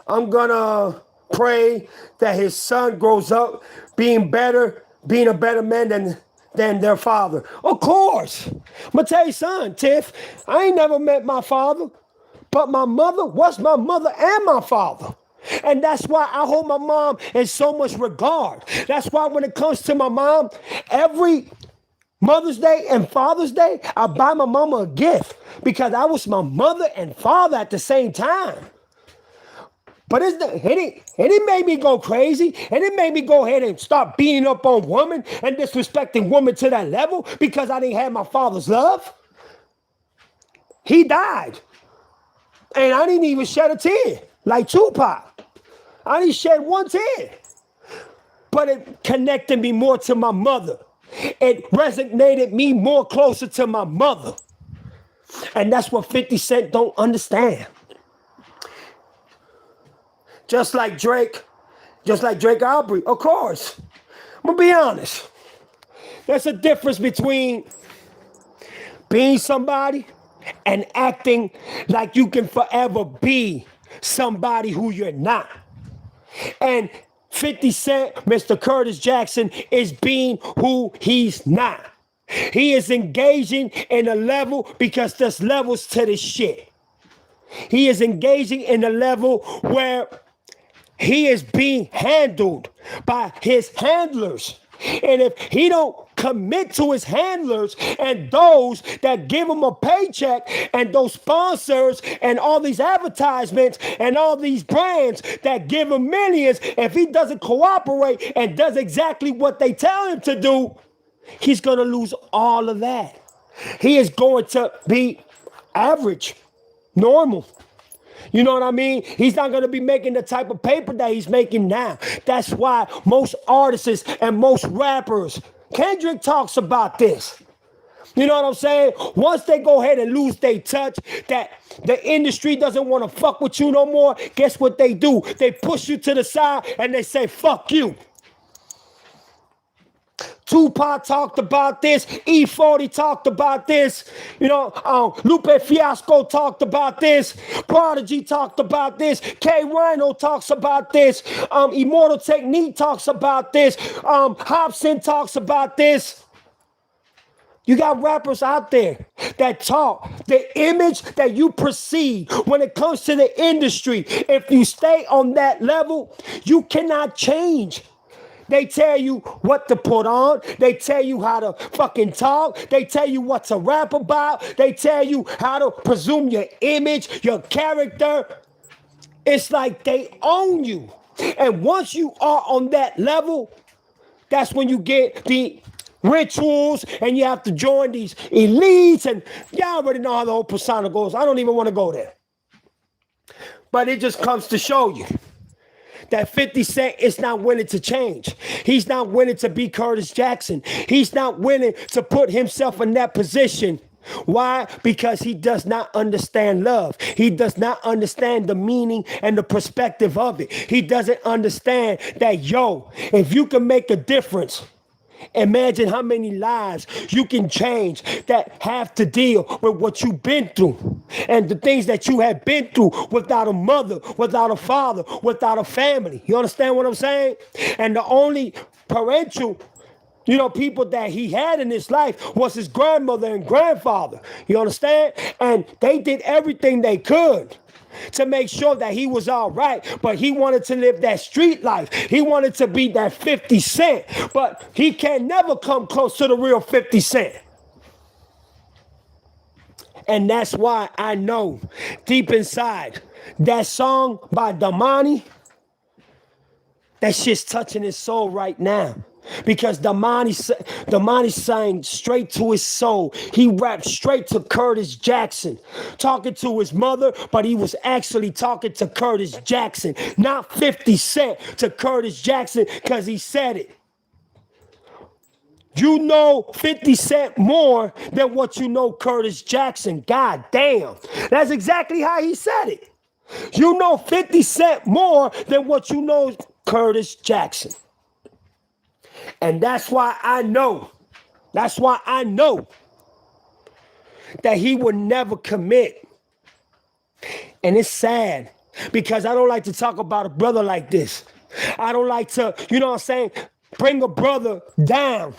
I'm gonna pray that his son grows up being a better man than their father. Of course. I'm gonna tell you something, Tiff. I ain't never met my father, but my mother was my mother and my father. And that's why I hold my mom in so much regard. That's why when it comes to my mom, every Mother's Day and Father's Day, I buy my mama a gift because I was my mother and father at the same time. But it didn't make me go crazy. And it made me go ahead and start beating up on women and disrespecting women to that level because I didn't have my father's love. He died. And I didn't even shed a tear like Tupac. I didn't shed one tear. But it connected me more to my mother. It resonated me more closer to my mother. And that's what 50 Cent don't understand. Just like Drake Aubrey, of course. I'm gonna be honest. There's a difference between being somebody and acting like you can forever be somebody who you're not. And 50 Cent, Mr. Curtis Jackson, is being who he's not. He is engaging in a level because there's levels to this shit. He is engaging in a level where he is being handled by his handlers. And if he don't commit to his handlers and those that give him a paycheck and those sponsors and all these advertisements and all these brands that give him millions, if he doesn't cooperate and does exactly what they tell him to do, he's going to lose all of that. He is going to be average, normal. You know what I mean? He's not going to be making the type of paper that he's making now. That's why most artists and most rappers, Kendrick talks about this. You know what I'm saying? Once they go ahead and lose their touch, that the industry doesn't want to fuck with you no more, guess what they do? They push you to the side and they say, fuck you. Tupac talked about this. E40 talked about this. You know, Lupe Fiasco talked about this. Prodigy talked about this. K Rhino talks about this. Immortal Technique talks about this. Hobson talks about this. You got rappers out there that talk. The image that you perceive when it comes to the industry, if you stay on that level, you cannot change. They tell you what to put on. They tell you how to fucking talk. They tell you what to rap about. They tell you how to presume your image, your character. It's like they own you. And once you are on that level, that's when you get the rituals and you have to join these elites. And y'all already know how the whole persona goes. I don't even want to go there. But it just comes to show you that 50 Cent is not willing to change. He's not willing to be Curtis Jackson. He's not willing to put himself in that position. Why? Because he does not understand love. He does not understand the meaning and the perspective of it. He doesn't understand that, if you can make a difference, imagine how many lives you can change that have to deal with what you've been through and the things that you have been through without a mother, without a father, without a family. You understand what I'm saying? And the only parental, people that he had in his life was his grandmother and grandfather. You understand? And they did everything they could to make sure that he was all right, but he wanted to live that street life. He wanted to be that 50 Cent, but he can never come close to the real 50 Cent. And that's why I know deep inside that song by Damani, that shit's touching his soul right now. Because the money sang straight to his soul. He rapped straight to Curtis Jackson, talking to his mother, but he was actually talking to Curtis Jackson, not 50 Cent to Curtis Jackson, because he said it. You know 50 Cent more than what you know Curtis Jackson. God damn. That's exactly how he said it. You know 50 Cent more than what you know Curtis Jackson. And that's why I know that he would never commit. And it's sad because I don't like to talk about a brother like this. I don't like to, you know what I'm saying, bring a brother down,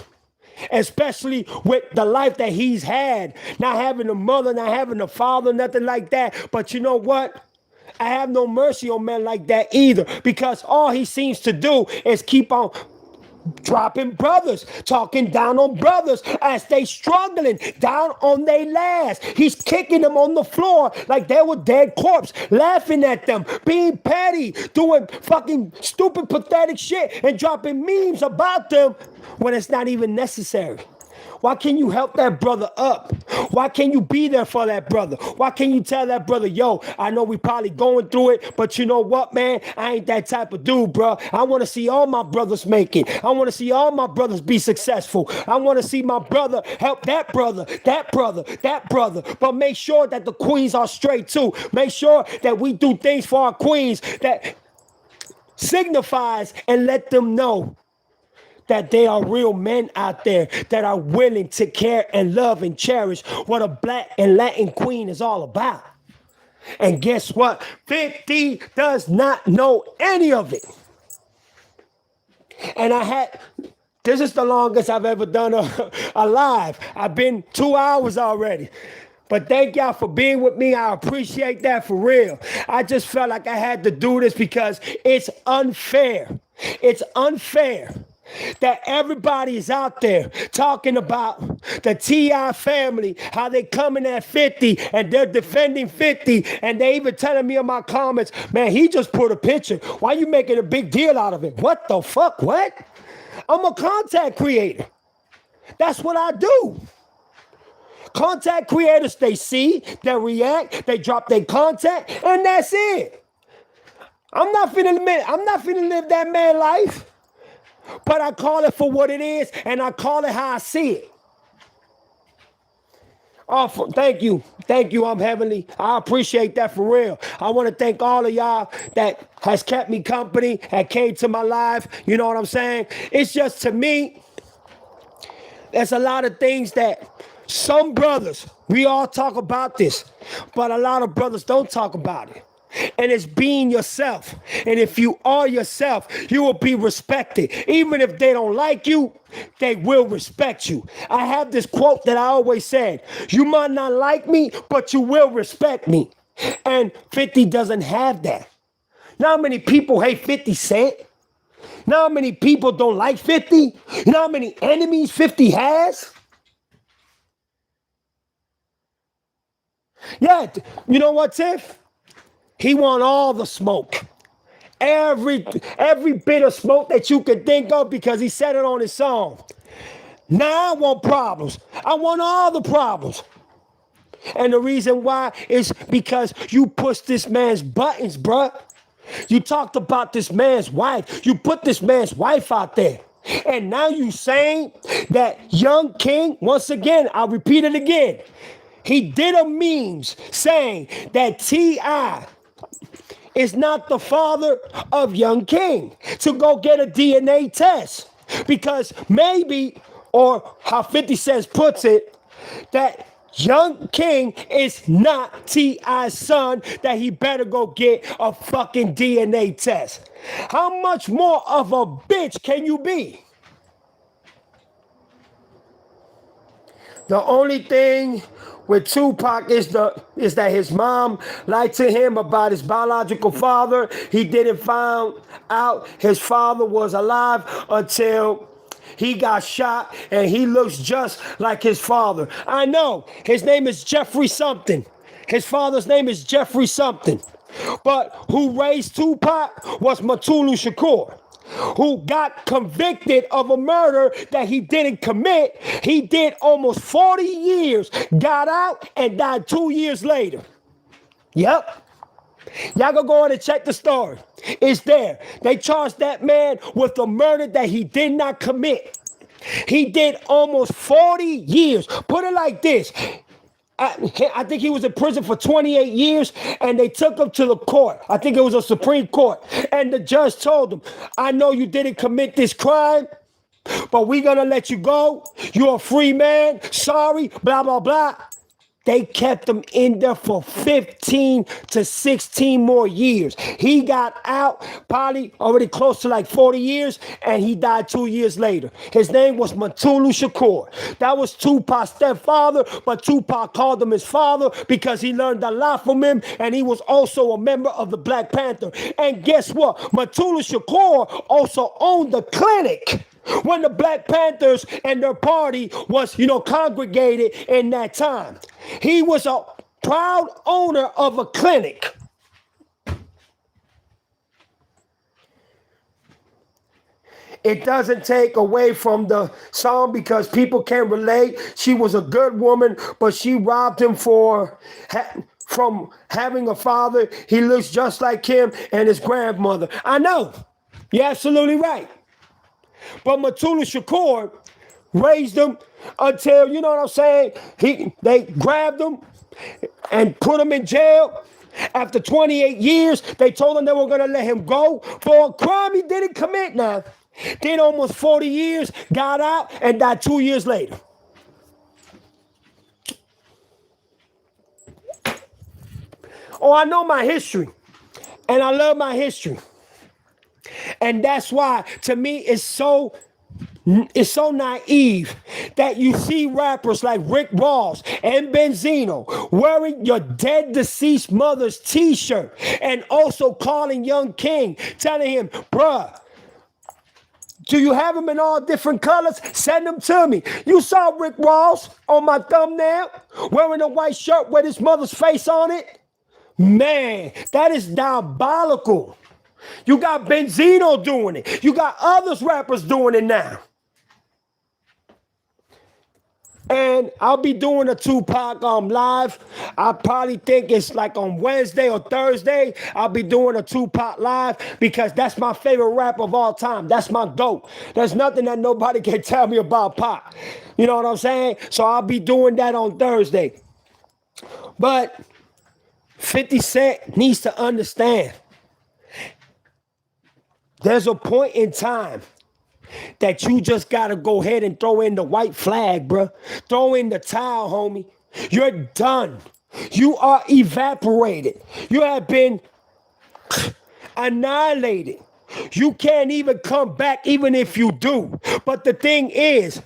especially with the life that he's had, not having a mother, not having a father, nothing like that. But you know what? I have no mercy on men like that either, because all he seems to do is keep on dropping brothers, talking down on brothers as they struggling down on their last. He's kicking them on the floor like they were dead corpse, laughing at them, being petty, doing fucking stupid, pathetic shit, and dropping memes about them when it's not even necessary. Why can't you help that brother up? Why can't you be there for that brother? Why can't you tell that brother, yo, I know we probably going through it, but you know what, man? I ain't that type of dude, bro. I want to see all my brothers make it. I want to see all my brothers be successful. I want to see my brother help that brother, that brother, that brother. But make sure that the queens are straight too. Make sure that we do things for our queens that signifies and let them know that they are real men out there that are willing to care and love and cherish what a black and Latin queen is all about. And guess what? 50 does not know any of it. And this is the longest I've ever done a live. I've been 2 hours already. But thank y'all for being with me. I appreciate that for real. I just felt like I had to do this because it's unfair. It's unfair that everybody is out there talking about the T.I. family, how they coming at 50 and they're defending 50, and they even telling me in my comments, man, he just put a picture. Why you making a big deal out of it? What the fuck? What? I'm a content creator. That's what I do. Content creators, they see, they react, they drop their content, and that's it. I'm not finna live that man life. But I call it for what it is, and I call it how I see it. Awesome. Thank you. Thank you, I'm Heavenly. I appreciate that for real. I want to thank all of y'all that has kept me company and came to my life. You know what I'm saying? It's just, to me, there's a lot of things that some brothers, we all talk about this, but a lot of brothers don't talk about it. And it's being yourself. And if you are yourself, you will be respected. Even if they don't like you, they will respect you. I have this quote that I always said, you might not like me, but you will respect me. And 50 doesn't have that. You know how many people hate 50 Cent? You know how many people don't like 50? You know how many enemies 50 has? Yeah, you know what, Tiff? He want all the smoke. Every bit of smoke that you could think of, because he said it on his song. Now I want problems. I want all the problems. And the reason why is because you pushed this man's buttons, bruh. You talked about this man's wife. You put this man's wife out there. And now you saying that Young King, once again, I'll repeat it again. He did a memes saying that T.I. is not the father of Young King, to go get a DNA test. Because maybe, or how 50 Cent puts it, that Young King is not T.I.'s son, that he better go get a fucking DNA test. How much more of a bitch can you be? The only thing with Tupac is that his mom lied to him about his biological father. He didn't find out his father was alive until he got shot, and he looks just like his father. I know, his name is Jeffrey something. His father's name is Jeffrey something. But who raised Tupac was Mutulu Shakur. who got convicted of a murder that he didn't commit. He did almost 40 years, got out, and died 2 years later. Yep. Y'all gonna go on and check the story. It's there. They charged that man with a murder that he did not commit. He did almost 40 years. Put it like this. I think he was in prison for 28 years, and they took him to the court. I think it was a Supreme Court. And the judge told him, I know you didn't commit this crime, but we're going to let you go. You're a free man. Sorry, blah, blah, blah. They kept him in there for 15 to 16 more years. He got out probably already close to like 40 years, and he died 2 years later. His name was Mutulu Shakur. That was Tupac's stepfather, but Tupac called him his father because he learned a lot from him, and he was also a member of the Black Panther. And guess what? Mutulu Shakur also owned the clinic when the Black Panthers and their party was, congregated in that time. He was a proud owner of a clinic. It doesn't take away from the song because people can relate. She was a good woman, but she robbed him from having a father. He looks just like him and his grandmother. I know. You're absolutely right. But Mutulu Shakur raised him until, you know what I'm saying, they grabbed him and put him in jail. After 28 years, they told him they were going to let him go for a crime he didn't commit now. Did almost 40 years, got out, and died 2 years later. Oh, I know my history, and I love my history. And that's why, to me, it's so naive that you see rappers like Rick Ross and Benzino wearing your dead deceased mother's t-shirt and also calling Young King, telling him, bruh, do you have them in all different colors? Send them to me. You saw Rick Ross on my thumbnail wearing a white shirt with his mother's face on it? Man, that is diabolical. You got Benzino doing it. You got others rappers doing it now. And I'll be doing a Tupac live. I probably think it's like on Wednesday or Thursday. I'll be doing a Tupac live because that's my favorite rap of all time. That's my GOAT. There's nothing that nobody can tell me about Pac. You know what I'm saying? So I'll be doing that on Thursday. But 50 Cent needs to understand. There's a point in time that you just got to go ahead and throw in the white flag, bro. Throw in the towel, homie. You're done. You are evaporated. You have been annihilated. You can't even come back even if you do. But the thing is,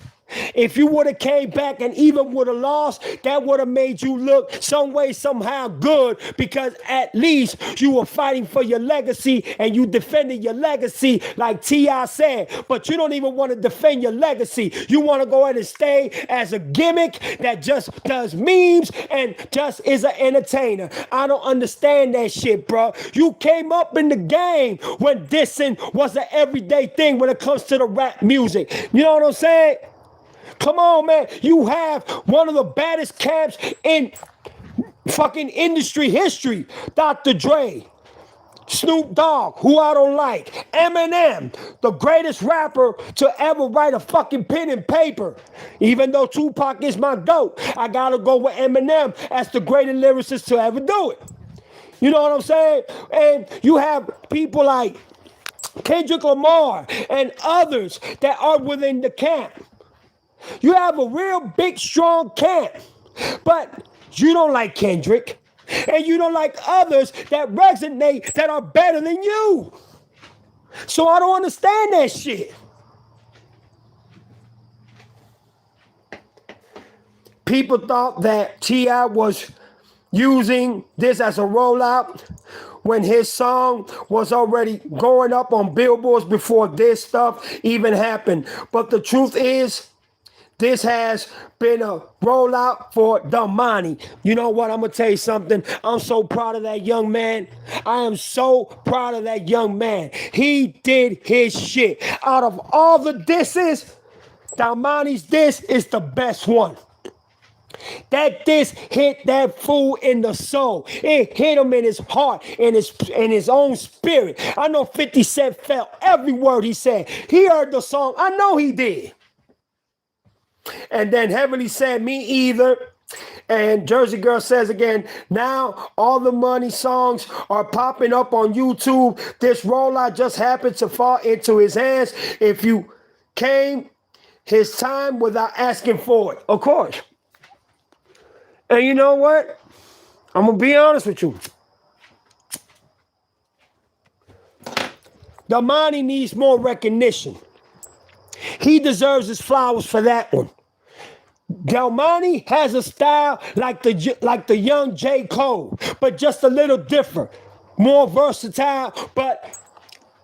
if you would have came back and even would have lost, that would have made you look some way, somehow good because at least you were fighting for your legacy and you defended your legacy like T.I. said. But you don't even want to defend your legacy. You want to go ahead and stay as a gimmick that just does memes and just is an entertainer. I don't understand that shit, bro. You came up in the game when dissing was an everyday thing when it comes to the rap music. You know what I'm saying? Come on, man. You have one of the baddest camps in fucking industry history. Dr. Dre, Snoop Dogg, who I don't like, Eminem, the greatest rapper to ever write a fucking pen and paper. Even though Tupac is my GOAT, I gotta go with Eminem as the greatest lyricist to ever do it. You know what I'm saying? And you have people like Kendrick Lamar and others that are within the camp. You have a real big, strong camp, but you don't like Kendrick, and you don't like others that resonate that are better than you. So I don't understand that shit. People thought that T.I. was using this as a rollout when his song was already going up on billboards before this stuff even happened. But the truth is, This has been a rollout for Damani. You know what? I'm going to tell you something. I'm so proud of that young man. I am so proud of that young man. He did his shit. Out of all the disses, Damani's diss is the best one. That diss hit that fool in the soul. It hit him in his heart, in his own spirit. I know 50 Cent felt every word he said. He heard the song. I know he did. And then Heavenly said, me either. And Jersey Girl says again, now all the money songs are popping up on YouTube. This rollout just happened to fall into his hands. If you came his time without asking for it. Of course. And you know what? I'm going to be honest with you. Damani needs more recognition. He deserves his flowers for that one. Damani has a style like the young J. Cole, but just a little different. More versatile, but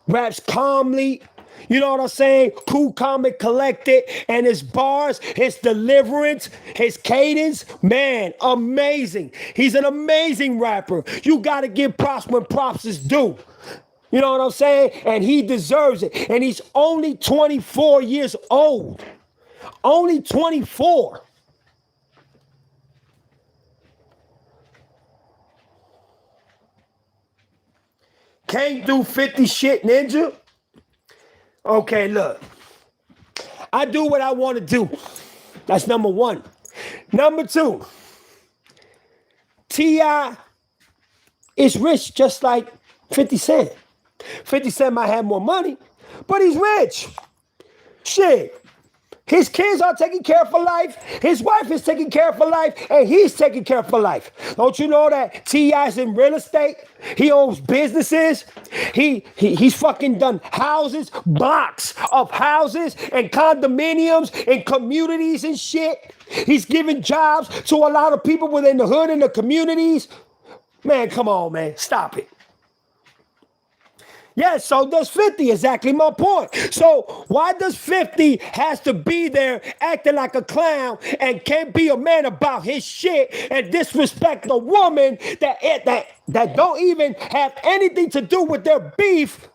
raps calmly. You know what I'm saying? Cool, calm, and collected. And his bars, his deliverance, his cadence, man, amazing. He's an amazing rapper. You got to give props when props is due. You know what I'm saying? And he deserves it. And he's only 24 years old. Only 24. Can't do 50 shit, Ninja. Okay, look. I do what I want to do. That's number one. Number two. T.I. is rich just like 50 Cent. 50 Cent might have more money, but he's rich. Shit. His kids are taken care of for life. His wife is taken care of for life, and he's taken care of for life. Don't you know that T.I.'s in real estate? He owns businesses. He's fucking done houses, blocks of houses and condominiums and communities and shit. He's given jobs to a lot of people within the hood and the communities. Man, come on, man. Stop it. Yes, so does 50, exactly my point. So why does 50 has to be there acting like a clown and can't be a man about his shit and disrespect a woman that don't even have anything to do with their beef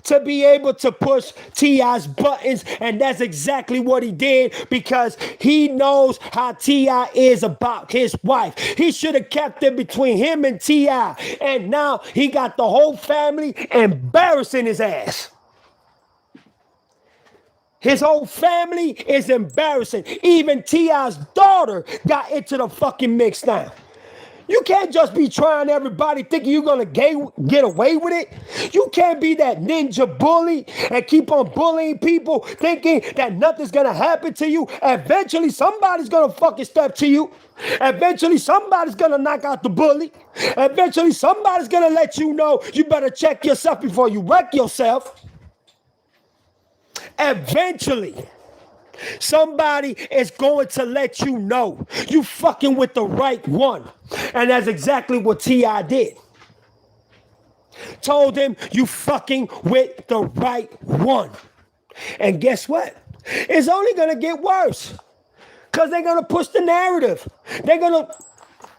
to be able to push T.I.'s buttons? And that's exactly what he did, because he knows how T.I. is about his wife. He should have kept it between him and T.I. And now he got the whole family embarrassing his ass. His whole family is embarrassing. Even T.I.'s daughter got into the fucking mix now. You can't just be trying everybody thinking you're going to get away with it. You can't be that ninja bully and keep on bullying people thinking that nothing's going to happen to you. Eventually, somebody's going to fucking step to you. Eventually, somebody's going to knock out the bully. Eventually, somebody's going to let you know you better check yourself before you wreck yourself. Eventually. Somebody is going to let you know you fucking with the right one. And that's exactly what T.I. did. Told him you fucking with the right one. And guess what? It's only going to get worse. Because they're going to push the narrative. They're going to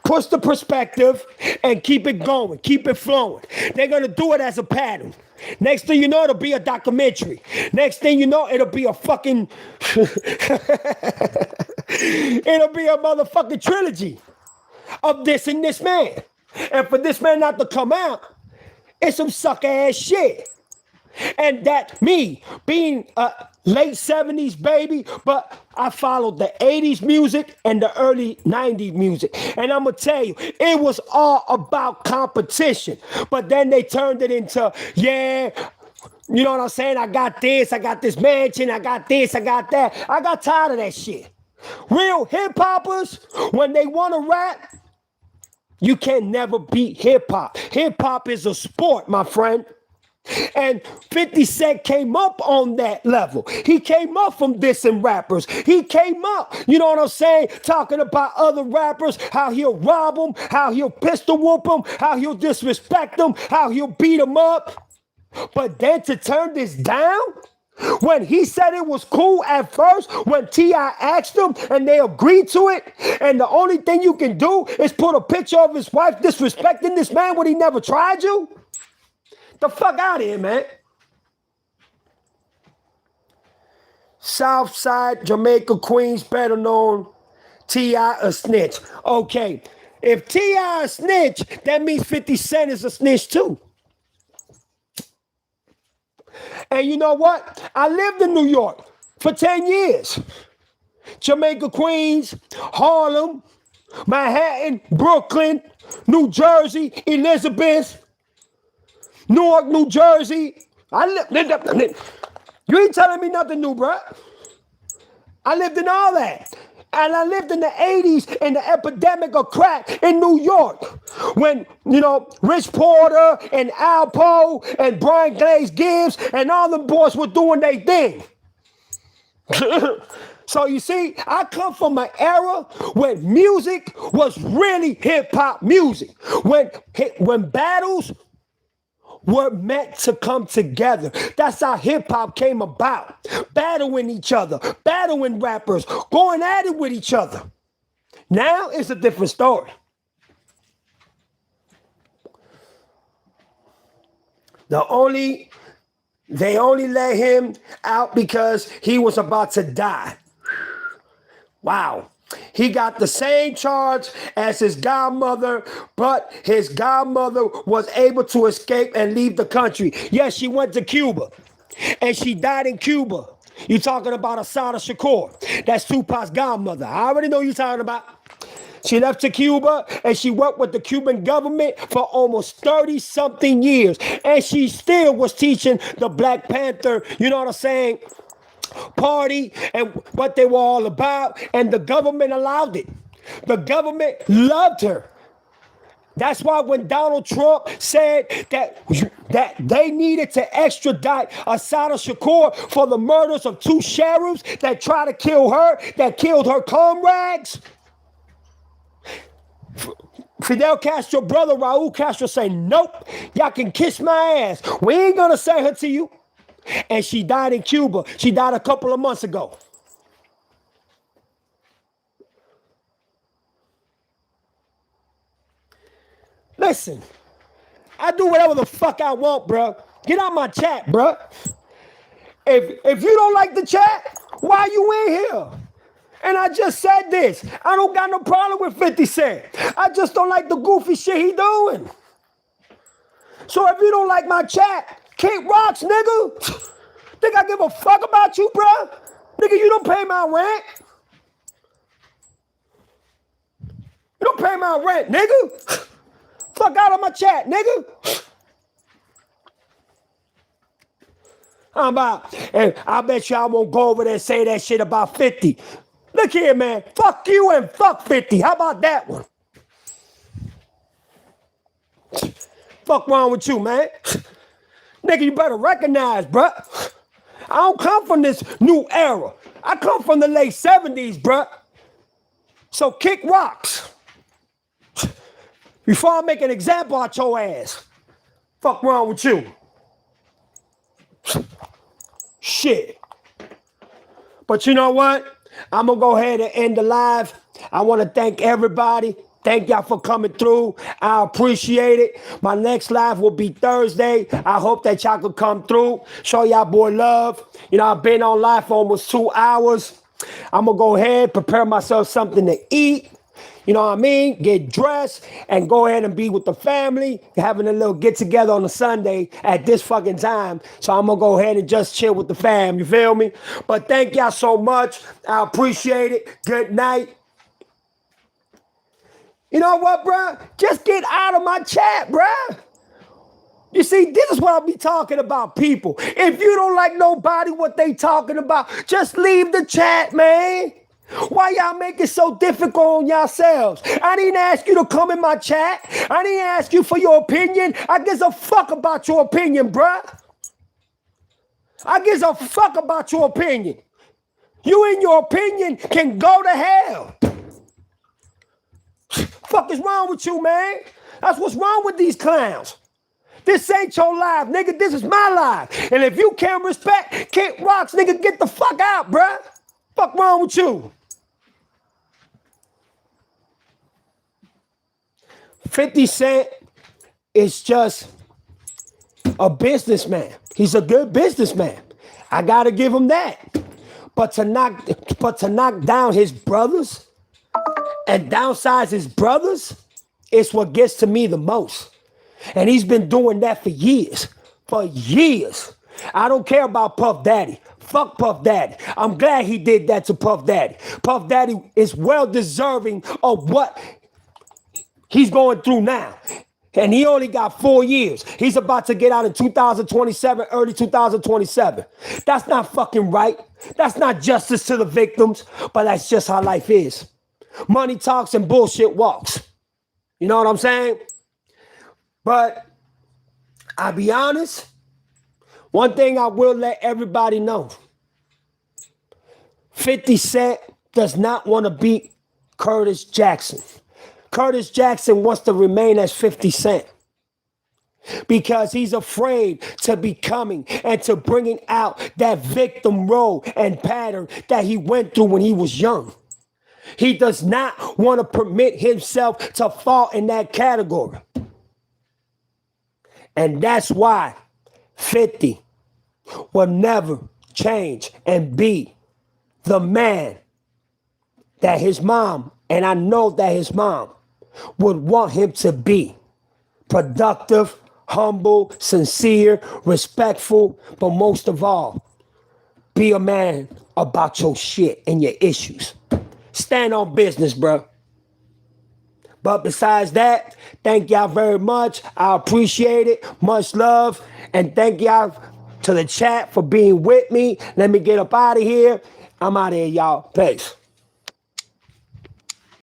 push the perspective and keep it going. Keep it flowing. They're going to do it as a pattern. Next thing you know, it'll be a documentary. Next thing you know, it'll be a fucking... it'll be a motherfucking trilogy of this and this man. And for this man not to come out, it's some sucker ass shit. And that me being a late 70s baby, but I followed the 80s music and the early 90s music. And I'm going to tell you, it was all about competition. But then they turned it into, yeah, you know what I'm saying? I got this mansion, I got this, I got that. I got tired of that shit. Real hip-hoppers, when they want to rap, you can never beat hip-hop. Hip-hop is a sport, my friend. And 50 Cent came up on that level. He came up from dissing rappers. He came up, you know what I'm saying, talking about other rappers, how he'll rob them, how he'll pistol whoop them, how he'll disrespect them, how he'll beat them up. But then to turn this down, When he said it was cool at first, when T.I. asked him and they agreed to it, and the only thing you can do is put a picture of his wife disrespecting this man when he never tried you? The fuck out of here, man. Southside, Jamaica, Queens, better known, T.I. a snitch. Okay, if T.I. a snitch, that means 50 Cent is a snitch too. And you know what? I lived in New York for 10 years. Jamaica, Queens, Harlem, Manhattan, Brooklyn, New Jersey, Elizabeth, Newark, New Jersey. You ain't telling me nothing new, bro. I lived in all that. And I lived in the 80s in the epidemic of crack in New York. When, Rich Porter and Alpo and Brian Glaze Gibbs and all them boys were doing their thing. So you see, I come from an era when music was really hip-hop music. When battles were meant to come together. That's how hip-hop came about. Battling each other, battling rappers, going at it with each other. Now it's a different story. They only let him out because he was about to die. Wow. He got the same charge as his godmother, but his godmother was able to escape and leave the country. Yes, she went to Cuba, and she died in Cuba. You're talking about Asada Shakur. That's Tupac's godmother. I already know you're talking about. She left to Cuba, and she worked with the Cuban government for almost 30-something years. And she still was teaching the Black Panther, you know what I'm saying, party and what they were all about, and the government allowed it. The government loved her. That's why when Donald Trump said that they needed to extradite Asada Shakur for the murders of 2 sheriffs that tried to kill her, that killed her comrades, Fidel Castro brother Raul Castro said, nope, y'all can kiss my ass. We ain't gonna send her to you. And she died in Cuba. She died a couple of months ago. Listen, I do whatever the fuck I want, bro. Get out my chat, bro. If you don't like the chat, why are you in here? And I just said this. I don't got no problem with 50 Cent. I just don't like the goofy shit he doing. So if you don't like my chat, kick rocks, nigga. Think I give a fuck about you, bro? Nigga, you don't pay my rent. You don't pay my rent, nigga. Fuck out of my chat, nigga. And I bet y'all won't go over there and say that shit about 50. Look here, man. Fuck you and fuck 50. How about that one? Fuck wrong with you, man? Nigga, you better recognize, bruh. I don't come from this new era. I come from the late 70s, bruh. So kick rocks. Before I make an example out your ass. Fuck wrong with you? Shit. But you know what? I'm going to go ahead and end the live. I want to thank everybody. Thank y'all for coming through. I appreciate it. My next live will be Thursday. I hope that y'all could come through. Show y'all boy love. I've been on live for almost 2 hours. I'm going to go ahead, prepare myself something to eat. You know what I mean? Get dressed and go ahead and be with the family. Having a little get together on a Sunday at this fucking time. So I'm going to go ahead and just chill with the fam. You feel me? But thank y'all so much. I appreciate it. Good night. You know what, bruh? Just get out of my chat, bruh. You see, this is what I be talking about, people. If you don't like nobody, what they talking about, just leave the chat, man. Why y'all make it so difficult on yourselves? I didn't ask you to come in my chat. I didn't ask you for your opinion. I gives a fuck about your opinion, bruh. I gives a fuck about your opinion. You and your opinion can go to hell. Fuck is wrong with you, man? That's what's wrong with these clowns. This ain't your life, nigga. This is my life. And if you can't respect Kick Rocks, nigga, get the fuck out, bruh. Fuck wrong with you? 50 Cent is just a businessman. He's a good businessman. I gotta give him that. But to knock down his brothers and downsize his brothers is what gets to me the most. And he's been doing that for years. For years. I don't care about Puff Daddy. Fuck Puff Daddy. I'm glad he did that to Puff Daddy. Puff Daddy is well deserving of what he's going through now. And he only got 4 years. He's about to get out in 2027, early 2027. That's not fucking right. That's not justice to the victims, but that's just how life is. Money talks and bullshit walks. You know what I'm saying? But I'll be honest, one thing I will let everybody know. 50 Cent does not want to beat Curtis Jackson. Curtis Jackson wants to remain as 50 Cent because he's afraid to becoming and to bringing out that victim role and pattern that he went through when he was young. He does not want to permit himself to fall in that category. And that's why 50 will never change and be the man that his mom, and I know that his mom, would want him to be. Productive, humble, sincere, respectful, but most of all, be a man about your shit and your issues. Stand on business, bro. But besides that, thank y'all very much. I appreciate it. Much love. And thank y'all to the chat for being with me. Let me get up out of here. I'm out of here, y'all. Peace.